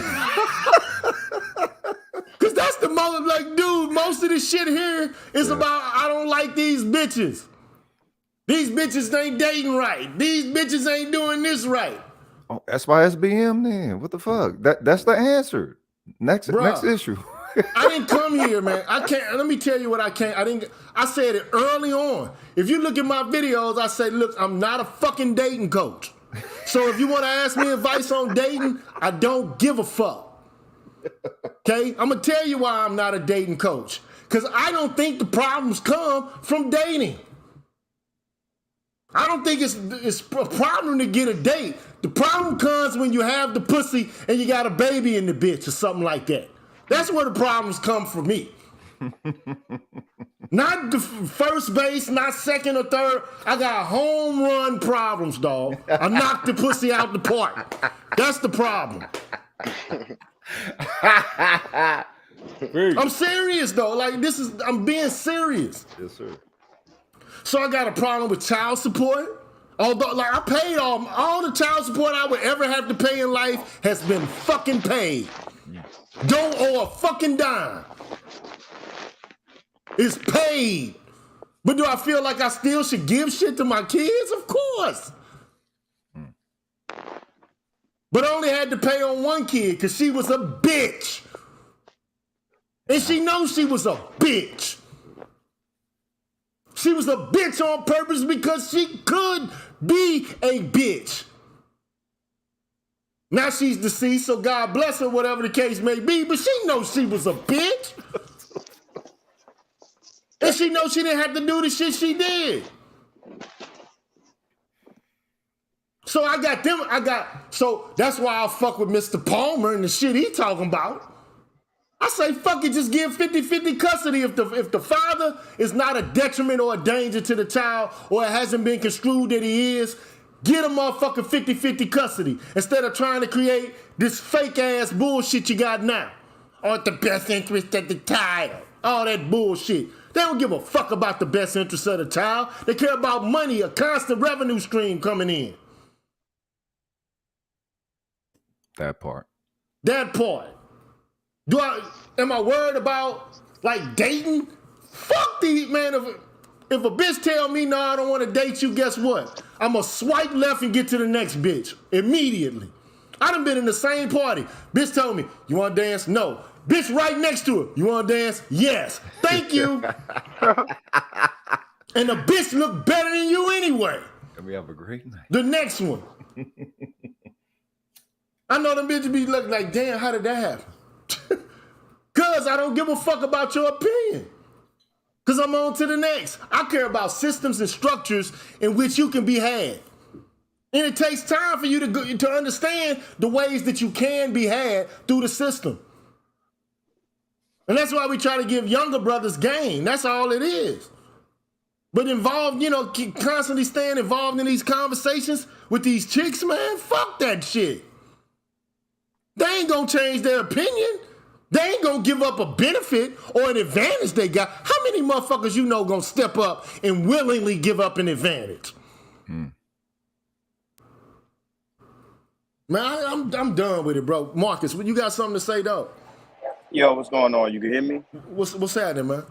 that's the moment, like, dude, most of this shit here is about, I don't like these bitches. These bitches ain't dating right. These bitches ain't doing this right. Oh, that's why SBM then. What the fuck? That's the answer. Next issue. I didn't come here, man. I can't. Let me tell you what I can't. I said it early on. If you look at my videos, I said, look, I'm not a fucking dating coach. So if you want to ask me advice on dating, I don't give a fuck. Okay? I'm going to tell you why I'm not a dating coach. Because I don't think the problems come from dating. I don't think it's a problem to get a date. The problem comes when you have the pussy and you got a baby in the bitch or something like that. That's where the problems come for me. Not the first base, not second or third. I got home run problems, dog. I knocked the pussy out the park. That's the problem. I'm serious, though. Like, I'm being serious. Yes, sir. So I got a problem with child support. Although, like, I paid all the child support I would ever have to pay in life has been fucking paid. Don't owe a fucking dime. It's paid. But do I feel like I still should give shit to my kids? Of course. But I only had to pay on one kid because she was a bitch. And she knows she was a bitch. She was a bitch on purpose because she could be a bitch. Now she's deceased, so God bless her, whatever the case may be, but she knows she was a bitch. And she knows she didn't have to do the shit she did. So so that's why I fuck with Mr. Palmer and the shit he talking about. I say, fuck it, just give 50-50 custody if the father is not a detriment or a danger to the child or it hasn't been construed that he is, get a motherfucking 50-50 custody instead of trying to create this fake-ass bullshit you got now. Or the best interest of the child. All that bullshit. They don't give a fuck about the best interest of the child. They care about money, a constant revenue stream coming in. That part. Am I worried about like dating? Fuck these, man. If a bitch tell me no, I don't want to date you, guess what? I'm gonna swipe left and get to the next bitch immediately. I done been in the same party. Bitch told me, you wanna dance? No. Bitch right next to her, you wanna dance? Yes. Thank you. And the bitch look better than you anyway. And we have a great night. The next one. I know them bitches be looking like, damn, how did that happen? Cause I don't give a fuck about your opinion. Cause I'm on to the next. I care about systems and structures in which you can be had. And it takes time for you to understand the ways that you can be had through the system. And that's why we try to give younger brothers game. That's all it is. But involved, constantly staying involved in these conversations with these chicks, man, fuck that shit. They ain't gonna change their opinion. They ain't gonna give up a benefit or an advantage they got. How many motherfuckers you know gonna step up and willingly give up an advantage? Man, I'm done with it, bro. Marcus, you got something to say, though? Yo, what's going on? You can hear me? What's happening, man?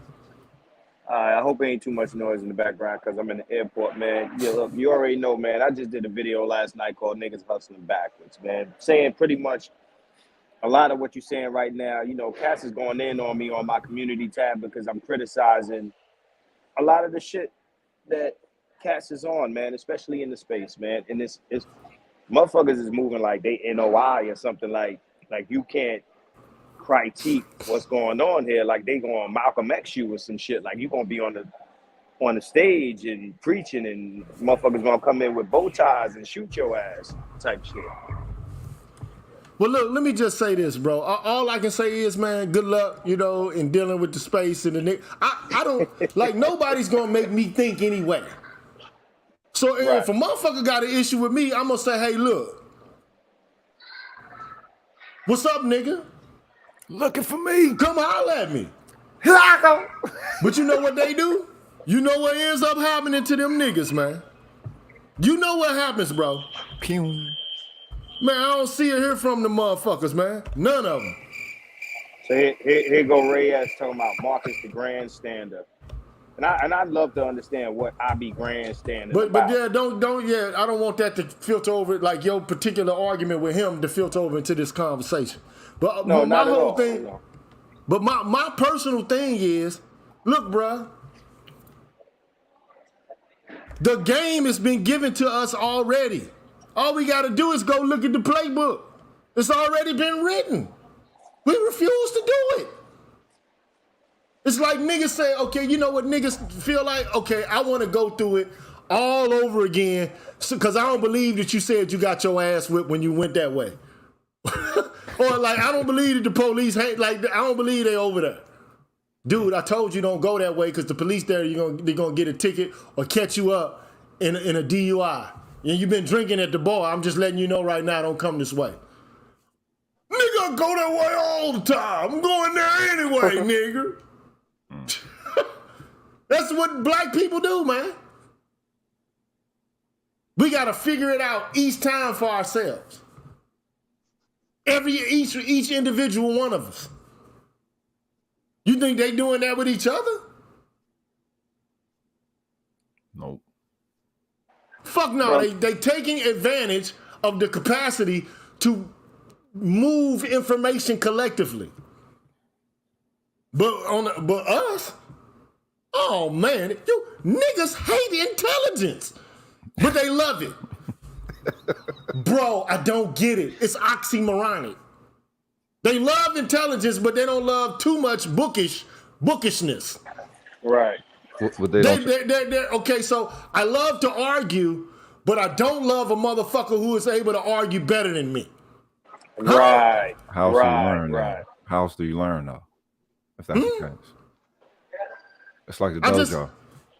I hope it ain't too much noise in the background because I'm in the airport, man. Yeah, look, you already know, man. I just did a video last night called Niggas Hustling Backwards, man. Saying pretty much a lot of what you're saying right now. Cass is going in on me on my community tab because I'm criticizing a lot of the shit that Cass is on, man, especially in the space, man. And it's motherfuckers is moving like they NOI or something like you can't critique what's going on here. Like they going Malcolm X you or some shit. Like you gonna be on the stage and preaching and motherfuckers gonna come in with bow ties and shoot your ass type shit. Well, look, let me just say this, bro. All I can say is, man, good luck, in dealing with the space and the I don't, like, nobody's going to make me think anyway. So if a motherfucker got an issue with me, I'm going to say, hey, look. What's up, nigga? Looking for me. Come holler at me. But you know what they do? You know what ends up happening to them niggas, man. You know what happens, bro. Pew. Man, I don't see or hear from the motherfuckers, man. None of them. So here go Reyes talking about Marcus the grandstander. And I'd love to understand what I be grandstanding But about. yeah, I don't want that to filter over, like your particular argument with him to filter over into this conversation. But No, my not at whole all. thing, but my personal thing is, look, bruh, the game has been given to us already. All we got to do is go look at the playbook. It's already been written. We refuse to do it. It's like niggas say, okay, you know what niggas feel like? Okay, I want to go through it all over again because I don't believe that you said you got your ass whipped when you went that way. Or like, I don't believe that the police hate, like, I don't believe they over there. Dude, I told you don't go that way because the police there, they're going to get a ticket or catch you up in a DUI. And you've been drinking at the bar. I'm just letting you know right now, don't come this way. Nigga, I go that way all the time. I'm going there anyway, nigga. That's what black people do, man. We got to figure it out each time for ourselves. Each individual one of us. You think they doing that with each other? Nope. Fuck no. They taking advantage of the capacity to move information collectively. But us, oh man, you niggas hate intelligence, but they love it. Bro, I don't get it. It's oxymoronic. They love intelligence, but they don't love too much bookishness. Right. Okay, so I love to argue, but I don't love a motherfucker who is able to argue better than me. Right. How else do you learn that? How else do you learn though? If that's the case. It's like the dojo.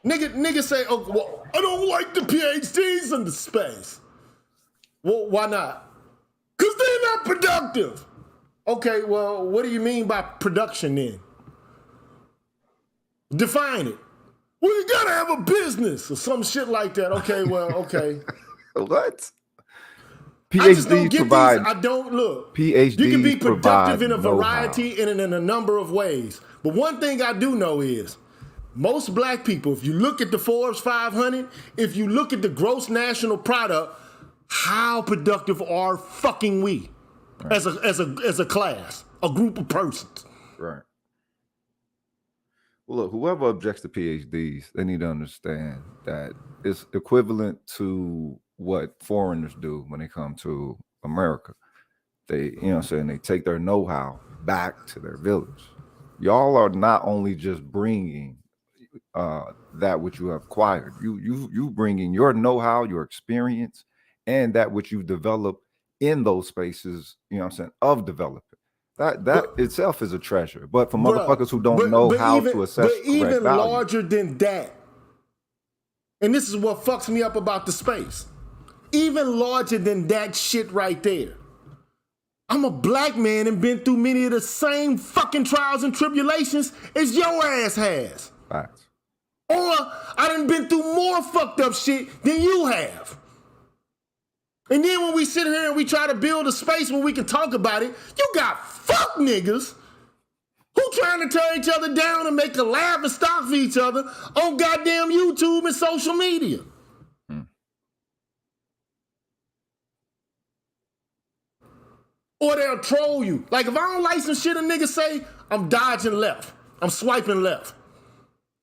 Niggas say, oh, well, I don't like the PhDs in the space. Well, why not? Because they're not productive. Okay, well, what do you mean by production then? Define it. Well, you gotta have a business or some shit like that. Okay, well, okay. What? I just don't get provide, these. I don't look. PhDs you can be productive in a know-how. variety and in a number of ways. But one thing I do know is most black people, if you look at the Forbes 500, if you look at the gross national product, how productive are fucking we as a class, a group of persons? Right. Well, look, whoever objects to PhDs, they need to understand that it's equivalent to what foreigners do when they come to America. They, you know what I'm saying, they take their know-how back to their village. Y'all are not only just bringing that which you have acquired. You bringing your know-how, your experience, and that which you develop in those spaces, you know what I'm saying, of development. That itself is a treasure. But for motherfuckers who don't know how to assess but even value, larger than that, and this is what fucks me up about the space, even larger than that shit right there. I'm a black man and been through many of the same fucking trials and tribulations as your ass has. Facts. Or I done been through more fucked up shit than you have. And then when we sit here and we try to build a space where we can talk about it, you got fuck niggas who trying to tear each other down and make a laugh and stock for each other on goddamn YouTube and social media. Or they'll troll you. Like if I don't like some shit a nigga say, I'm dodging left. I'm swiping left.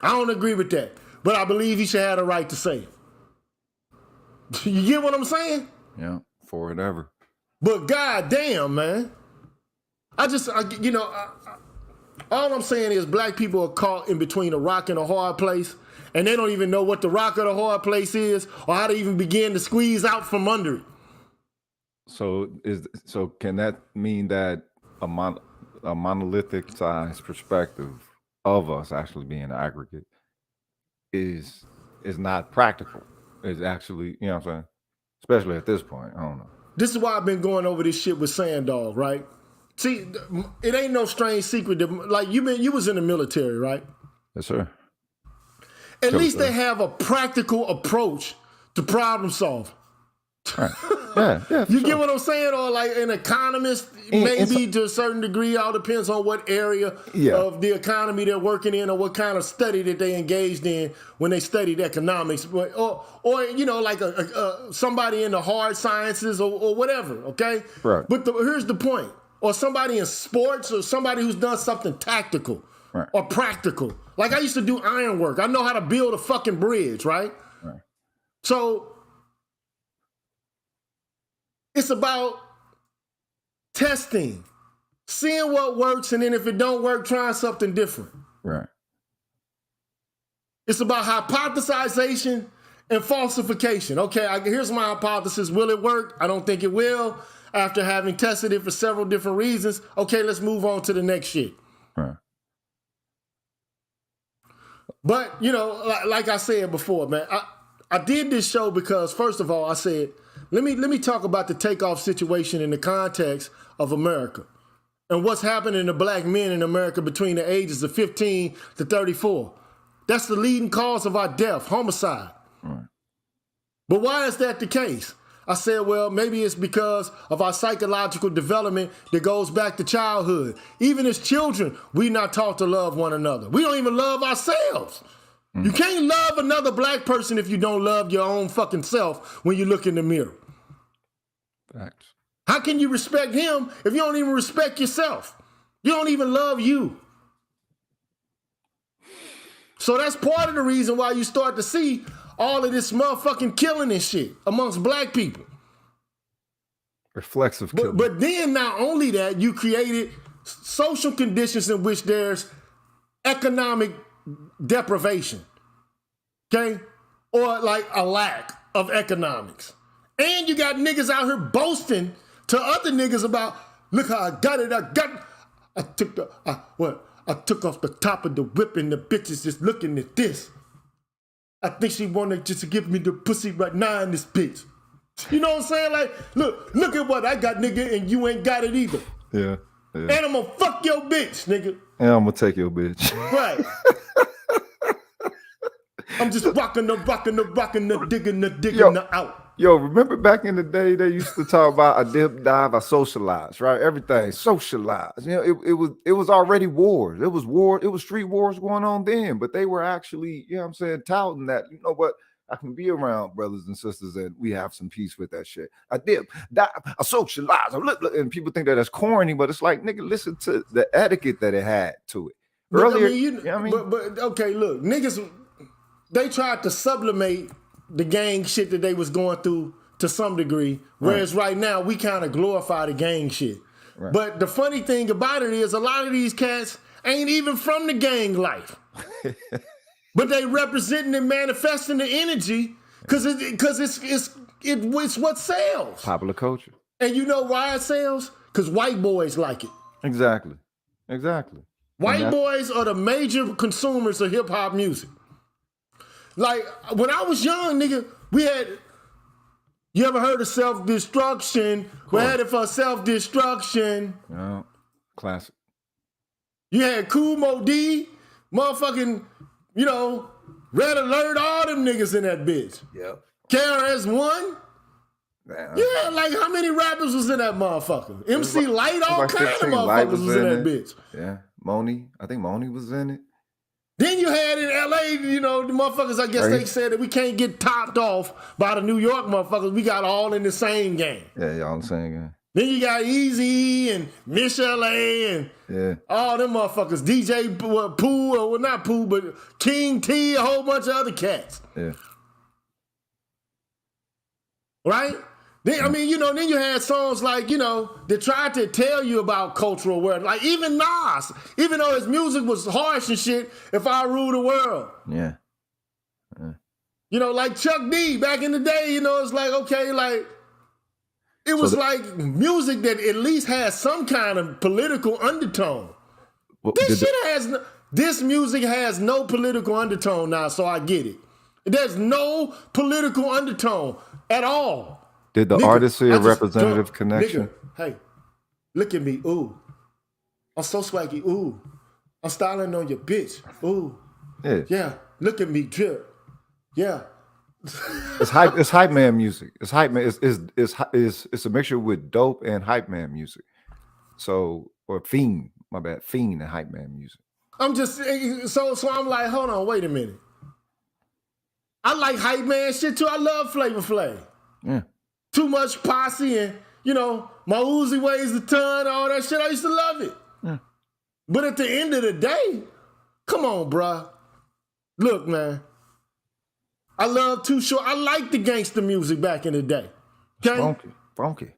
I don't agree with that. But I believe he should have the right to say it. You get what I'm saying? Yeah, for it ever. But goddamn, man. All I'm saying is black people are caught in between a rock and a hard place, and they don't even know what the rock or the hard place is or how to even begin to squeeze out from under it. So can that mean that a monolithic size perspective of us actually being an aggregate is not practical? Is actually, you know what I'm saying? Especially at this point, I don't know. This is why I've been going over this shit with Sandog, right? See, it ain't no strange secret that, like, you was in the military, right? Yes, sir. At least they have a practical approach to problem solving. Right. Yeah. You get what I'm saying? Or like an economist, maybe to a certain degree, all depends on what area of the economy they're working in or what kind of study that they engaged in when they studied economics. Or you know, like somebody in the hard sciences or whatever, okay? Right. But here's the point. Or somebody in sports or somebody who's done something tactical or practical. Like I used to do ironwork. I know how to build a fucking bridge, right? So it's about testing, seeing what works, and then if it don't work, trying something different. Right. It's about hypothesization and falsification. Okay, here's my hypothesis. Will it work? I don't think it will. After having tested it for several different reasons, okay, let's move on to the next shit. Right. But, you know, like I said before, man, I did this show because, first of all, I said, let me talk about the Takeoff situation in the context of America and what's happening to black men in America between the ages of 15 to 34. That's the leading cause of our death, homicide. Right. But why is that the case? I said, well, maybe it's because of our psychological development that goes back to childhood. Even as children, we not taught to love one another. We don't even love ourselves. You can't love another black person if you don't love your own fucking self when you look in the mirror. Facts. How can you respect him if you don't even respect yourself? You don't even love you. So that's part of the reason why you start to see all of this motherfucking killing and shit amongst black people. Reflexive killing. But then not only that, you created social conditions in which there's economic deprivation, okay? Or like a lack of economics. And you got niggas out here boasting to other niggas about, look how I got it, I took off the top of the whip and the bitches just looking at this. I think she wanted just to give me the pussy right now in this bitch. You know what I'm saying? Like, look at what I got, nigga, and you ain't got it either. Yeah. And I'm gonna fuck your bitch, nigga. And I'm gonna take your bitch. Right. I'm just rocking the digging the out. Yo, remember back in the day they used to talk about I dip, dive, I socialize, right? Everything socialized. You know, it was already wars. It was street wars going on then, but they were actually, you know what I'm saying, touting that, you know what, I can be around brothers and sisters and we have some peace with that shit. I dip, dive, I socialize. Look, and people think that that's corny, but it's like, nigga, listen to the etiquette that it had to it. Earlier, you know what I mean? But okay, look, niggas, they tried to sublimate the gang shit that they was going through to some degree, whereas right now we kind of glorify the gang shit. Right. But the funny thing about it is a lot of these cats ain't even from the gang life. But they representing and manifesting the energy because it's what sells. Popular culture. And you know why it sells? Because white boys like it. Exactly. White boys are the major consumers of hip hop music. Like, when I was young, nigga, you ever heard of self-destruction? We're headed for self-destruction. Yeah, classic. You had Kool Mo D, motherfucking, you know, Red Alert, all them niggas in that bitch. Yep. KRS-One. Damn. Yeah, like how many rappers was in that motherfucker? MC Light, all kind of motherfuckers was in that bitch. Yeah, Moni, I think Moni was in it. Then you had in LA, you know, the motherfuckers, I guess they said that we can't get topped off by the New York motherfuckers. We got all in the same game. Yeah, y'all in the same game. Then you got Easy and Mish LA and all them motherfuckers. DJ Pooh, or well, not Pooh, but King T, a whole bunch of other cats. Yeah. Right? Then, I mean, you know, then you had songs like, you know, that tried to tell you about cultural awareness. Like even Nas, even though his music was harsh and shit, If I Rule the World. Yeah. You know, like Chuck D back in the day, you know, it's like, okay, like, it was like music that at least has some kind of political undertone. Well, this music has no political undertone now, so I get it. There's no political undertone at all. Did the artist see a representative connection? Nigga, hey, look at me. Ooh. I'm so swaggy. Ooh. I'm styling on your bitch. Ooh. Yeah. Look at me drip. Yeah. It's hype man music. It's hype man. It's a mixture with dope and hype man music. So, or fiend, my bad. Fiend and hype man music. I'm just so I'm like, hold on, wait a minute. I like hype man shit too. I love Flavor Flav. Yeah. Too Much Posse and, you know, My Uzi Weighs a Ton, all that shit. I used to love it. Yeah. But at the end of the day, come on, bruh. Look, man. I love Too Short. I like the gangster music back in the day. Okay? Funky.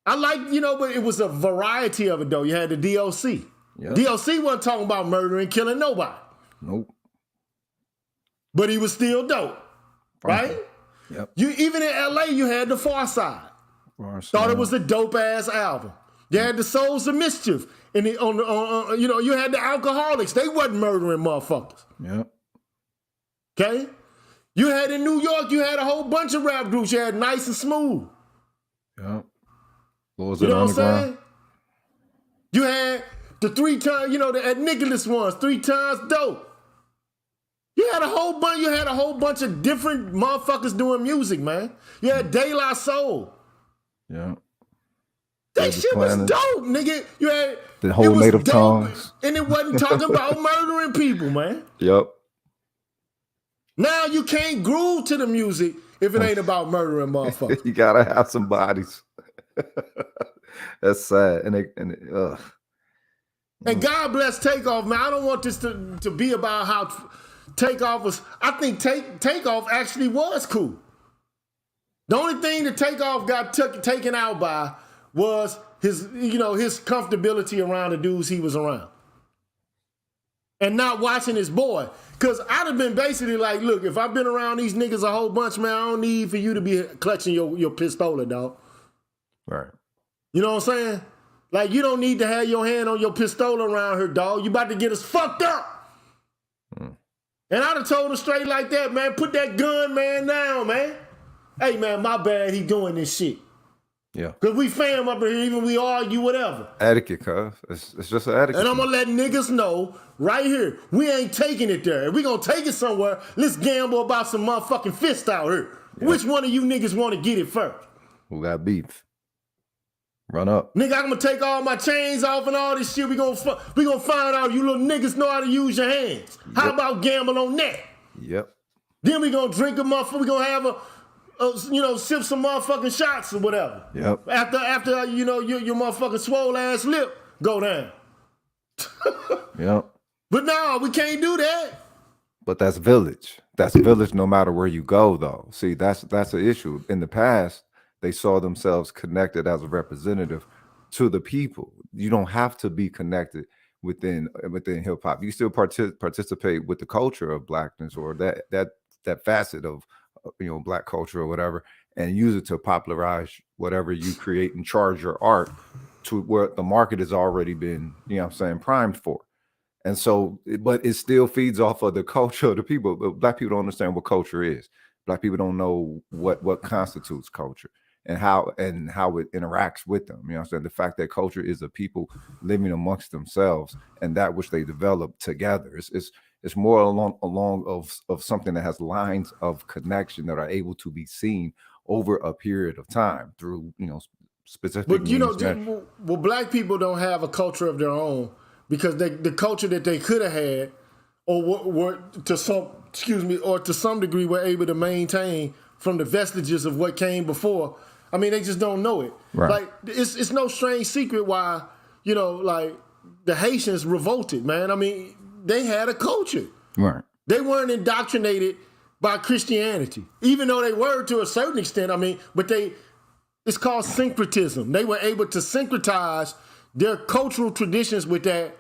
I like, you know, but it was a variety of it, though. You had the DOC. Yep. DOC wasn't talking about murdering and killing nobody. Nope. But he was still dope. Funky. Right? Yep. Even in LA, you had the Far Side. Thought it was a dope ass album. You had the Souls of Mischief, and you know, you had the Alcoholics. They wasn't murdering motherfuckers. Yep. Okay. You had in New York, you had a whole bunch of rap groups. You had Nice and Smooth. Yep. You know what I'm saying? You had the 3 times, you know, the Nicholas ones, 3 times dope. You had a whole bunch of different motherfuckers doing music, man. You had De La Soul. Yeah. That shit was dope, nigga. You had the whole native tongues. And it wasn't talking about murdering people, man. Yep. Now you can't groove to the music if it ain't about murdering motherfuckers. You gotta have some bodies. That's sad. And God bless Takeoff, man. I don't want this to be about how Takeoff was. I think Takeoff actually was cool. The only thing that Takeoff got taken out by was his comfortability around the dudes he was around. And not watching his boy. Because I'd have been basically like, look, if I've been around these niggas a whole bunch, man, I don't need for you to be clutching your pistola, dog. Right. You know what I'm saying? Like, you don't need to have your hand on your pistola around her, dog. You about to get us fucked up. And I'd have told her straight like that, man, put that gun, man, down, man. Hey, man, my bad, he doing this shit. Yeah. Because we fam up here, even we argue, whatever. Etiquette, cuz. It's just an etiquette. And I'm going to let niggas know right here, we ain't taking it there. If we going to take it somewhere, let's gamble about some motherfucking fist out here. Yeah. Which one of you niggas want to get it first? Who got beef? Run up. Nigga, I'm going to take all my chains off and all this shit. We gonna find out you little niggas know how to use your hands. Yep. How about gamble on that? Yep. Then we going to drink a motherfucker. We going to have sip some motherfucking shots or whatever. Yep. After your motherfucking swole ass lip go down. Yep. But no, we can't do that. But that's village. That's village no matter where you go, though. See, that's an issue. In the past, they saw themselves connected as a representative to the people. You don't have to be connected within hip hop. You still participate with the culture of blackness or that facet of Black culture or whatever, and use it to popularize whatever you create and charge your art to where the market has already been, primed for. And so, but it still feeds off of the culture of the people. But Black people don't understand what culture is. Black people don't know what constitutes culture and how it interacts with them. You know what I'm saying? The fact that culture is a people living amongst themselves and that which they develop together. It's more along of something that has lines of connection that are able to be seen over a period of time through, specific. But Black people don't have a culture of their own because the culture that they could have had, or were to some degree were able to maintain from the vestiges of what came before. I mean, they just don't know it. Right. Like it's no strange secret why like the Haitians revolted, man. I mean, they had a culture. Right. They weren't indoctrinated by Christianity, even though they were to a certain extent. I mean, but it's called syncretism. They were able to syncretize their cultural traditions with that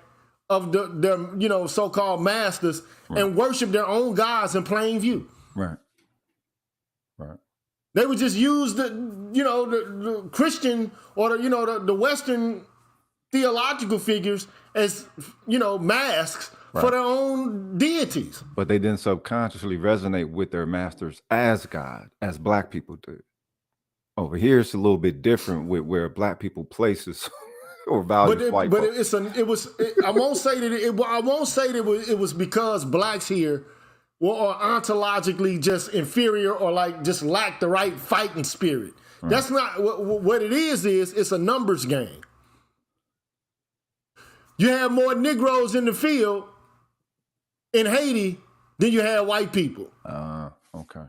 of their so-called masters, right, and worship their own gods in plain view. Right. Right. They would just use the Christian or the Western theological figures as masks, right, for their own deities. But they didn't subconsciously resonate with their masters as God, as Black people did. Over here, it's a little bit different with where Black people places or values white folks. I won't say that it was because Blacks here were ontologically just inferior or like just lack the right fighting spirit. Right. That's not what it is. It's a numbers game. You have more Negroes in the field in Haiti than you had white people. Okay.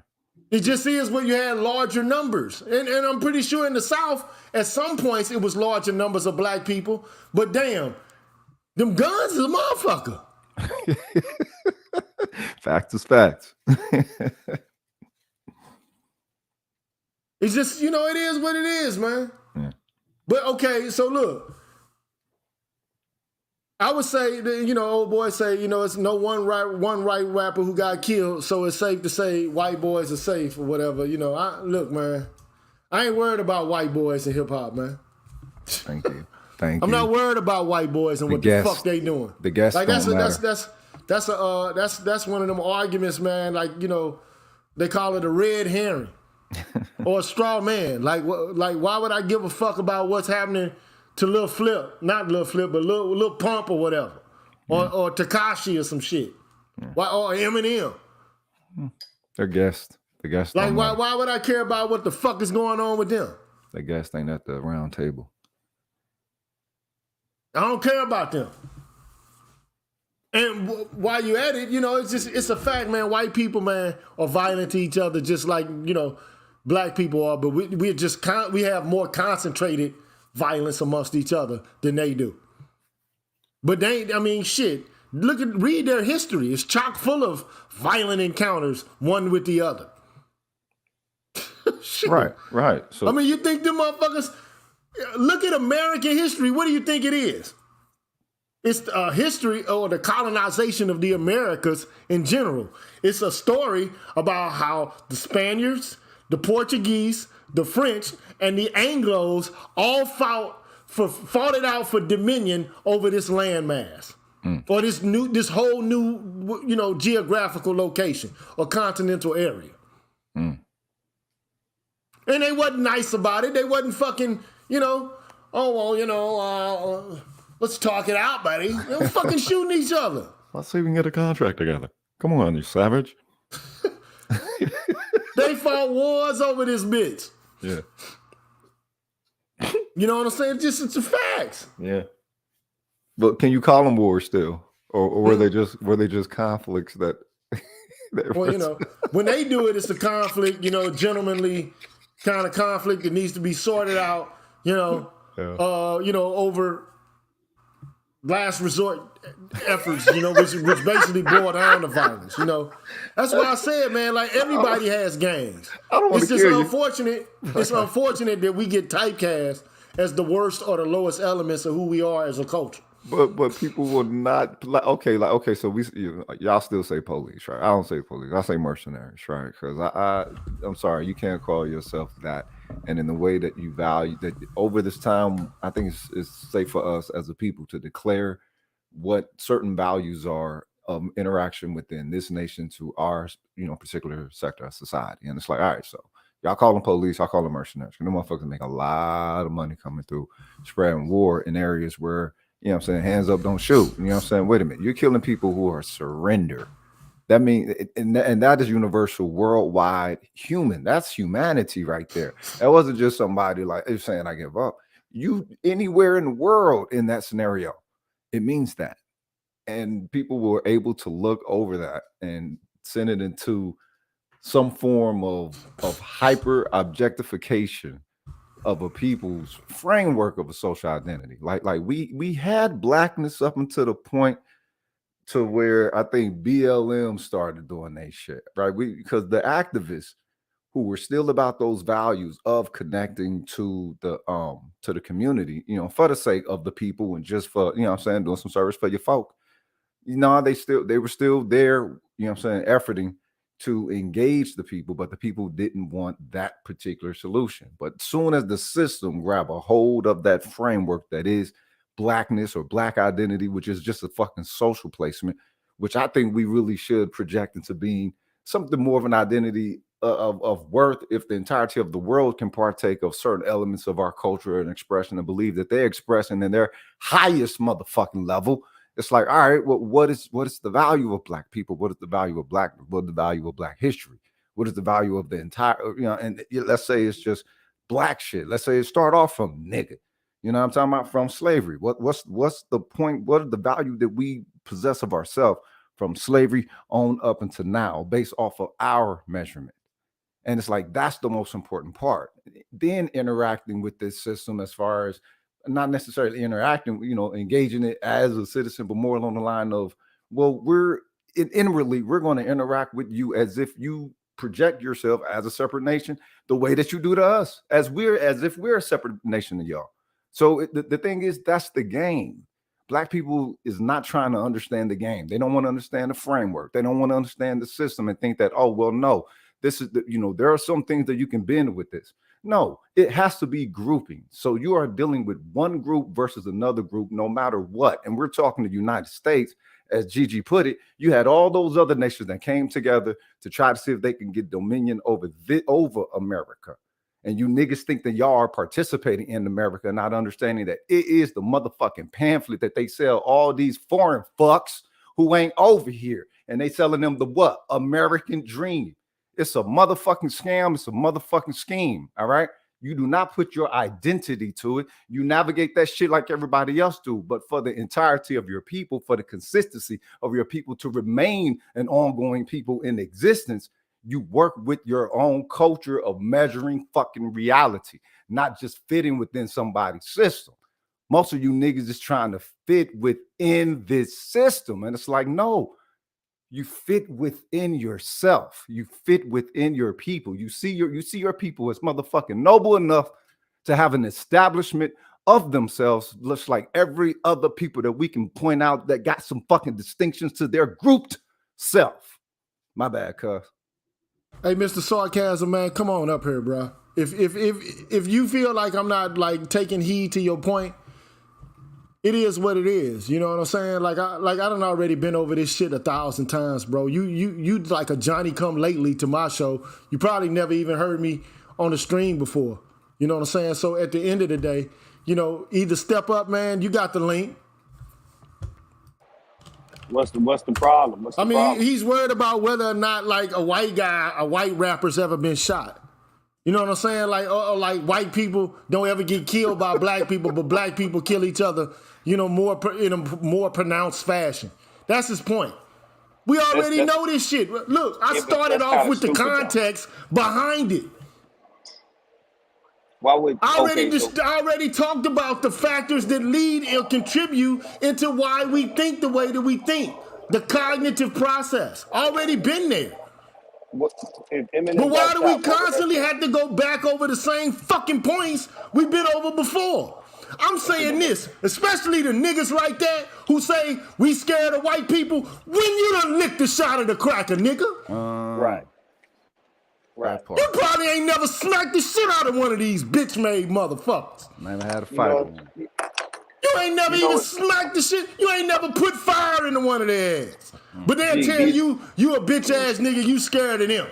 It just is when you had larger numbers. And I'm pretty sure in the South, at some points, it was larger numbers of Black people. But damn, them guns is a motherfucker. Fact is fact. It's just, it is what it is, man. Yeah. But okay, so look. I would say, old boys say, it's no one right rapper who got killed, so it's safe to say white boys are safe or whatever. Look, man, I ain't worried about white boys in hip hop, man. Thank you. I'm not worried about white boys and what the fuck they doing. The guests like don't matter. That's one of them arguments, man. Like they call it a red herring or a straw man. Like why would I give a fuck about what's happening to Lil Flip, not Lil Flip, but Lil Pump or whatever, or Tekashi or some shit. Why or Eminem? They're guests. The guests. Like why would I care about what the fuck is going on with them? The guests ain't at the round table. I don't care about them. And while you at it, it's a fact, man. White people, man, are violent to each other just like, black people are. But we have more concentrated violence amongst each other than they do. But shit. Read their history. It's chock full of violent encounters, one with the other. Right. So you think them motherfuckers? Look at American history. What do you think it is? It's a history or the colonization of the Americas in general. It's a story about how the Spaniards, the Portuguese, the French, and the Anglos all fought it out for dominion over this landmass. Or this whole new geographical location or continental area. And they wasn't nice about it. They wasn't fucking, let's talk it out, buddy. They were fucking shooting each other. Let's see if we can get a contract together. Come on, you savage. They fought wars over this bitch. Yeah. You know what I'm saying? It's the facts. Yeah. But can you call them wars still, or were they just conflicts that? Well, when they do it, it's a conflict. Gentlemanly kind of conflict that needs to be sorted out. Over last resort efforts. Which basically boil down to violence. That's why I said, man. Like everybody has gangs. It's just unfortunate. It's unfortunate that we get typecast as the worst or the lowest elements of who we are as a culture. But people will not okay. So y'all still say police, right? I don't say police. I say mercenaries, right? Because I'm sorry, you can't call yourself that. And in the way that you value that over this time, I think it's safe for us as a people to declare what certain values are of interaction within this nation to our particular sector of society. And it's like, all right, so y'all call them police, I call them mercenaries. And them motherfuckers make a lot of money coming through spreading war in areas where hands up, don't shoot. Wait a minute, you're killing people who are surrender. That means, and that is universal, worldwide, human. That's humanity right there. That wasn't just somebody like saying I give up. You anywhere in the world in that scenario, it means that. And people were able to look over that and send it into some form of hyper objectification of a people's framework of a social identity. Like we had blackness up until the point to where I think BLM started doing that shit, right? Because the activists who were still about those values of connecting to the community, for the sake of the people and just for, doing some service for your folk. They were still there, efforting to engage the people, but the people didn't want that particular solution. But soon as the system grabbed a hold of that framework that is blackness or black identity, which is just a fucking social placement, which I think we really should project into being something more of an identity of worth if the entirety of the world can partake of certain elements of our culture and expression and believe that they're expressing in their highest motherfucking level. It's like, all right, well, what is the value of black people? What is the value of black history? What is the value of the entire, and let's say it's just black shit. Let's say it start off from nigga. I'm talking about from slavery. What's the point? What is the value that we possess of ourselves from slavery on up until now based off of our measurement? And it's like, that's the most important part. Then interacting with this system as far as not necessarily interacting, engaging it as a citizen, but more along the line of, well, inwardly, we're going to interact with you as if you project yourself as a separate nation, the way that you do to us, as if we're a separate nation to y'all. So the thing is, that's the game. Black people is not trying to understand the game. They don't want to understand the framework. They don't want to understand the system and think that, oh, well, no, this is there are some things that you can bend with this. No, it has to be grouping. So you are dealing with one group versus another group, no matter what. And we're talking the United States, as Gigi put it. You had all those other nations that came together to try to see if they can get dominion over America. And you niggas think that y'all are participating in America, not understanding that it is the motherfucking pamphlet that they sell all these foreign fucks who ain't over here. and they selling them the what? American dream. It's a motherfucking scam. It's a motherfucking scheme. All right. You do not put your identity to it. You navigate that shit like everybody else do. But for the entirety of your people, for the consistency of your people to remain an ongoing people in existence, you work with your own culture of measuring fucking reality, not just fitting within somebody's system. Most of you niggas is trying to fit within this system. And it's like, no, you fit within yourself. You fit within your people. You see your people as motherfucking noble enough to have an establishment of themselves, just like every other people that we can point out that got some fucking distinctions to their grouped self. My bad, cuz. Hey, Mr. Sarcasm, man, come on up here, bro. If you feel like I'm not like taking heed to your point, it is what it is. You know what I'm saying? Like I done already been over this shit 1,000 times, bro. You like a Johnny come lately to my show. You probably never even heard me on the stream before. You know what I'm saying? So at the end of the day, you know, either step up, man. You got the link. What's the problem? What's the problem? He's worried about whether or not like a white rapper's ever been shot. You know what I'm saying? Like white people don't ever get killed by black people, but black people kill each other, you know, in a more pronounced fashion. That's his point. We already know this shit. Look, I started off with the context behind it. Why would I already talked about the factors that lead and contribute into why we think the way that we think. The cognitive process. Already been there. But why do we constantly have to go back over the same fucking points we've been over before? I'm saying this, especially the niggas like that who say we scared of white people when you done licked the shot of the cracker, nigga. Right. You probably ain't never smacked the shit out of one of these bitch-made motherfuckers. Never had a fight with one. You ain't never even smacked the shit. You ain't never put fire into one of their ass. But they'll tell you a bitch-ass nigga, you scared of them.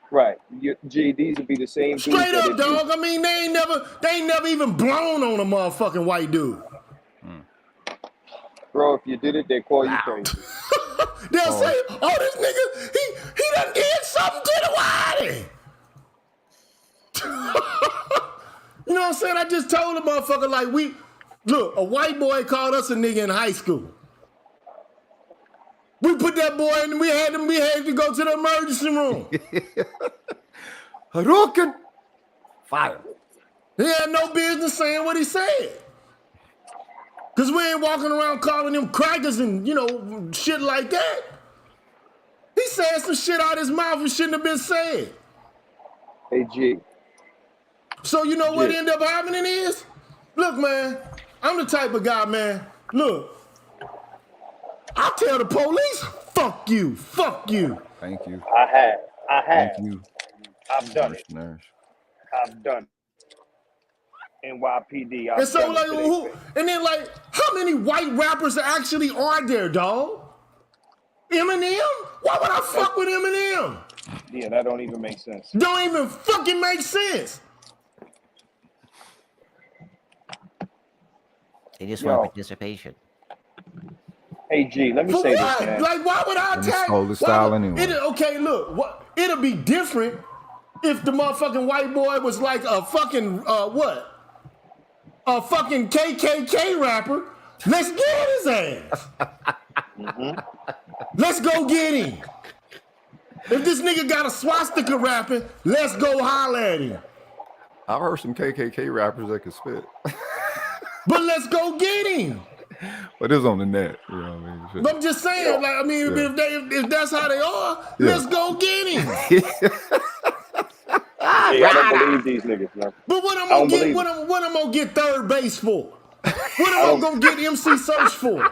Right. These would be the same. Straight up, dog. I mean, they ain't never even blown on a motherfucking white dude. Bro, if you did it, they call you crazy. They'll say, oh, this nigga, he done did something to the whitey. You know what I'm saying? I just told the motherfucker, like, look, a white boy called us a nigga in high school. We put that boy in, we had to go to the emergency room. Hadouken! Fire. He had no business saying what he said. Because we ain't walking around calling them crackers and, you know, shit like that. He said some shit out his mouth and shouldn't have been said. Hey, G. So you know what ended up happening is? Look, man, I'm the type of guy, man. Look, I tell the police, fuck you. Thank you. I have. Thank you. I've done it. I've done it. NYPD. And so, like, and then, like, how many white rappers actually are there, dog? Eminem? Why would I fuck with Eminem? Yeah, that don't even make sense. Don't even fucking make sense. They just want participation. Hey, G, let me say this, man. Like, why would I attack? Hold the style anyway. Okay, look, it'll be different if the motherfucking white boy was like a fucking, a fucking KKK rapper. Let's get his ass. Let's go get him. If this nigga got a swastika rapping, let's go holler at him. I've heard some KKK rappers that can spit. But let's go get him. But it's on the net, you know what I mean? But I'm just saying, like, I mean, if that's how they are, let's go get him. I don't believe these niggas, man. But what I'm gonna get? What I'm gonna get third base for? What am I gonna get MC Search for?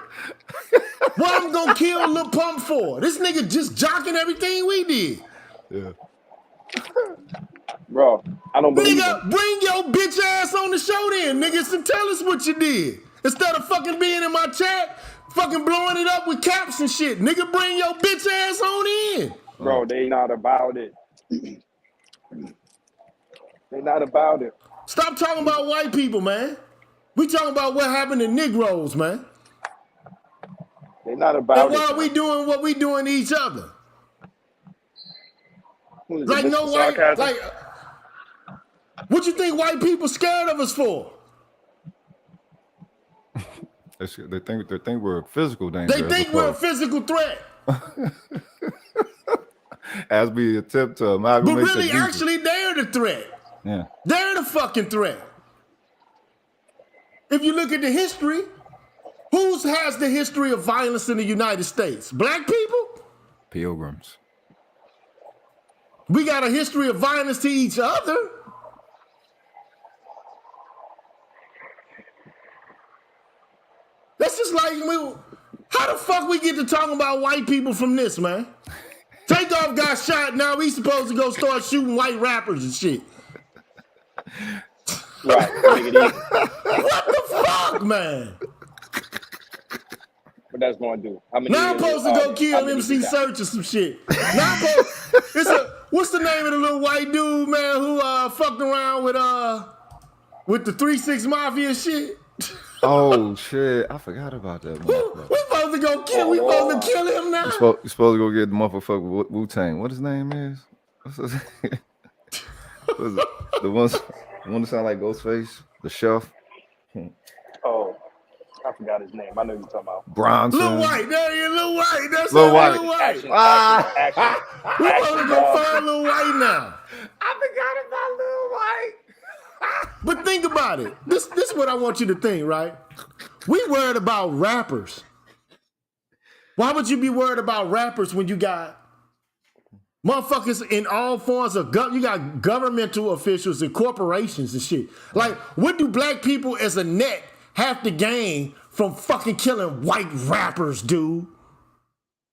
What I'm gonna kill Lil Pump for? This nigga just jocking everything we did. Yeah. Bro, I don't believe Nigga, bring your bitch ass on the show then, niggas, and tell us what you did. Instead of fucking being in my chat, fucking blowing it up with caps and shit. Nigga, bring your bitch ass on in. Bro, they not about it. They not about it. Stop talking about white people, man. We talking about what happened to Negroes, man. They're not about And why it. are we doing what we doing to each other? Like no white, sarcasm? like what you think white people scared of us for? They think we're a physical danger. They think we're a physical threat. As we attempt to But amalgamate really, actually, they're the threat. Yeah. They're the fucking threat. If you look at the history, who has the history of violence in the United States? Black people? Pilgrims. We got a history of violence to each other. That's just like, how the fuck we get to talking about white people from this, man? Takeoff got shot, now we supposed to go start shooting white rappers and shit. Right. What the fuck, man? What that's going to do? How many? Now I'm supposed to go kill MC Search or some shit. Now I'm supposed, what's the name of the little white dude, man, who fucked around with the 3-6 Mafia shit? Oh shit! I forgot about that. We supposed to go kill. We supposed to kill him now. You supposed to go get the motherfucker Wu-Tang. What his name is? What's his name? The one that sound like Ghostface, the chef. Oh, I forgot his name. I know you're talking about. Bronson. Lil White. There you Lil White. That's Lil White. Lil White. Action. We supposed to go find Lil White now. I forgot about Lil White. But think about it. This is what I want you to think, right? We worried about rappers. Why would you be worried about rappers when you got motherfuckers in all forms of you got governmental officials and corporations and shit. Like, what do black people as a net have to gain from fucking killing white rappers, dude?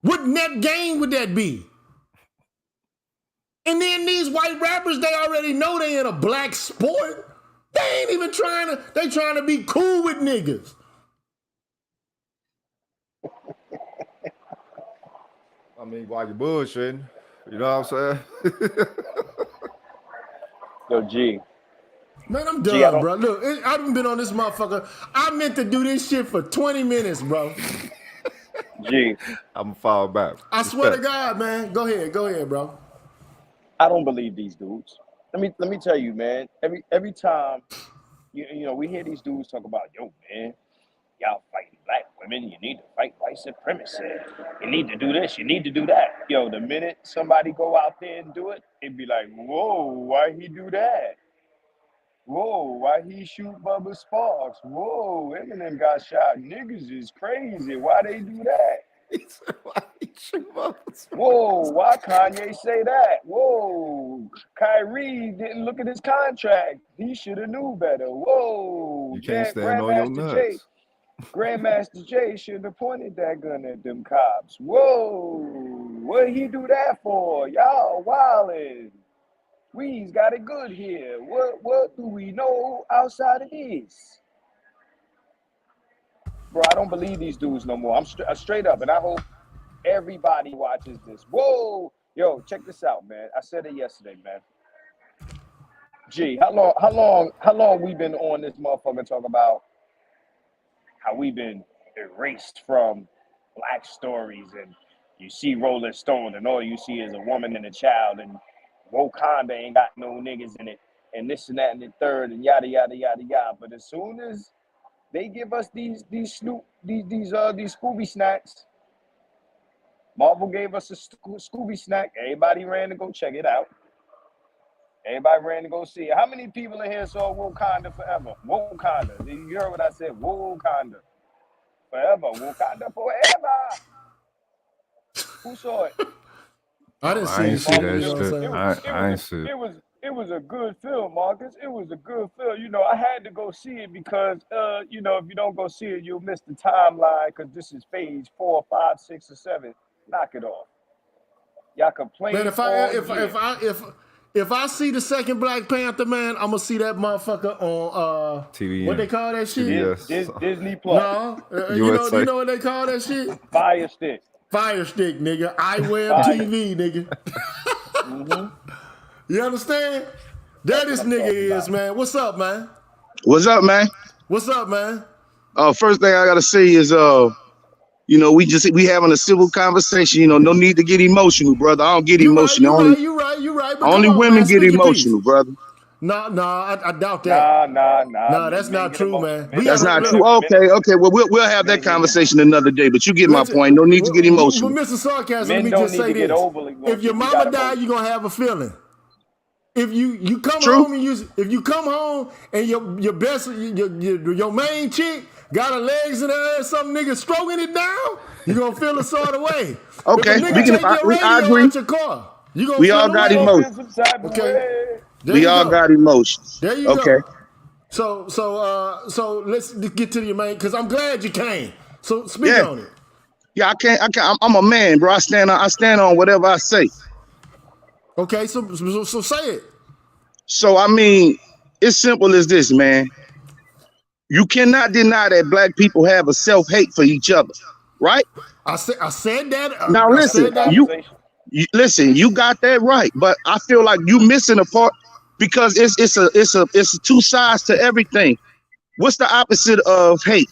What net gain would that be? And then these white rappers, they already know they in a black sport. They ain't even they trying to be cool with niggas. I mean, while you're bullshitting, you know what I'm saying? Yo, G. Man, I'm done, bro. Look, I haven't been on this motherfucker. I meant to do this shit for 20 minutes, bro. G. I'm gonna fall back. I swear to God, man. Go ahead, bro. I don't believe these dudes. Let me tell you, man. Every time, you know, we hear these dudes talk about, yo, man, y'all fighting black women. You need to fight white supremacy. You need to do this. You need to do that. Yo, the minute somebody go out there and do it, it'd be like, whoa, why he do that? Whoa, why he shoot Bubba Sparks? Whoa, Eminem got shot. Niggas is crazy. Why they do that? Whoa, why Kanye say that? Whoa, Kyrie didn't look at his contract. He should have knew better. Whoa, you can't stand on your nuts. Grandmaster Jay should have pointed that gun at them cops. Whoa, what he do that for? Y'all wildin'. We's got it good here. What do we know outside of this? Bro, I don't believe these dudes no more. I'm straight up, and I hope everybody watches this. Whoa, yo, check this out, man. I said it yesterday, man. Gee, how long we been on this motherfucker talking about how we been erased from black stories, and you see Rolling Stone, and all you see is a woman and a child, and Wakanda ain't got no niggas in it, and this and that and the third, and yada yada yada yada. But as soon as they give us these Scooby snacks, Marvel gave us a Scooby snack. Everybody ran to go check it out. Everybody ran to go see it. How many people in here saw Wakanda Forever? Wakanda. You heard what I said? Wakanda Forever. Wakanda Forever. Who saw it? I didn't see that shit. I ain't see it. It was a good film, Marcus. It was a good film. You know, I had to go see it because, you know, if you don't go see it, you'll miss the timeline because this is phase 4, 5, 6, or 7. Knock it off. Y'all complain. Man, if I see the second Black Panther, man, I'm gonna see that motherfucker on TV. What they call that shit? Disney Plus. No, you know what they call that shit? Fire Stick. Fire Stick, nigga. iWeb TV, nigga. Mm-hmm. You understand? That this nigga is, man. What's up, man? What's up, man? What's up, man? First thing I gotta say is, You know, we having a civil conversation. You know, no need to get emotional, brother. I don't get emotional. You right. But Only come on, women man, get speak your piece. emotional, brother. No, I doubt that. Nah. That's not true, man. That's not true. Okay. Well, we'll have that conversation another day. But you get my point. No need to get emotional. Mr. Sarcasm, let Men me don't just need say to get this: overly. if your mama die, you're gonna have a feeling. If you come home and if you come home and your best your main chick got her legs in her ass, some nigga stroking it down, you gonna feel a sort of way. Okay, if a nigga take your radio I agree. out your car, you gonna We feel all got emotions. Okay, we all got emotions. There you go. So let's get to your main, because I'm glad you came. So speak on it. Yeah, I can't. I'm a man, bro. I stand on whatever I say. Okay, so say it. So I mean, it's simple as this, man. You cannot deny that black people have a self-hate for each other, right? I said that. Now listen, you got that right, but I feel like you missing a part because it's two sides to everything. What's the opposite of hate?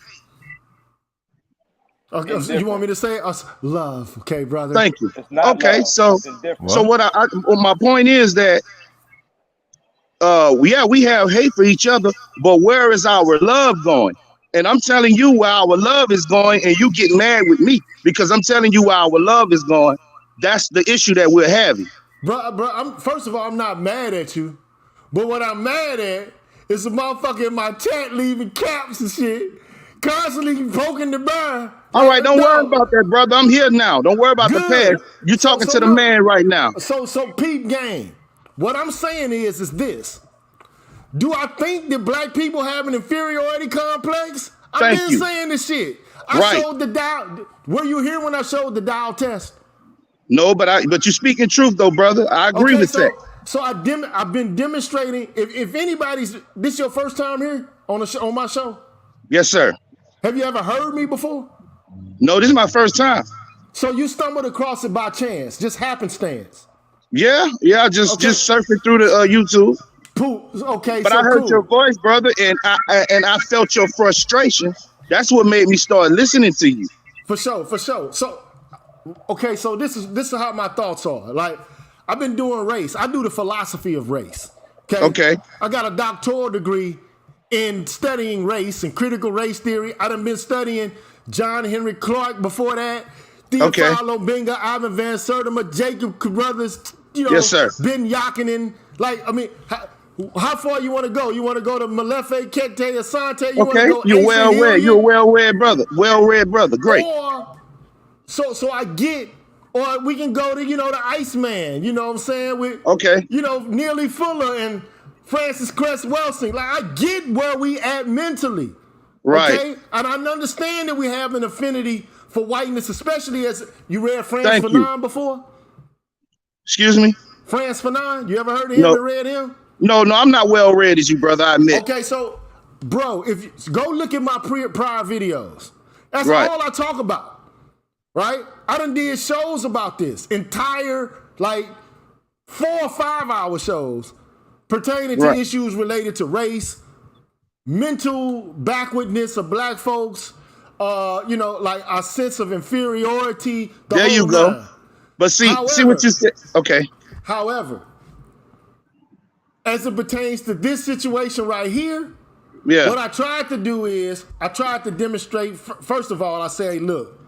Okay, so you want me to say love? Okay, brother. Thank you. Okay, so my point is that we have hate for each other, but where is our love going? And I'm telling you where our love is going, and you get mad with me because I'm telling you where our love is going. That's the issue that we're having. Bro, first of all, I'm not mad at you, but what I'm mad at is the motherfucker in my chat leaving caps and shit, constantly poking the bear. All right, don't worry about that, brother. I'm here now. Don't worry about the past. You talking to the man right now. So peep game. What I'm saying is this. Do I think that black people have an inferiority complex? I've been saying this shit. I showed the dial. Were you here when I showed the dial test? No, but you're speaking truth though, brother. I agree with that. So I've been demonstrating. If anybody's, this your first time here on my show? Yes, sir. Have you ever heard me before? No, this is my first time. So you stumbled across it by chance, just happenstance? Yeah, just surfing through the YouTube. Okay, but I heard your voice, brother, and I felt your frustration. That's what made me start listening to you. For sure. So, okay, so this is how my thoughts are. Like, I've been doing race. I do the philosophy of race. Okay. I got a doctoral degree in studying race and critical race theory. I done been studying John Henry Clark before that. Theophilo Benga, Ivan Van Sertima, Jacob Carruthers, yes, sir. Ben Yakinen. Like, I mean, how far you want to go? You want to go to Malefe, Kete, Asante? You're well-read. You're a well-read brother. Well-read brother. Great. So I get, or we can go to, the Iceman, you know what I'm saying? With, Neely Fuller and Francis Cress Welsing. Like, I get where we at mentally. Right. Okay? And I understand that we have an affinity for whiteness, especially as you read Frantz Fanon before? Excuse me? Frantz Fanon? You ever heard of him and read him? No, I'm not well read as you, brother, I admit. Okay, so, bro, if you go look at my prior videos. That's all I talk about, right? I done did shows about this, entire, 4 or 5 hour shows pertaining to issues related to race, mental backwardness of black folks, our sense of inferiority. There you go. But see what you said. Okay. However, as it pertains to this situation right here, what I tried to do is I tried to demonstrate. First of all, I say, look,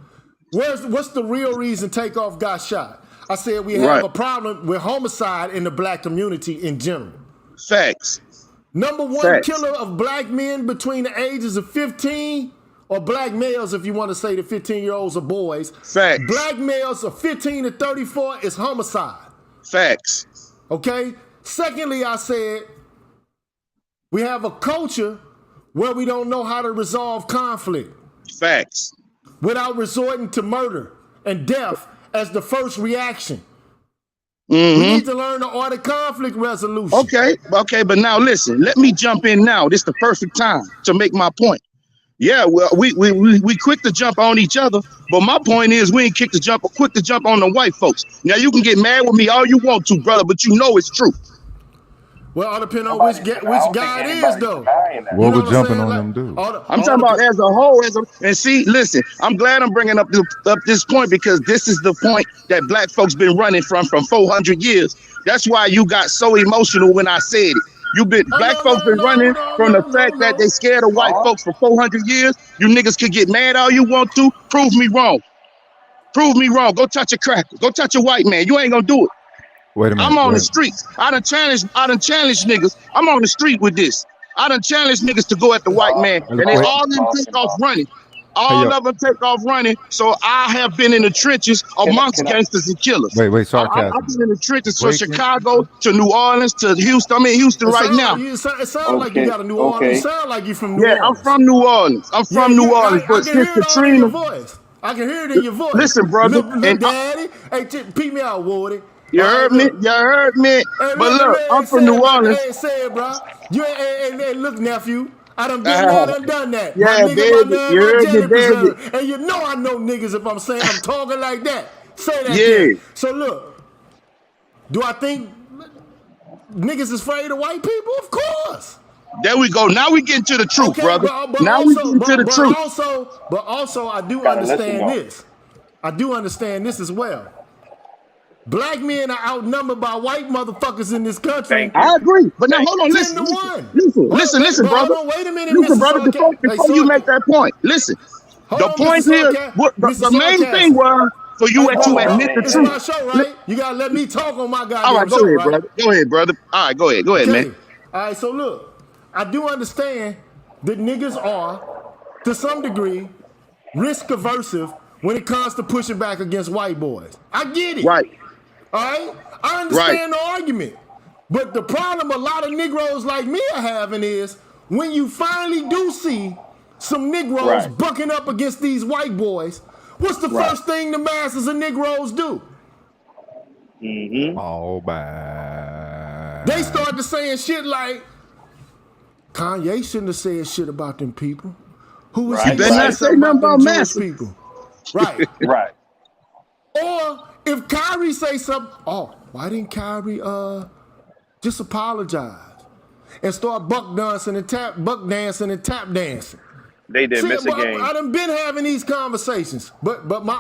what's the real reason Takeoff got shot? I said we have a problem with homicide in the black community in general. Facts. Number one killer of black men between the ages of 15, or black males, if you want to say the 15-year-olds or boys. Facts. Black males of 15 to 34 is homicide. Facts. Okay? Secondly, I said we have a culture where we don't know how to resolve conflict. Facts. Without resorting to murder and death as the first reaction. Mm-hmm. We need to learn the art of conflict resolution. Okay, but now listen, let me jump in now. This is the perfect time to make my point. Yeah, well, we quick to jump on each other, but my point is we ain't quick to jump on the white folks. Now you can get mad with me all you want to, brother, but you know it's true. Well, all depend on which guy it is, though. What would jumping on them do? I'm talking about as a whole, and see, listen, I'm glad I'm bringing up this point because this is the point that black folks been running from 400 years. That's why you got so emotional when I said it. Black folks been running from the fact that they scared of white folks for 400 years. You niggas can get mad all you want to. Prove me wrong. Prove me wrong. Go touch a cracker. Go touch a white man. You ain't gonna do it. Wait a minute. I'm on the streets. I done challenged niggas. I'm on the street with this. I done challenged niggas to go at the white man, and they all of them take off running. All of them take off running. So I have been in the trenches amongst gangsters and killers. Wait, sarcasm. I've been in the trenches from Chicago to New Orleans to Houston. I'm in Houston right now. It sounds like you got a New Orleans. It sounds like you from New Orleans. Yeah, I'm from New Orleans. But since Katrina, I can hear it in your voice. Listen, brother. Look, daddy. Hey, peep me out, Woody. You heard me? Hey, but look, I'm from New Orleans. Hey, say it, bro. Hey, look, nephew. I done been there, done that. Yeah, my nigga, baby. my name, You heard my me, jelly preserve. And you know I know niggas if I'm saying I'm talking like that. Say that. Yeah. So look, do I think niggas is afraid of white people? Of course. There we go. Now we getting to the truth, okay, brother. But now we getting to the truth. But also, I do understand this. I do understand this as well. Black men are outnumbered by white motherfuckers in this country. I agree. But now hold on, listen, brother. Wait a minute, listen, brother, before you make that point. Listen. The point here, the main thing was for you to admit the truth. It's my show, right? You gotta let me talk on my goddamn All right, show, right? brother. Go ahead, brother. All right, go ahead, man. All right, so look, I do understand that niggas are, to some degree, risk aversive when it comes to pushing back against white boys. I get it. Right. All right? I understand the argument. But the problem a lot of Negroes like me are having is when you finally do see some Negroes bucking up against these white boys, what's the first thing the masses of Negroes do? All bad. They start to saying shit like, Kanye shouldn't have said shit about them people. Who was he better not say nothing about masses. People? Right. Right. Or if Kyrie say something, why didn't Kyrie just apologize and start buck dancing and tap dancing? They did miss a game. I done been having these conversations, but my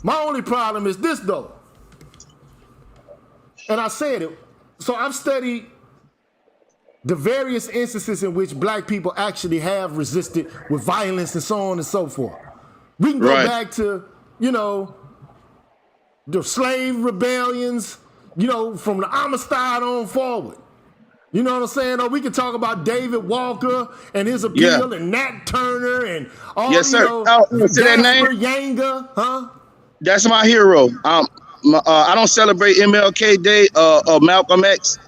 only problem is this though. And I said it. So I've studied the various instances in which black people actually have resisted with violence and so on and so forth. We can go back to, the slave rebellions, from the Amistad on forward. You know what I'm saying? Or we could talk about David Walker and his appeal and Nat Turner and all, yes, sir. See that name? Yanga, huh? That's my hero. I don't celebrate MLK Day or Malcolm X.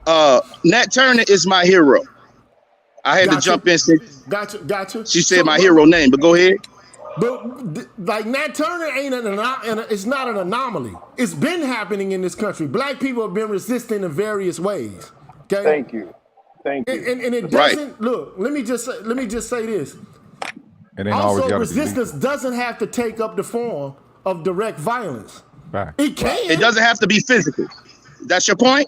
Nat Turner is my hero. I had to jump in. Gotcha. She said my hero name, but go ahead. But like Nat Turner it's not an anomaly. It's been happening in this country. Black people have been resisting in various ways. Okay. Thank you. And it doesn't look. Let me just say this. Also, resistance doesn't have to take up the form of direct violence. Right. It can. It doesn't have to be physical. That's your point.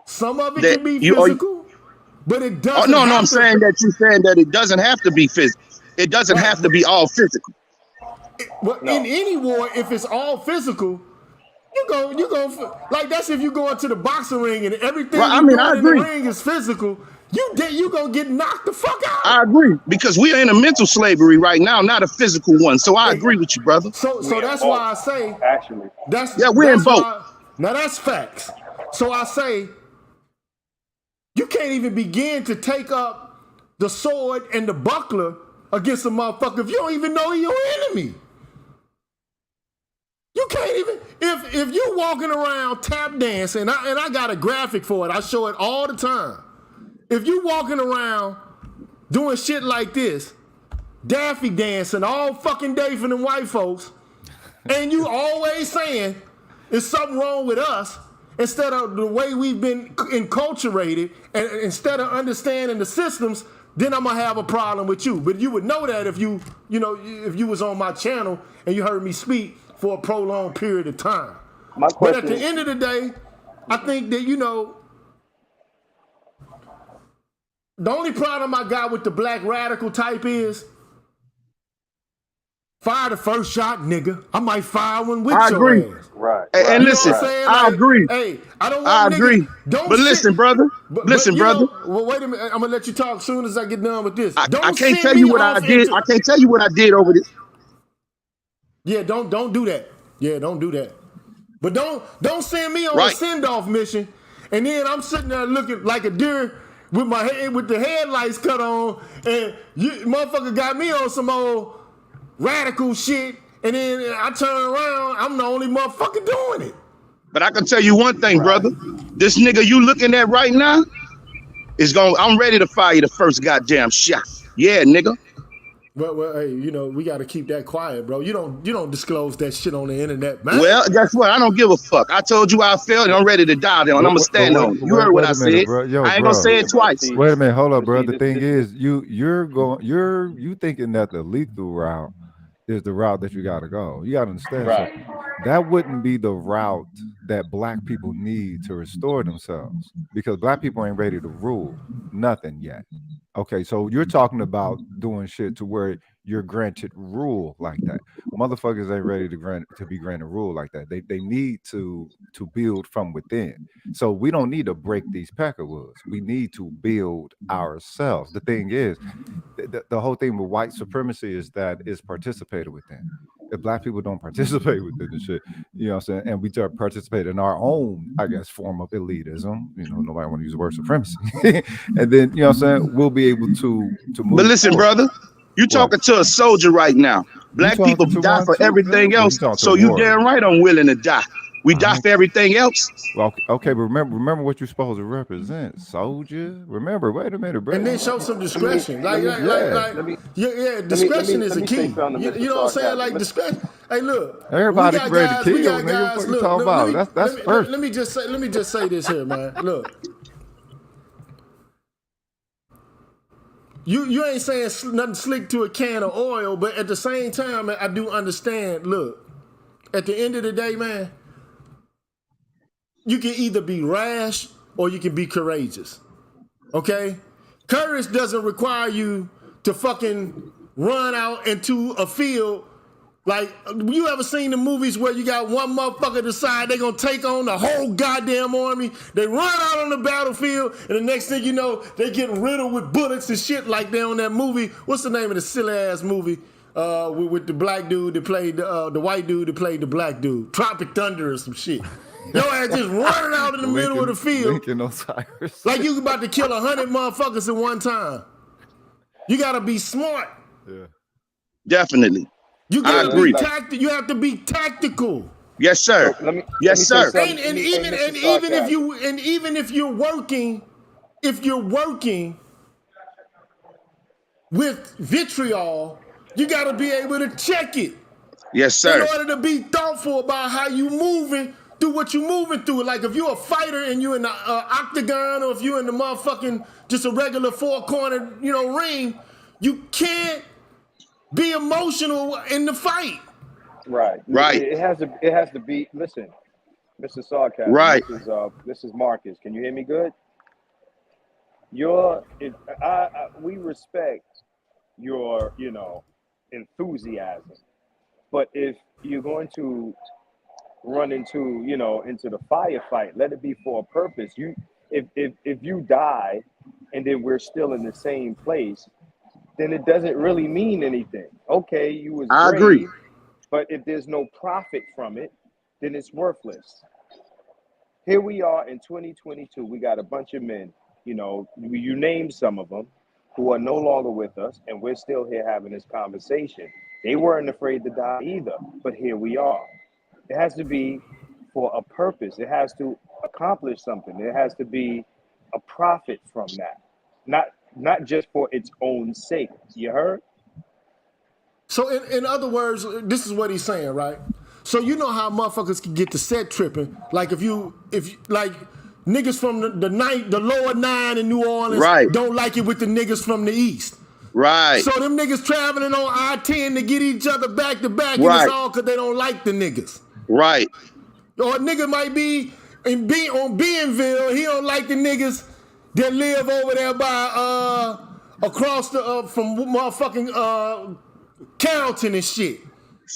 Some of it can be physical, but it doesn't. No, I'm saying that you're saying that it doesn't have to be physical. It doesn't have to be all physical. In any war, if it's all physical, you go like that's if you go into the boxing ring and everything I in agree. the ring is physical. You gonna get knocked the fuck out. I agree because we are in a mental slavery right now, not a physical one. So I agree with you, brother. So that's why I say actually we're in both. Now that's facts. So I say you can't even begin to take up the sword and the buckler against a motherfucker if you don't even know you're your enemy. You can't even if you walking around tap dancing, and I got a graphic for it. I show it all the time. If you walking around doing shit like this, daffy dancing all fucking day for them white folks, and you always saying there's something wrong with us instead of the way we've been enculturated, and instead of understanding the systems, then I'm gonna have a problem with you. But you would know that if you was on my channel and you heard me speak for a prolonged period of time. But at the end of the day, I think that, you know, the only problem I got with the black radical type is fire the first shot, nigga. I might fire one with I your agree. ass. Right. And You know listen, what I'm saying? I Like, agree. hey, I don't I want agree. niggas. Don't But sit, listen, brother. Listen, you brother. know, well, wait a minute. I'm gonna let you talk soon as I get done with this. I Don't can't send tell me you what I off did. into. I can't tell you what I did over this. Yeah, don't do that. Yeah, don't do that. But don't send me on a Right. send off mission, and then I'm sitting there looking like a deer with my head with the headlights cut on, and you motherfucker got me on some old radical shit, and then I turn around, I'm the only motherfucker doing it. But I can tell you one thing, brother. This nigga you looking at right now is going. I'm ready to fire the first goddamn shot. Yeah, nigga. Well, hey, you know, we got to keep that quiet, bro. You don't disclose that shit on the internet, man. Well, guess what? I don't give a fuck. I told you how I felt, and I'm ready to die there, and I'm gonna stand on it. You heard what I said. I ain't gonna say it twice. Wait a minute, hold up, bro. The thing is, you thinking that the lethal route is the route that you gotta go. You gotta understand something. That wouldn't be the route that black people need to restore themselves, because black people ain't ready to rule nothing yet. Okay, so you're talking about doing shit to where you're granted rule like that. Motherfuckers ain't ready to be granted rule like that. They need to build from within. So we don't need to break these peckerwoods. We need to build ourselves. The thing is, the whole thing with white supremacy is that it's participated within. If black people don't participate within the shit, you know what I'm saying, and we participate in our own, I guess, form of elitism, you know, nobody want to use the word supremacy. And then, you know what I'm saying, we'll be able to move. But listen, brother, you talking to a soldier right now. Black people die for everything else. So you damn right I'm willing to die. We die for everything else. Well, okay, but remember what you're supposed to represent, soldier. Remember, wait a minute, bro. And then show some discretion. Discretion is a key. You know what I'm saying? Like discretion. Hey, look. Everybody ready to kill, nigga. What you talking about? That's first. Let me just say this here, man. Look. You ain't saying nothing slick to a can of oil, but at the same time, man, I do understand. Look, at the end of the day, man, you can either be rash or you can be courageous. Okay? Courage doesn't require you to fucking run out into a field. Like, you ever seen the movies where you got one motherfucker decide they gonna take on the whole goddamn army? They run out on the battlefield, and the next thing you know, they get riddled with bullets and shit like they on that movie. What's the name of the silly ass movie with the black dude that played the white dude that played the black dude? Tropic Thunder or some shit. Your ass just running out in the middle of the field. Like you about to kill 100 motherfuckers at one time. You gotta be smart. Yeah. Definitely. You gotta be tactical. You have to be tactical. Yes, sir. Yes, sir. And even if you're working with vitriol, you gotta be able to check it. Yes, sir. In order to be thoughtful about how you moving through what you moving through. Like if you're a fighter and you in the octagon, or if you're in the motherfucking just a regular four-cornered, ring, you can't be emotional in the fight. Right. It has to be. Listen, Mr. Sarcasm. Right. This is Marcus. Can you hear me good? We respect your, enthusiasm, but if you're going to run into the firefight, let it be for a purpose. If you die, and then we're still in the same place, then it doesn't really mean anything. Okay, you was brave, I agree. but if there's no profit from it, then it's worthless. Here we are in 2022. We got a bunch of men, you name some of them, who are no longer with us, and we're still here having this conversation. They weren't afraid to die either, but here we are. It has to be for a purpose. It has to accomplish something. There has to be a profit from that, not just for its own sake. You heard? So in other words, this is what he's saying, right? So you know how motherfuckers can get to set tripping. Like if niggas from the lower 9 in New Orleans don't like it with the niggas from the east. Right. So them niggas traveling on I-10 to get each other back to back, and it's all because they don't like the niggas. Right. Or a nigga might be on Bienville, he don't like the niggas that live over there by across the from motherfucking Carrollton and shit.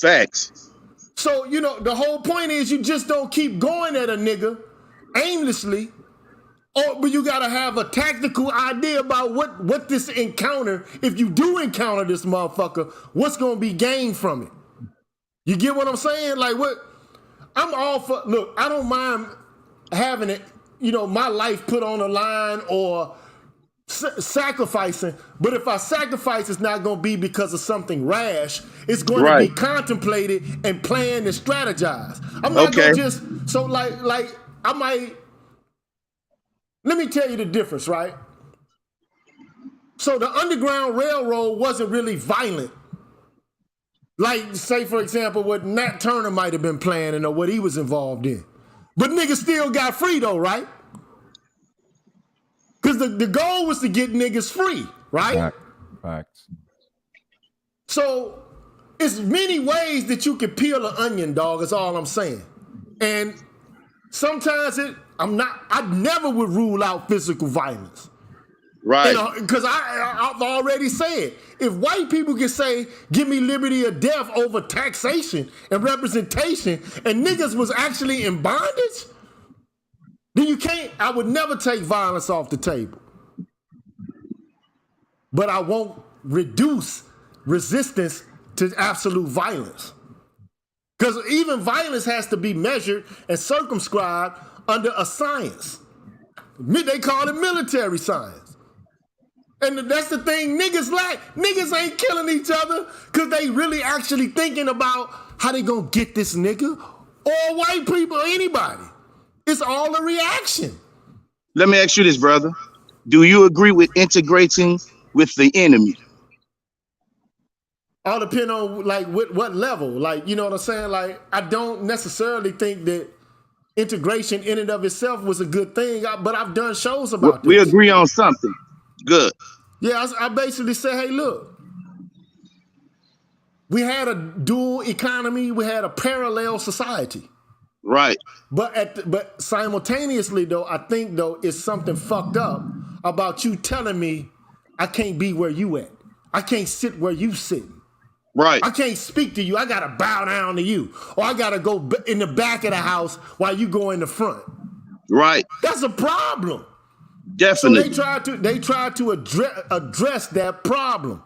Facts. So, you know, the whole point is you just don't keep going at a nigga aimlessly, but you gotta have a tactical idea about what this encounter, if you do encounter this motherfucker, what's gonna be gained from it. You get what I'm saying? Like, what? I'm all for, look, I don't mind having it, you know, my life put on the line or sacrificing, but if I sacrifice, it's not going to be because of something rash. It's going to be contemplated and planned and strategized. I'm not going to just, so like I might, let me tell you the difference, right? So the Underground Railroad wasn't really violent. Like, say, for example, what Nat Turner might have been planning or what he was involved in. But niggas still got free though, right? Because the goal was to get niggas free, right? Facts. So it's many ways that you can peel an onion, dog, is all I'm saying. And sometimes I never would rule out physical violence. Right. Because I've already said, if white people can say, give me liberty or death over taxation and representation, and niggas was actually in bondage, then you can't, I would never take violence off the table. But I won't reduce resistance to absolute violence. Because even violence has to be measured and circumscribed under a science. They call it military science. And that's the thing niggas lack. Niggas ain't killing each other because they really actually thinking about how they gonna get this nigga or white people or anybody. It's all a reaction. Let me ask you this, brother. Do you agree with integrating with the enemy? All depend on like what level. Like, you know what I'm saying? Like, I don't necessarily think that integration in and of itself was a good thing, but I've done shows about this. We agree on something. Good. Yeah, I basically say, hey, look, we had a dual economy, we had a parallel society. Right. But simultaneously, though, I think, though, it's something fucked up about you telling me I can't be where you at. I can't sit where you sitting. Right. I can't speak to you. I got to bow down to you. Or I got to go in the back of the house while you go in the front. Right. That's a problem. Definitely. So they tried to address that problem.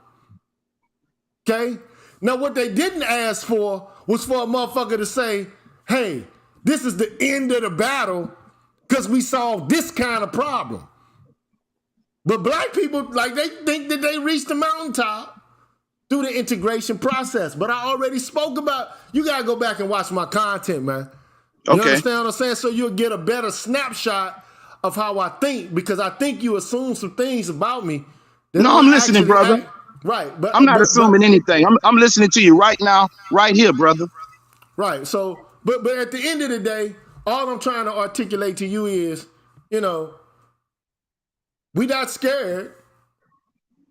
Okay? Now, what they didn't ask for was for a motherfucker to say, hey, this is the end of the battle because we solved this kind of problem. But black people, like, they think that they reached the mountaintop through the integration process. But I already spoke about, you got to go back and watch my content, man. You understand what I'm saying? So you'll get a better snapshot of how I think, because I think you assume some things about me. No, I'm listening, brother. Right. But I'm not assuming anything. I'm listening to you right now, right here, brother. Right. So, but at the end of the day, all I'm trying to articulate to you is, you know, we not scared.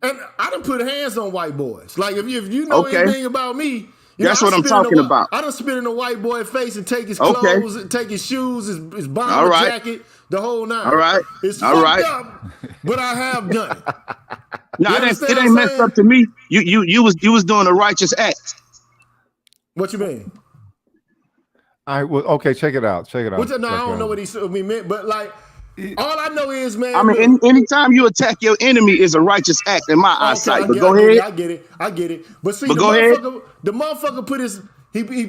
And I done put hands on white boys. Like, if you know anything about me, that's what I'm talking about. I done spit in a white boy's face and take his clothes, take his shoes, his bomber jacket, the whole nine. All right. It's fucked up, but I have done it. No, it ain't messed up to me. You was doing a righteous act. What you mean? All right. Well, okay. Check it out. I don't know what he meant, but like, all I know is, man. I mean, anytime you attack your enemy is a righteous act in my eyesight. But go ahead. I get it. But see, the motherfucker put his name, he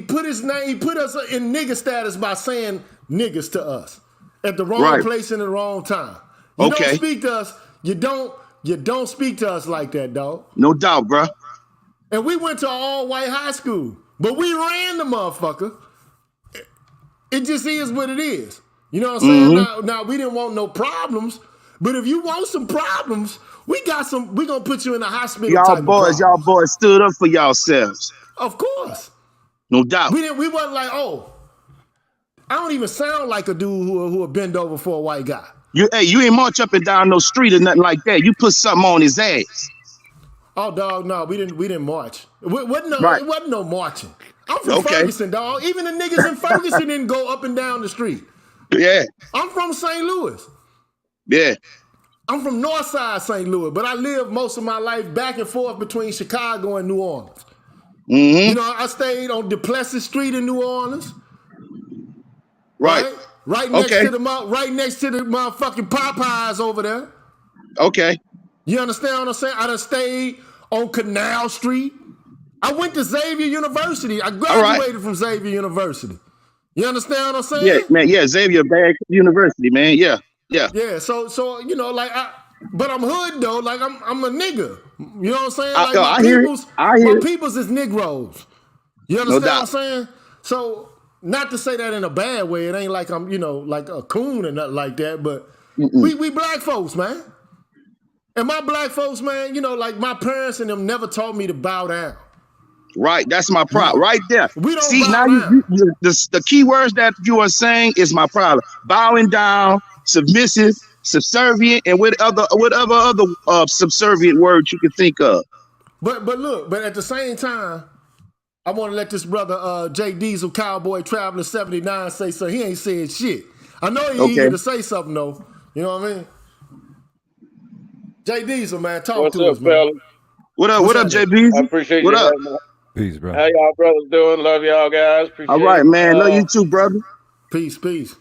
put us in nigga status by saying niggas to us at the wrong place and the wrong time. You don't speak to us. You don't speak to us like that, dog. No doubt, bro. And we went to an all-white high school, but we ran the motherfucker. It just is what it is. You know what I'm saying? Mm-hmm. Now, we didn't want no problems, but if you want some problems, we gonna put you in a hospital. Y'all boys stood up for yourselves. Of course. No doubt. We wasn't like, oh, I don't even sound like a dude who would bend over for a white guy. You ain't march up and down no street or nothing like that. You put something on his ass. Oh, dog, no, we didn't march. It wasn't no marching. I'm from Ferguson, dog. Even the niggas in Ferguson didn't go up and down the street. Yeah. I'm from St. Louis. Yeah. I'm from North Side St. Louis, but I lived most of my life back and forth between Chicago and New Orleans. Mm-hmm. You know, I stayed on Duplessis Street in New Orleans. Right. Right next to the motherfucking Popeyes over there. Okay. You understand what I'm saying? I done stayed on Canal Street. I went to Xavier University. I graduated from Xavier University. You understand what I'm saying? Yeah, man. Yeah, Xavier Bag University, man. Yeah. Yeah. Yeah. So you know, like but I'm hood though. Like I'm a nigga. You know what I'm saying? Like my peoples is Negroes. You understand what I'm saying? So not to say that in a bad way. It ain't like I'm, you know, like a coon or nothing like that. But we black folks, man. And my black folks, man, you know, like my parents and them never taught me to bow down. Right, that's my problem. Right there. We don't see bow now. down. The key words that you are saying is my problem. Bowing down, submissive, subservient, and whatever other subservient words you can think of. But look, but at the same time, I want to let this brother J Diesel Cowboy Traveler 79 say so. He ain't said shit. I know he eager to say something though. You know what I mean? J Diesel, man, talk to us, man. Fellas? What up, JB? I appreciate what you. Up? Peace, bro. How y'all brothers doing? Love y'all guys. Appreciate All right, it. man. Love you too, brother. Peace. Appreciate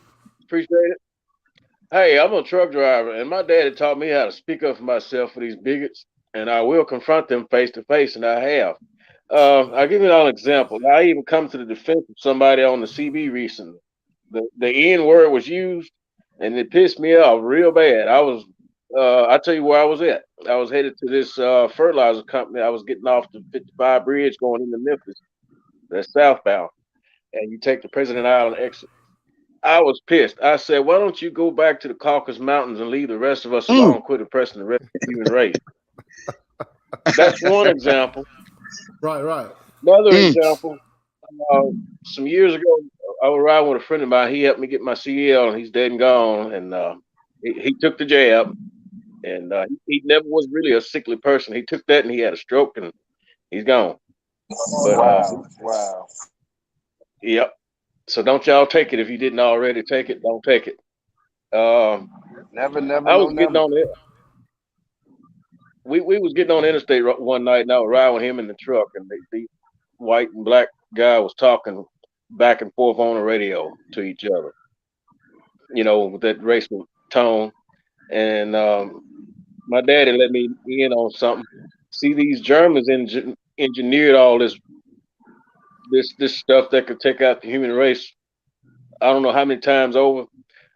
it. Hey, I'm a truck driver, and my daddy taught me how to speak up for myself for these bigots, and I will confront them face to face, and I have. I'll give you an example. I even come to the defense of somebody on the CB recently. The N word was used, and it pissed me off real bad. I'll tell you where I was at. I was headed to this fertilizer company. I was getting off the 55 bridge going into Memphis. That's southbound. And you take the President Island exit. I was pissed. I said, why don't you go back to the Caucasus Mountains and leave the rest of us alone, quit oppressing the rest of the human race? That's one example. Right. Another example, some years ago, I was riding with a friend of mine. He helped me get my CL, and he's dead and gone. And he took the jab. And he never was really a sickly person. He took that and he had a stroke and he's gone. But, wow. Yep. So don't y'all take it if you didn't already take it. Don't take it. Never. I was getting on it. We was getting on the interstate one night, and I was riding with him in the truck, and the white and black guy was talking back and forth on the radio to each other. You know, with that racial tone. And my daddy let me in on something. See, these Germans engineered all this stuff that could take out the human race. I don't know how many times over.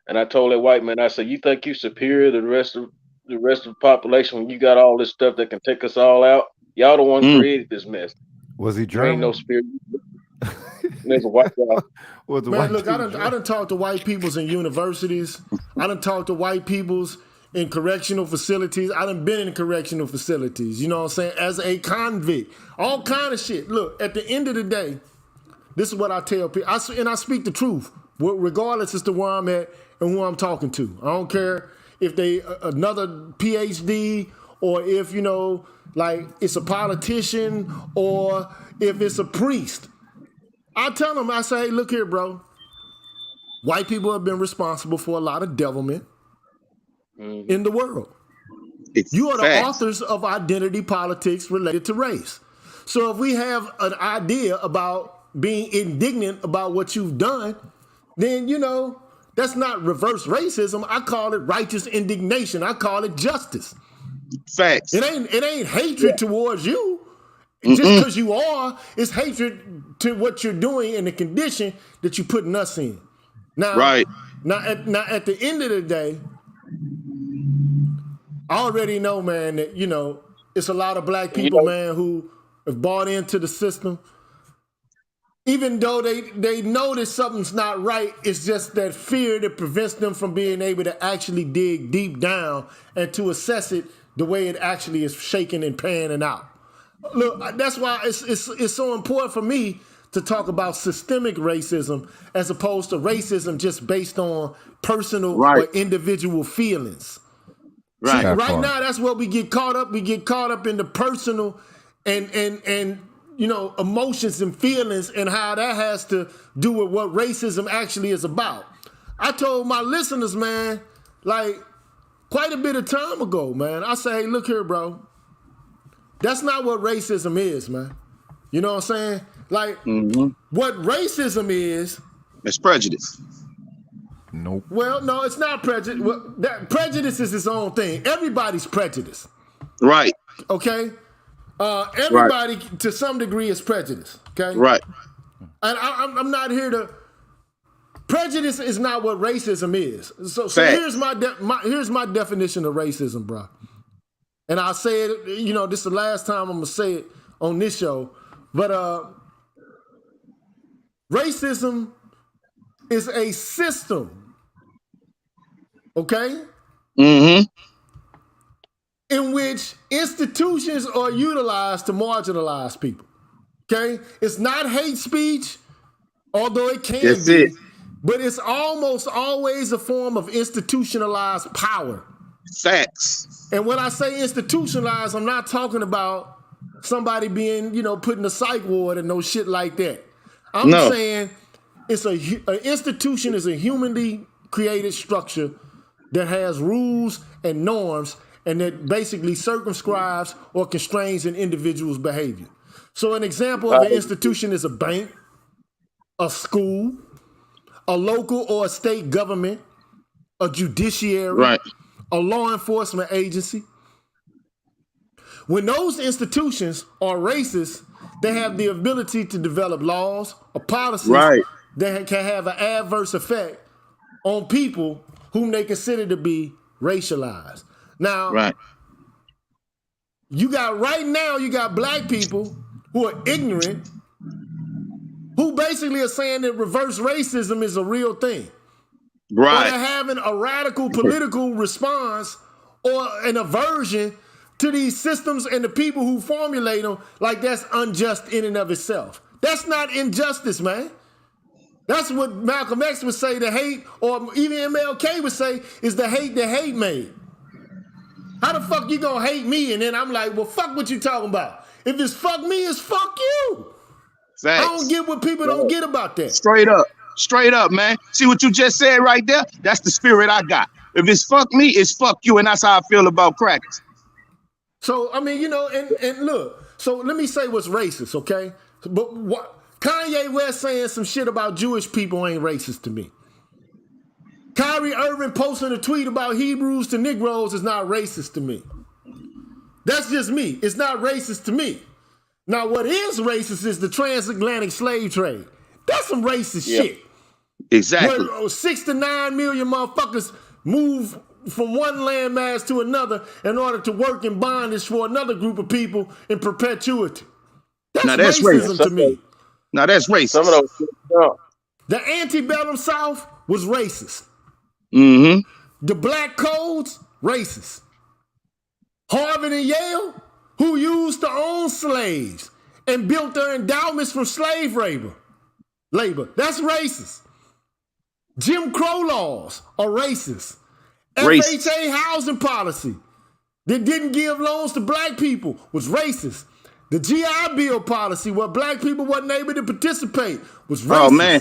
And I told that white man, I said, "You think you're superior to the rest of the population when you got all this stuff that can take us all out? Y'all the one created this mess." Was he German? Ain't no spirit. There's a white guy. Man, look, I done talked to white peoples in universities. I done talked to white peoples in correctional facilities. I done been in correctional facilities, you know what I'm saying, as a convict. All kind of shit. Look, at the end of the day, this is what I tell people. I speak the truth, regardless as to where I'm at and who I'm talking to. I don't care if they another PhD or if, you know, like it's a politician or if it's a priest. I tell them, I say, hey, look here, bro. White people have been responsible for a lot of devilment in the world. You are the authors of identity politics related to race. So if we have an idea about being indignant about what you've done, then, you know, that's not reverse racism. I call it righteous indignation. I call it justice. Facts. It ain't hatred towards you. Just because you are, it's hatred to what you're doing and the condition that you're putting us in. Now, at the end of the day, I already know, man, that, you know, it's a lot of black people, man, who have bought into the system. Even though they know that something's not right, it's just that fear that prevents them from being able to actually dig deep down and to assess it the way it actually is shaking and panning out. Look, that's why it's so important for me to talk about systemic racism as opposed to racism just based on personal or individual feelings. Right. See, right now, that's what we get caught up. We get caught up in the personal and you know, emotions and feelings and how that has to do with what racism actually is about. I told my listeners, man, like quite a bit of time ago, man. I say, hey, look here, bro. That's not what racism is, man. You know what I'm saying? Like, what racism is... It's prejudice. Nope. Well, no, it's not prejudice. Well, prejudice is its own thing. Everybody's prejudiced. Right. Okay? Everybody, to some degree, is prejudiced. Okay? Right. And I'm not here to... Prejudice is not what racism is. So here's my definition of racism, bro. And I'll say it, this is the last time I'm going to say it on this show. But racism is a system, okay? In which institutions are utilized to marginalize people, okay? It's not hate speech, although it can be. But it's almost always a form of institutionalized power. Facts. And when I say institutionalized, I'm not talking about somebody being, put in a psych ward and no shit like that. I'm saying it's an institution is a humanly created structure that has rules and norms and that basically circumscribes or constrains an individual's behavior. So an example of an institution is a bank, a school, a local or a state government, a judiciary, a law enforcement agency. When those institutions are racist, they have the ability to develop laws or policies that can have an adverse effect on people whom they consider to be racialized. Now, you got black people who are ignorant, who basically are saying that reverse racism is a real thing. Right. Or they're having a radical political response or an aversion to these systems and the people who formulate them, like that's unjust in and of itself. That's not injustice, man. That's what Malcolm X would say, the hate, or even MLK would say, is the hate that hate made. How the fuck you gonna hate me? And then I'm like, well, fuck what you talking about. If it's fuck me, it's fuck you. Facts. I don't get what people don't get about that. Straight up, man. See what you just said right there? That's the spirit I got. If it's fuck me, it's fuck you, and that's how I feel about crackers. So, I mean, and look, so let me say what's racist, okay? But what Kanye West saying some shit about Jewish people ain't racist to me. Kyrie Irving posting a tweet about Hebrews to Negroes is not racist to me. That's just me. It's not racist to me. Now, what is racist is the transatlantic slave trade. That's some racist shit. Exactly. Where 6 to 9 million motherfuckers move from one landmass to another in order to work in bondage for another group of people in perpetuity. That's racism to me. Now that's racist. Some of those. The antebellum South was racist. The black codes, racist. Harvard and Yale, who used to own slaves and built their endowments from slave labor. That's racist. Jim Crow laws are racist. FHA housing policy that didn't give loans to black people was racist. The GI Bill policy where black people wasn't able to participate was racist. Oh man,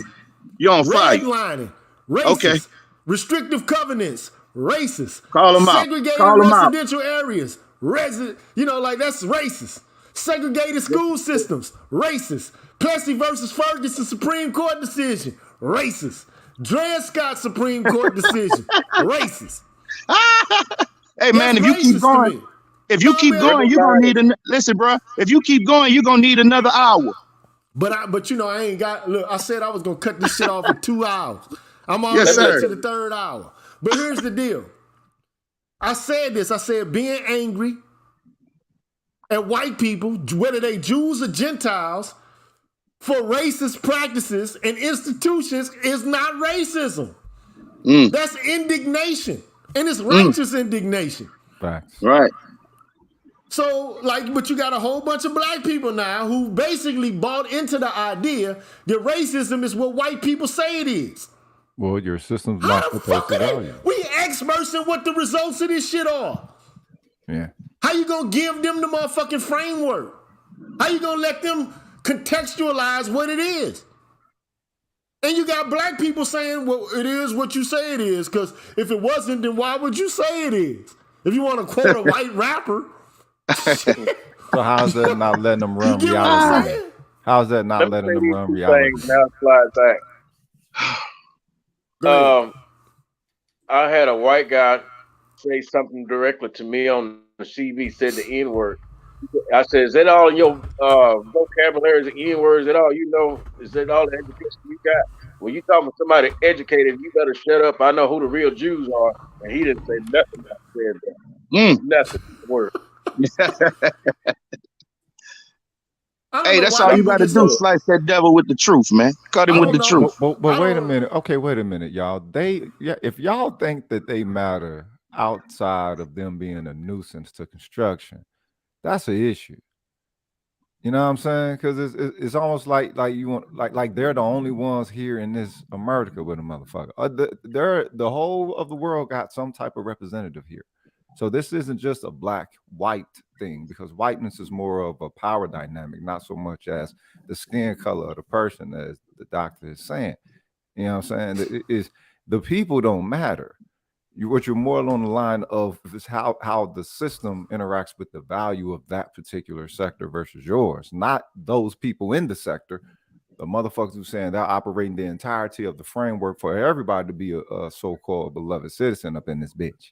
you're on fire. Redlining, racist. Okay. Restrictive covenants, racist. Call them out. Segregated residential areas, that's racist. Segregated school systems, racist. Plessy versus Ferguson Supreme Court decision, racist. Dred Scott Supreme Court decision, racist. Hey man, if you keep going, you're gonna need listen, bro. If you keep going, you're gonna need another hour. But I ain't got. Look, I said I was gonna cut this shit off in 2 hours. I'm already to the third hour. But here's the deal. I said this. I said being angry at white people, whether they Jews or Gentiles, for racist practices and institutions is not racism. That's indignation. And it's righteous indignation. Right. So, but you got a whole bunch of black people now who basically bought into the idea that racism is what white people say it is. Well, your system's not supposed to value. We experts in what the results of this shit are. Yeah. How you gonna give them the motherfucking framework? How you gonna let them contextualize what it is? And you got black people saying, well, it is what you say it is. Because if it wasn't, then why would you say it is? If you want to quote a white rapper. So how's that not letting them run You get what I'm reality? saying? How's that not letting them run reality? Now slide back. I had a white guy say something directly to me on the CV, said the N-word. I said, is that all your vocabulary, is the N-words? Is that all you know? Is that all the education you got? When you talking to somebody educated, you better shut up. I know who the real Jews are. And he didn't say nothing about that. Nothing. Word. Hey, that's all you got to do. Slice that devil with the truth, man. Cut him with the truth. But wait a minute. Okay, wait a minute, y'all. If y'all think that they matter outside of them being a nuisance to construction, that's an issue. You know what I'm saying? Because it's almost like you want like they're the only ones here in this America with a motherfucker. The whole of the world got some type of representative here. So this isn't just a black-white thing, because whiteness is more of a power dynamic, not so much as the skin color of the person, as the doctor is saying. You know what I'm saying? The people don't matter. What you're more along the line of is how the system interacts with the value of that particular sector versus yours, not those people in the sector. The motherfuckers who saying they're operating the entirety of the framework for everybody to be a so-called beloved citizen up in this bitch.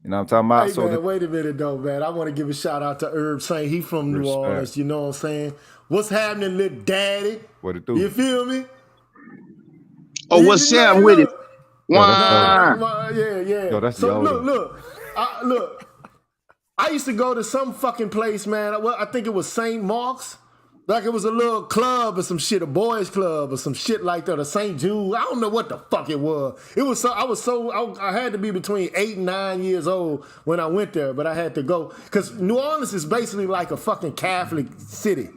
You know what I'm talking about? Hey, man, wait a minute, though, man. I want to give a shout-out to Herb Saint. He from New Orleans, you know what I'm saying? What's happening, little daddy? What it do? You feel me? Oh, what's Sam with it? Yeah. Yo, that's so Yoda. look. I used to go to some fucking place, man. Well, I think it was St. Mark's. Like it was a little club or some shit, a boys club or some shit like that, or St. Jude. I don't know what the fuck it was. It was I had to be between 8 and 9 years old when I went there, but I had to go. Because New Orleans is basically like a fucking Catholic city.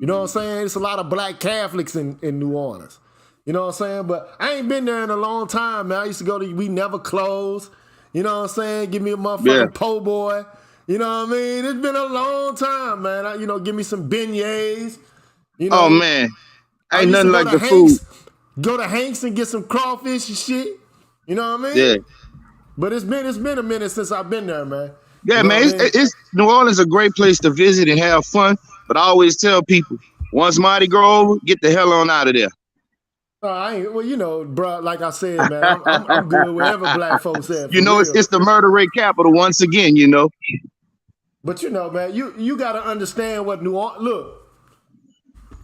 You know what I'm saying? It's a lot of black Catholics in New Orleans. You know what I'm saying? But I ain't been there in a long time, man. I used to go to We Never Close. You know what I'm saying? Give me a motherfucking po' boy. You know what I mean? It's been a long time, man. Give me some beignets. You know, oh, man. Ain't nothing like the Hanks, food. Go to Hanks and get some crawfish and shit. You know what I mean? Yeah. But it's been a minute since I've been there, man. Yeah, man. It's New Orleans is a great place to visit and have fun. But I always tell people, once Mardi Gras over, get the hell on out of there. Bro, like I said, man, I'm good wherever black folks at. It's the murder rate capital once again, you know. But man, you got to understand what New Orleans. Look,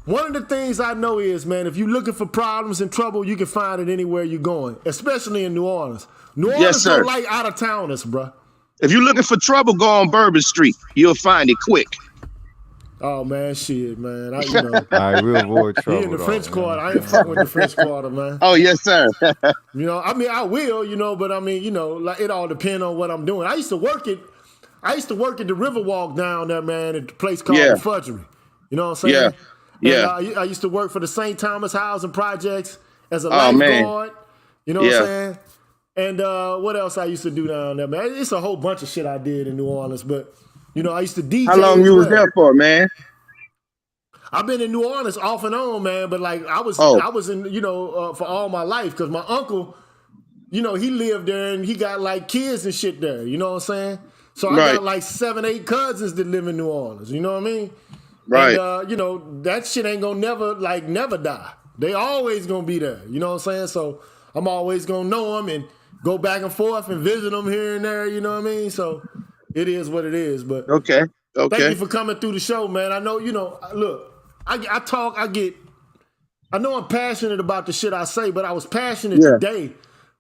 one of the things I know is, man, if you're looking for problems and trouble, you can find it anywhere you're going, especially in New Orleans. New Orleans don't like out of towners, bro. If you're looking for trouble, go on Bourbon Street. You'll find it quick. Oh man, shit, man. I will avoid trouble. In the French Quarter, I ain't fucking with the French Quarter, man. Oh yes, sir. I will, but like it all depends on what I'm doing. I used to work at the Riverwalk down there, man, at the place called the Fudgery. You know what I'm saying? Yeah. And, I used to work for the St. Thomas Housing Projects as a lifeguard. You know what I'm saying? And what else I used to do down there, man? It's a whole bunch of shit I did in New Orleans, but I used to DJ. How long you was there for, man? I've been in New Orleans off and on, man, but like I was in, for all my life, because my uncle, he lived there and he got like kids and shit there. You know what I'm saying? So I got like 7, 8 cousins that live in New Orleans. You know what I mean? Right. And, that shit ain't gonna never die. They always gonna be there. You know what I'm saying? So I'm always gonna know them and go back and forth and visit them here and there. You know what I mean? So it is what it is. But okay. Thank you for coming through the show, man. I know, look, I talk, I know I'm passionate about the shit I say, but I was passionate today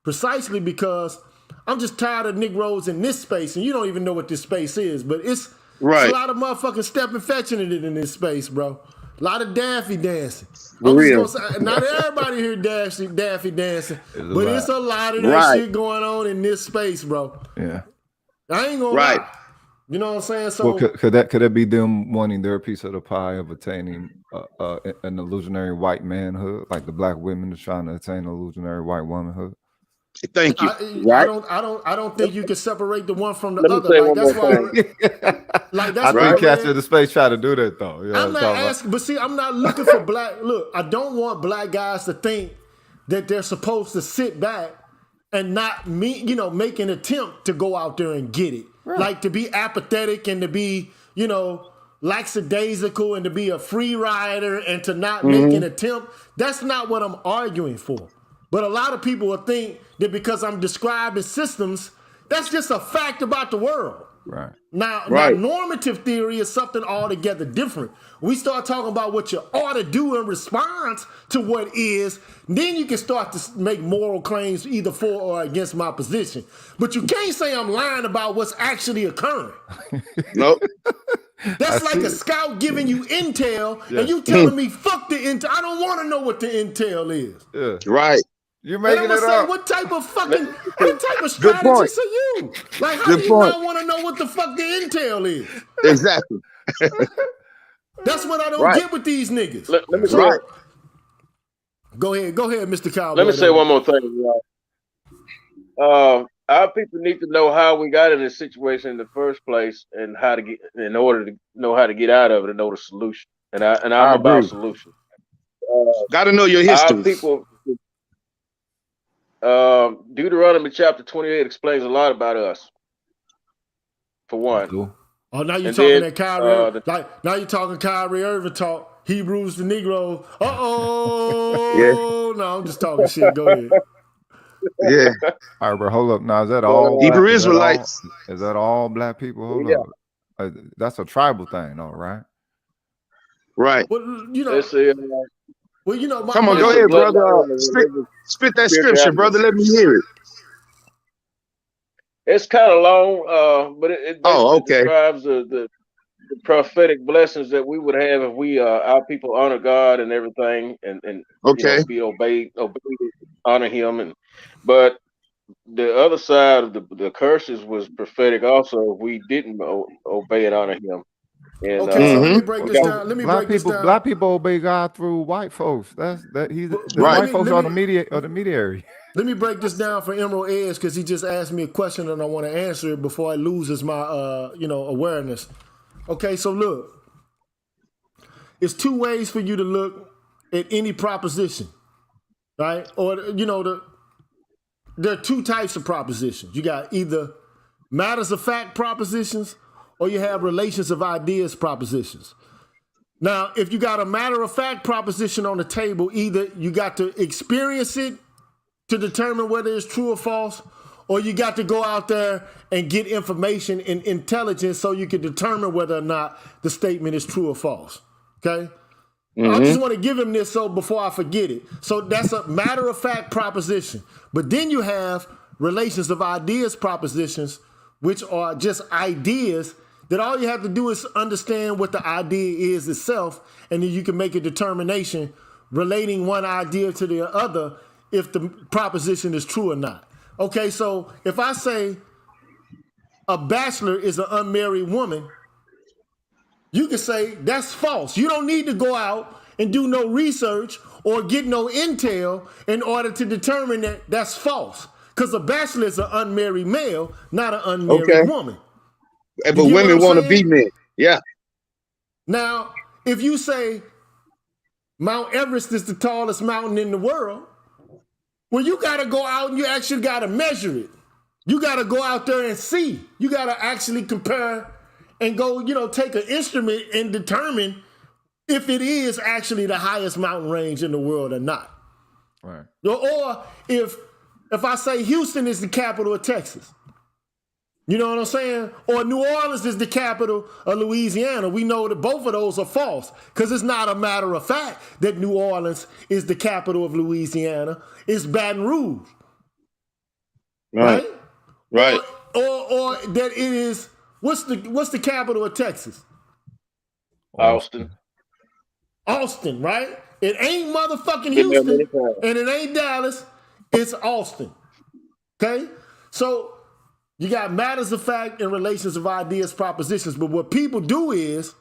precisely because I'm just tired of Negroes in this space, and you don't even know what this space is, but it's a lot of motherfucking stepping fetching it in this space, bro. A lot of daffy dancing. Not everybody here daffy dancing, but it's a lot of that shit going on in this space, bro. Yeah. I ain't gonna lie. You know what I'm saying? So could that be them wanting their piece of the pie of attaining an illusionary white manhood, like the black women are trying to attain an illusionary white womanhood? Thank you. I don't think you can separate the one from the other. I think Cats in the Space try to do that though. I'm not asking, but see, I'm not looking for black. Look, I don't want black guys to think that they're supposed to sit back and not make an attempt to go out there and get it. Right. Like to be apathetic and to be, lackadaisical and to be a free rider and to not make an attempt. That's not what I'm arguing for. But a lot of people will think that because I'm describing systems, that's just a fact about the world. Right. Now, normative theory is something altogether different. We start talking about what you ought to do in response to what is, then you can start to make moral claims either for or against my position. But you can't say I'm lying about what's actually occurring. Nope. That's like a scout giving you intel, and you telling me, fuck the intel. I don't want to know what the intel is. Yeah. Right. You're making it up. What type of strategist are you? Like, how do you not want to know what the fuck the intel is? Exactly. That's what I don't get with these niggas. Let me Go ahead, Mr. Cowboy. Let me say one more thing. Our people need to know how we got in this situation in the first place, and how to get, in order to know how to get out of it and know the solution. And I'm about solution. Got to know your history. Our people. Deuteronomy chapter 28 explains a lot about us. For one. Cool. Oh, now you're talking that Kyrie. Now you're talking Kyrie Irving talk. Hebrews the Negro. Yeah. No, I'm just talking shit. Go ahead. Yeah. All right, bro. Hold up. Now, is that all Hebrew Israelites? Is that all black people? Hold up. That's a tribal thing, though, right? Right. Well, come on, go ahead, brother. Spit that scripture, brother. Let me hear it. It's kind of long, but it describes the prophetic blessings that we would have if we our people honor God and everything, and be obeyed, honor Him, but the other side of the curses was prophetic also if we didn't obey and honor Him. And, so let me break this down. Black people obey God through white folks. White folks are the mediator. Let me break this down for Emerald Edge because he just asked me a question and I want to answer it before I loses my awareness. Okay, so look, it's two ways for you to look at any proposition, right? Or there are two types of propositions. You got either matters of fact propositions, or you have relations of ideas propositions. Now, if you got a matter of fact proposition on the table, either you got to experience it to determine whether it's true or false, or you got to go out there and get information and intelligence so you can determine whether or not the statement is true or false. Okay? I just want to give him this before I forget it. So that's a matter of fact proposition. But then you have relations of ideas propositions, which are just ideas that all you have to do is understand what the idea is itself, and then you can make a determination relating one idea to the other if the proposition is true or not. Okay, so if I say a bachelor is an unmarried woman, you can say that's false. You don't need to go out and do no research or get no intel in order to determine that that's false. Because a bachelor is an unmarried male, not an unmarried woman. But women want to be men. Yeah. Now, if you say Mount Everest is the tallest mountain in the world, well, you got to go out and you actually got to measure it. You got to go out there and see. You got to actually compare and go, take an instrument and determine if it is actually the highest mountain range in the world or not. Right. Or if I say Houston is the capital of Texas, you know what I'm saying? Or New Orleans is the capital of Louisiana. We know that both of those are false because it's not a matter of fact that New Orleans is the capital of Louisiana. It's Baton Rouge. Right? Or that it is, what's the capital of Texas? Austin. Austin, right? It ain't motherfucking Houston and it ain't Dallas. It's Austin. Okay? So you got matters of fact and relations of ideas propositions, but what people do is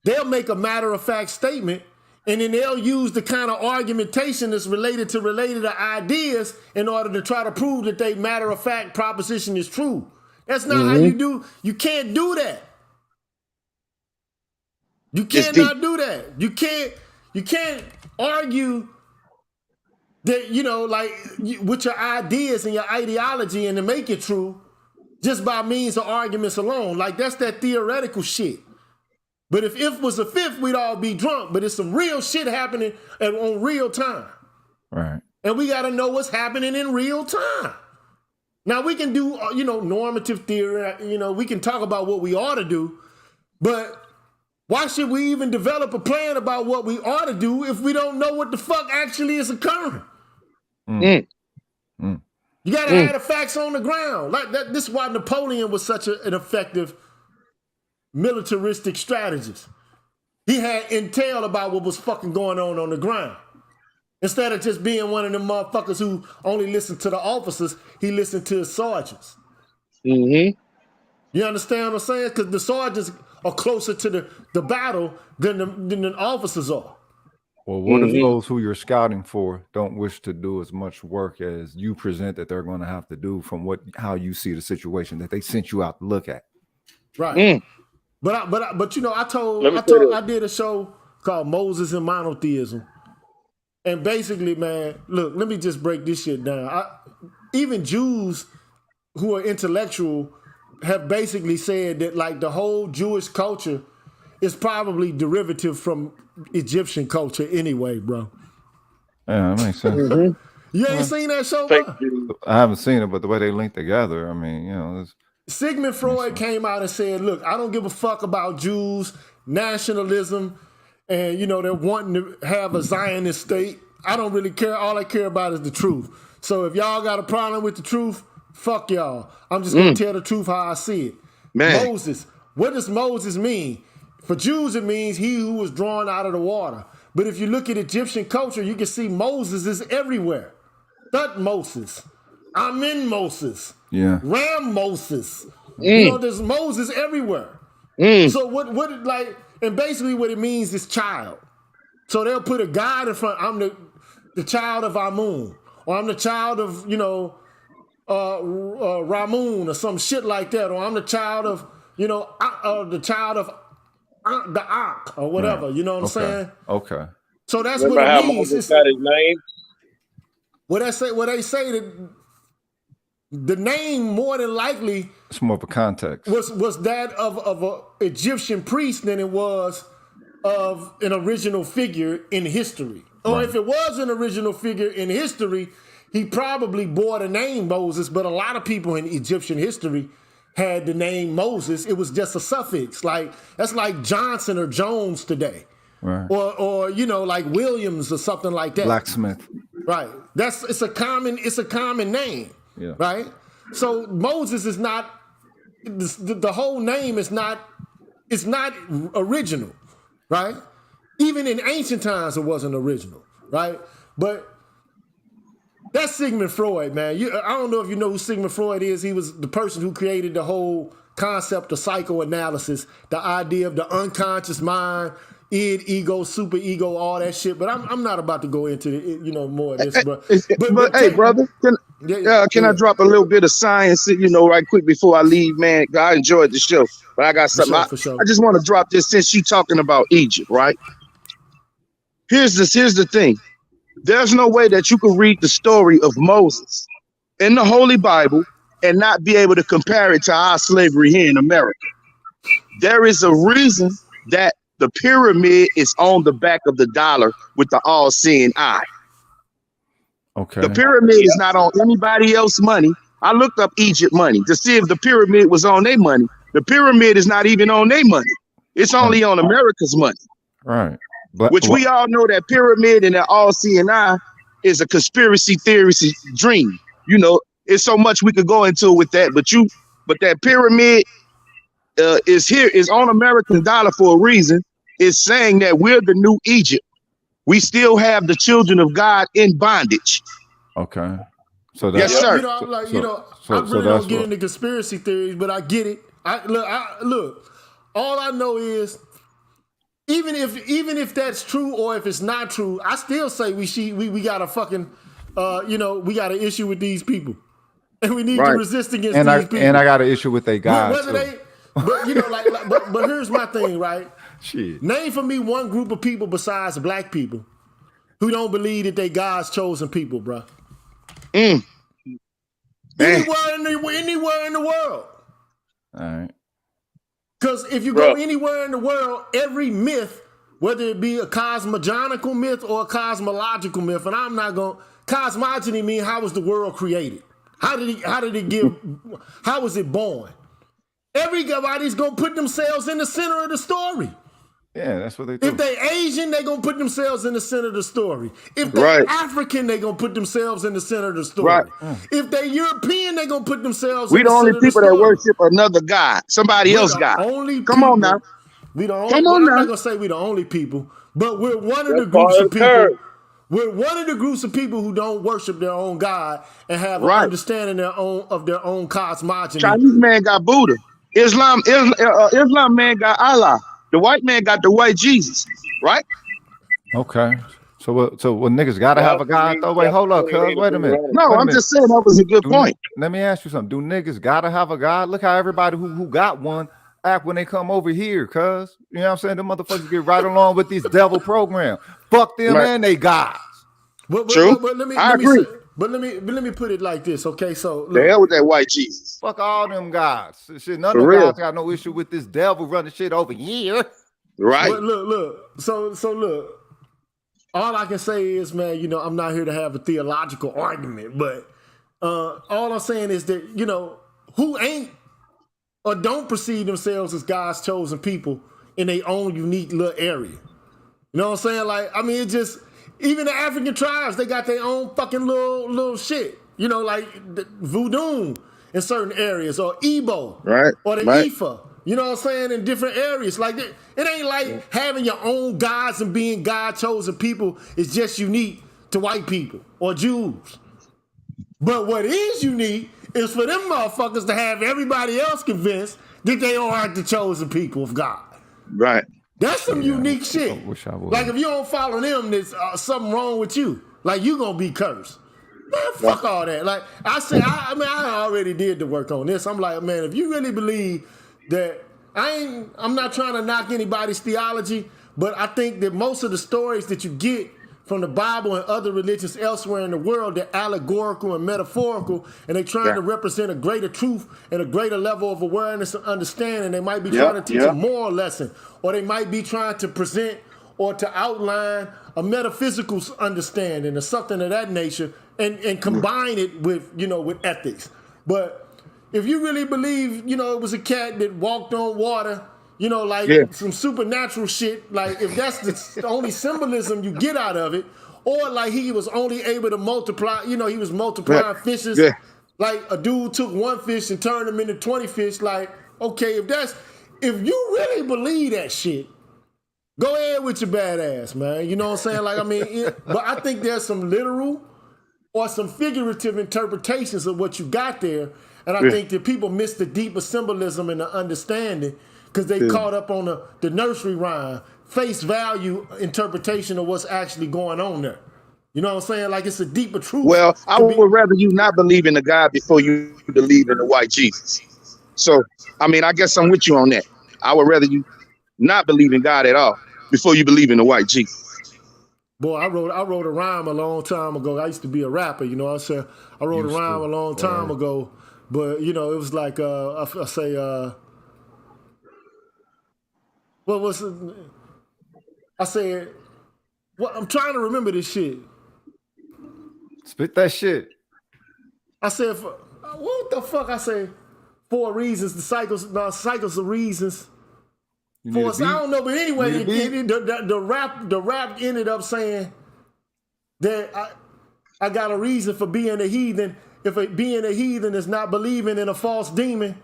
they'll make a matter of fact statement and then they'll use the kind of argumentation that's related to ideas in order to try to prove that they matter of fact proposition is true. That's not how you do. You can't do that. You cannot do that. You can't argue that, you know, like with your ideas and your ideology and to make it true just by means of arguments alone. Like that's that theoretical shit. But if was a fifth, we'd all be drunk. But it's some real shit happening on real time. Right. And we got to know what's happening in real time. Now we can do, you know, normative theory, you know, we can talk about what we ought to do, but why should we even develop a plan about what we ought to do if we don't know what the fuck actually is occurring? You got to have the facts on the ground. Like that. This is why Napoleon was such an effective militaristic strategist. He had intel about what was fucking going on the ground. Instead of just being one of them motherfuckers who only listened to the officers, he listened to his sergeants. You understand what I'm saying? Because the sergeants are closer to the battle than the officers are. Well, what if those who you're scouting for don't wish to do as much work as you present that they're going to have to do from how you see the situation that they sent you out to look at? Right. But you know, I did a show called Moses and Monotheism. And basically, man, look, let me just break this shit down. Even Jews who are intellectual have basically said that like the whole Jewish culture is probably derivative from Egyptian culture anyway, bro. Yeah, that makes sense. You ain't seen that show, bro? I haven't seen it, but the way they link together, I mean, you know. Sigmund Freud came out and said, look, I don't give a fuck about Jews, nationalism, and, you know, they're wanting to have a Zionist state. I don't really care. All I care about is the truth. So if y'all got a problem with the truth, fuck y'all. I'm just going to tell the truth how I see it. Moses. What does Moses mean? For Jews, it means he who was drawn out of the water. But if you look at Egyptian culture, you can see Moses is everywhere. Thutmoses, Amen Moses, Ram Moses. You know, there's Moses everywhere. So what like, and basically what it means is child. So they'll put a God in front. I'm the child of Amun, or I'm the child of, you know, Ramun or some shit like that, or I'm the child of, you know, the child of the Ankh or whatever. Right. You know what I'm saying? Okay. So that's what it means. It's got his name. What they say that the name more than likely it's more of a context was that of an Egyptian priest than it was of an original figure in history. Or if it was an original figure in history, he probably bore the name Moses, but a lot of people in Egyptian history had the name Moses. It was just a suffix. Like that's like Johnson or Jones today. Right. Or you know, like Williams or something like that. Blacksmith. Right. It's a common name. Yeah. Right? So Moses is not the whole name is not original. Right? Even in ancient times, it wasn't original, right? But that's Sigmund Freud, man. I don't know if you know who Sigmund Freud is. He was the person who created the whole concept of psychoanalysis, the idea of the unconscious mind, id, ego, superego, all that shit. But I'm not about to go into more of this. But hey, brother, can I drop a little bit of science, right quick before I leave, man? I enjoyed the show, but I got something. For sure. I just want to drop this since you talking about Egypt, right? Here's the thing. There's no way that you can read the story of Moses in the Holy Bible and not be able to compare it to our slavery here in America. There is a reason that the pyramid is on the back of the dollar with the all-seeing eye. Okay. The pyramid is not on anybody else's money. I looked up Egypt money to see if the pyramid was on their money. The pyramid is not even on their money. It's only on America's money. Right. Which we all know that pyramid and that all-seeing eye is a conspiracy theorist dream. It's so much we could go into with that, but that pyramid is on American dollar for a reason. It's saying that we're the new Egypt. We still have the children of God in bondage. Okay. So yes, sir. I really don't get into conspiracy theories, but I get it. Look. All I know is even if that's true or if it's not true, I still say we got a fucking we got an issue with these people, and we need to resist against these people. And I got an issue with their God. But here's my thing, right? Shit. Name for me one group of people besides black people who don't believe that they God's chosen people, bro. Man. Anywhere in the world. All right. Because if you go anywhere in the world, every myth, whether it be a cosmogonical myth or a cosmological myth, and I'm not going, cosmogony means how was the world created? How was it born? Everybody's going to put themselves in the center of the story. Yeah, that's what they do. If they Asian, they going to put themselves in the center of the story. If they African, they going to put themselves in the center of the story. Right. If they European, they going to put themselves we in the the center only of the people story. that worship another God, somebody else God. Come on now. We the only, Come on I'm now. not gonna say we're the only people, but we're one of the groups of people. We're one of the groups of people who don't worship their own God and have an understanding of their own cosmogony. Chinese man got Buddha. Islam man got Allah. The white man got the white Jesus, right? Okay. So niggas gotta have a God though. Wait, hold up, cuz. Wait a minute. No, I'm just saying that was a good point. Let me ask you something. Do niggas gotta have a God? Look how everybody who got one act when they come over here, cuz. You know what I'm saying? Them motherfuckers get right along with this devil program. Fuck them and they gods. True. But let me agree. But let me put it like this, okay? So look, the hell with that white Jesus. Fuck all them gods. Shit, none of them guys got no issue with this devil running shit over here. Right. But look. So look. All I can say is, man, you know, I'm not here to have a theological argument, but all I'm saying is that, you know, who ain't or don't perceive themselves as God's chosen people in their own unique little area. You know what I'm saying? Like, I mean, it just, even the African tribes, they got their own fucking little shit. You know, like voodoo in certain areas, or Igbo, right, or the Ifa. You know what I'm saying? In different areas. Like, it ain't like having your own gods and being God-chosen people is just unique to white people or Jews. But what is unique is for them motherfuckers to have everybody else convinced that they are the chosen people of God. Right. That's some unique shit. I wish I would. Like, if you don't follow them, there's something wrong with you. Like, you gonna be cursed. Man, fuck all that. Like, I already did the work on this. I'm like, man, if you really believe that, I'm not trying to knock anybody's theology, but I think that most of the stories that you get from the Bible and other religions elsewhere in the world, they're allegorical and metaphorical, and they're trying to represent a greater truth and a greater level of awareness and understanding. They might be trying to teach a moral lesson, or they might be trying to present or to outline a metaphysical understanding or something of that nature, and combine it with, you know, with ethics. But if you really believe, you know, it was a cat that walked on water, you know, like some supernatural shit, like if that's the only symbolism you get out of it, or like he was only able to multiply, you know, he was multiplying fishes, like a dude took one fish and turned them into 20 fish, like, okay, if you really believe that shit, go ahead with your badass, man. You know what I'm saying? Like, I mean, but I think there's some literal or some figurative interpretations of what you got there, and I think that people miss the deeper symbolism and the understanding because they caught up on the nursery rhyme, face value interpretation of what's actually going on there. You know what I'm saying? Like, it's a deeper truth. Well, I would rather you not believe in the God before you believe in the white Jesus. So, I mean, I guess I'm with you on that. I would rather you not believe in God at all before you believe in the white Jesus. Boy, I wrote a rhyme a long time ago. I used to be a rapper, you know what I'm saying? I wrote a rhyme a long time ago, but, you know, it was like, I say, what was it? I said, well, I'm trying to remember this shit. Spit that shit. I said, what the fuck? I said, 4 reasons, the cycles of reasons. I don't know, but anyway, the rap ended up saying that I got a reason for being a heathen. If being a heathen is not believing in a false demon,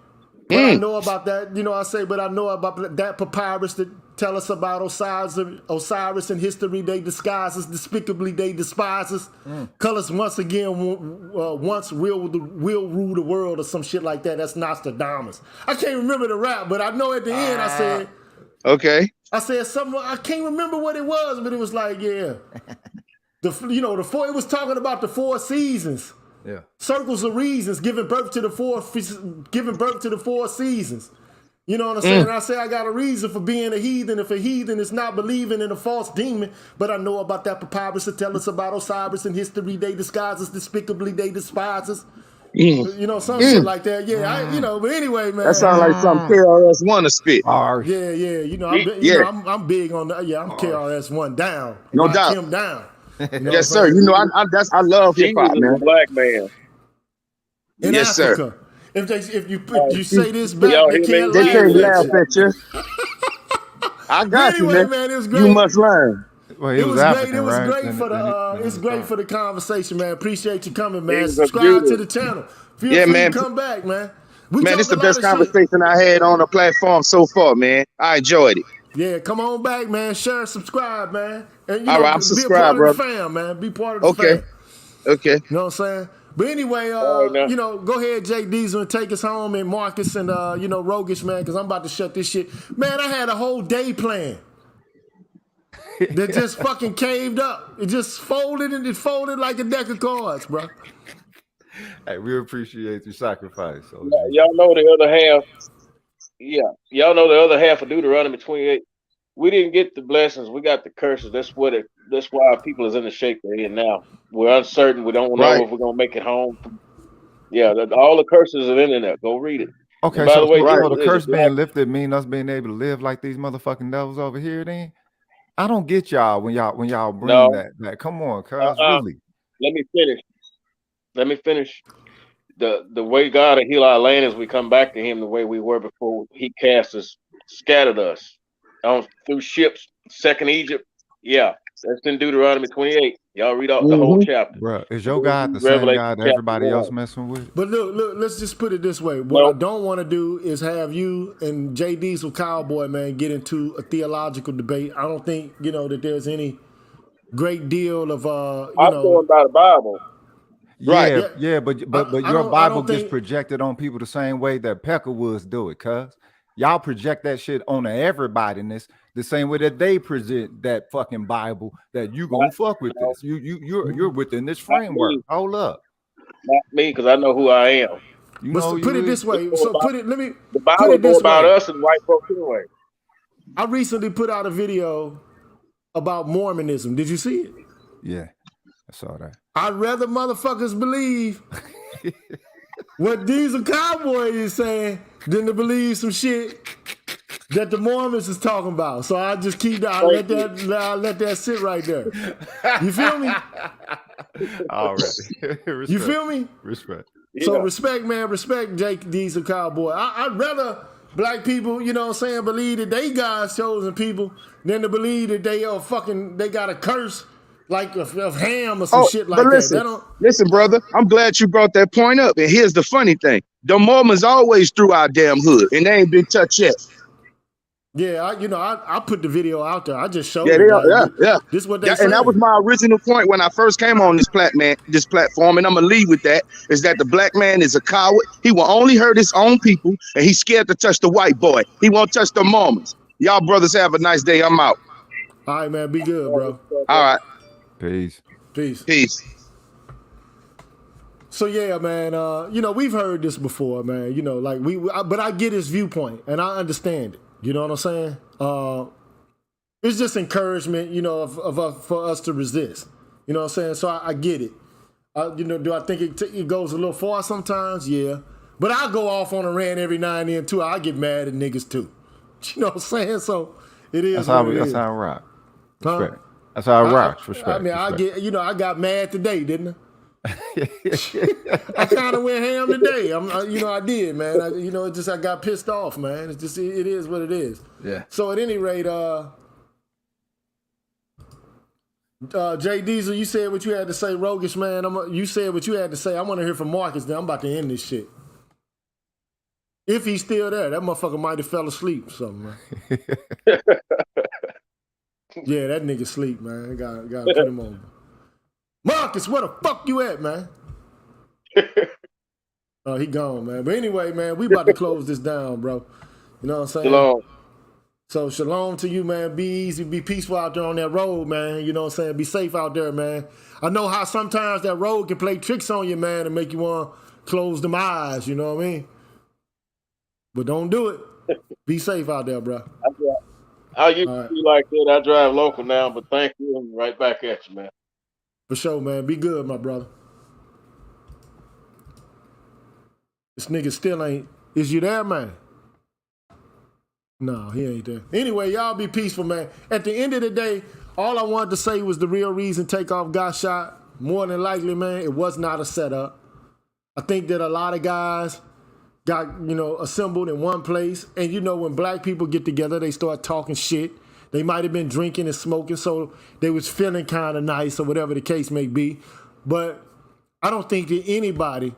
but I know about that, you know, I say, but I know about that papyrus that tell us about Osiris in history. They disguise us, despicably they despise us. Colors once again, once will rule the world or some shit like that. That's Nostradamus. I can't remember the rap, but I know at the end I said, okay. I said something, I can't remember what it was, but it was like, it was talking about the 4 seasons. Yeah. Circles of reasons, giving birth to the 4 seasons. You know what I'm saying? I say I got a reason for being a heathen. If a heathen is not believing in a false demon, but I know about that papyrus to tell us about Osiris and history they disguise us, despicably they despise us. You know, some shit like that. Yeah, but anyway, man. That sounds like some KRS-One to spit. Yeah. You know, I'm big on that. Yeah, I'm KRS-One down. No Rock doubt. him down. You know Yes, sir. You know, I love hip hop, Jesus is man. a black man. In Yes, Africa. sir. If you say this back, Y'all they hear me? can't They can't laugh laugh at you. I But got you, anyway, man. it was You great. must learn. Well, It was African, great. It was right? great for the. It's great for the conversation, man. Appreciate you coming, man. He's a Subscribe to Judah. the channel. Feel Yeah, free man. to come back, man. We Man, talk this is a the lot best of shit. conversation I had on the platform so far, man. I enjoyed it. Yeah, come on back, man. Share, subscribe, man. And All right, I'm be a subscribed, part of brother. the fam, man. Be part of the Okay. fam. Okay. You know what I'm saying? But anyway, All right, now. go ahead, Jay Diesel, and take us home, and Marcus and Rogish, man, because I'm about to shut this shit. Man, I had a whole day planned that just fucking caved up. It just folded and it folded like a deck of cards, bro. Hey, we appreciate your sacrifice. OG. Y'all know the other half. Yeah, y'all know the other half of Deuteronomy 28. We didn't get the blessings. We got the curses. That's why our people is in the shape they're in now. We're uncertain. We don't know Right. if we're gonna make it home. Yeah, all the curses are in there. Go read it. Okay, And by the way, so the there's a curse black- being lifted mean us being able to live like these motherfucking devils over here. Then I don't get y'all when y'all bring No. that. Come on, cuz really. Let me finish. The way God will heal our land is we come back to Him the way we were before He cast us, scattered us through ships. Second Egypt, yeah, that's in Deuteronomy 28. Y'all read out the whole chapter. Bro, is your God the Revelation same God chapter everybody 1. else messing with? But look, let's just put it this way. What I don't want to do is have you and J Diesel Cowboy, man, get into a theological debate. I don't think, that there's any great deal of, I'm going by the Bible. Yeah, but your Bible gets think- projected on people the same way that Peckerwoods do it, cuz. Y'all project that shit on everybody the same way that they present that fucking Bible that you gonna fuck with this. You're within this framework. Hold up. Not me, because I know who I am. You But know, put it this way. The Put Bible it this is about way. us and white folks anyway. I recently put out a video about Mormonism. Did you see it? Yeah, I saw that. I'd rather motherfuckers believe what Diesel Cowboy is saying than to believe some shit that the Mormons is talking about. So I just keep that. I let that sit right there. You feel me? All right. You feel me? Respect. So respect, man. Respect Jake Diesel Cowboy. I'd rather black people, believe that they God's chosen people than to believe that they got a curse like of Ham or some shit like but listen, that. Listen, brother, I'm glad you brought that point up. And here's the funny thing. The Mormons always through our damn hood, and they ain't been touched yet. Yeah, I put the video out there. I just showed Yeah, This is what they yeah, say. and that was my original point when I first came on this platform, and I'm gonna leave with that, is that the black man is a coward. He will only hurt his own people, and he's scared to touch the white boy. He won't touch the Mormons. Y'all brothers have a nice day. I'm out. All right, man. Be good, bro. All right. Peace. Peace. So yeah, man. We've heard this before, man. But I get his viewpoint, and I understand it. You know what I'm saying? It's just encouragement, for us to resist. You know what I'm saying? So I get it. Do I think it goes a little far sometimes? Yeah. But I go off on a rant every now and then too. I get mad at niggas too. You know what I'm saying? So it is. That's how I rock. Respect. That's how I rock. Respect. I mean, I got mad today, didn't I? I kind of went ham today. I did, man. I got pissed off, man. It's just, it is what it is. Yeah. So at any rate, Jay Diesel, you said what you had to say. Rogish, man, you said what you had to say. I want to hear from Marcus. Then I'm about to end this shit. If he's still there, that motherfucker might have fell asleep or something, man. Yeah, that nigga sleep, man. Got to put him on. Marcus, where the fuck you at, man? Oh, he gone, man. But anyway, man, we about to close this down, bro. You know what I'm saying? Shalom. So shalom to you, man. Be easy, be peaceful out there on that road, man. You know what I'm saying? Be safe out there, man. I know how sometimes that road can play tricks on you, man, and make you want to close them eyes, you know what I mean? But don't do it. Be safe out there, bro. I used to be like that. I drive local now, but thank you. And right back at you, man. For sure, man. Be good, my brother. This nigga still ain't. Is you there, man? No, he ain't there. Anyway, y'all be peaceful, man. At the end of the day, all I wanted to say was the real reason Takeoff got shot. More than likely, man, it was not a setup. I think that a lot of guys got, assembled in one place. And when black people get together, they start talking shit. They might have been drinking and smoking, so they was feeling kind of nice or whatever the case may be. But I don't think that anybody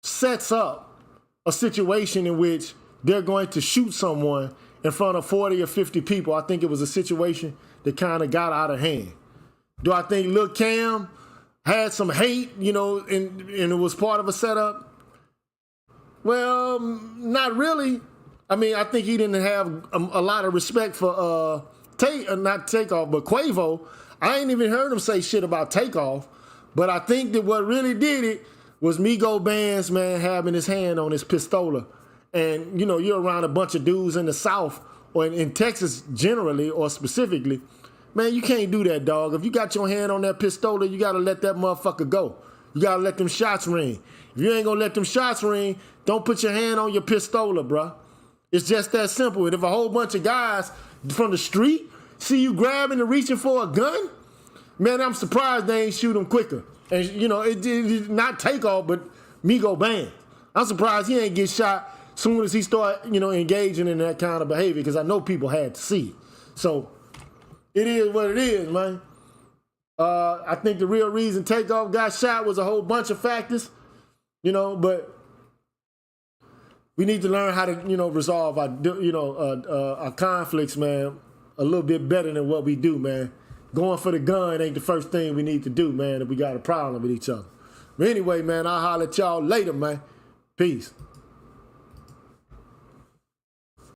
sets up a situation in which they're going to shoot someone in front of 40 or 50 people. I think it was a situation that kind of got out of hand. Do I think Lil Cam had some hate, and it was part of a setup? Well, not really. I mean, I think he didn't have a lot of respect for not Takeoff, but Quavo. I ain't even heard him say shit about Takeoff. But I think that what really did it was Migo Bands, man, having his hand on his pistola. And, you're around a bunch of dudes in the South or in Texas generally or specifically. Man, you can't do that, dog. If you got your hand on that pistola, you got to let that motherfucker go. You got to let them shots ring. If you ain't going to let them shots ring, don't put your hand on your pistola, bruh. It's just that simple. And if a whole bunch of guys from the street see you grabbing and reaching for a gun, man, I'm surprised they ain't shoot him quicker. And, it not Takeoff, but Migo Band. I'm surprised he ain't get shot soon as he start, engaging in that kind of behavior, because I know people had to see it. So it is what it is, man. I think the real reason Takeoff got shot was a whole bunch of factors, but we need to learn how to, resolve our conflicts, man, a little bit better than what we do, man. Going for the gun ain't the first thing we need to do, man, if we got a problem with each other. But anyway, man, I'll holler at y'all later, man. Peace.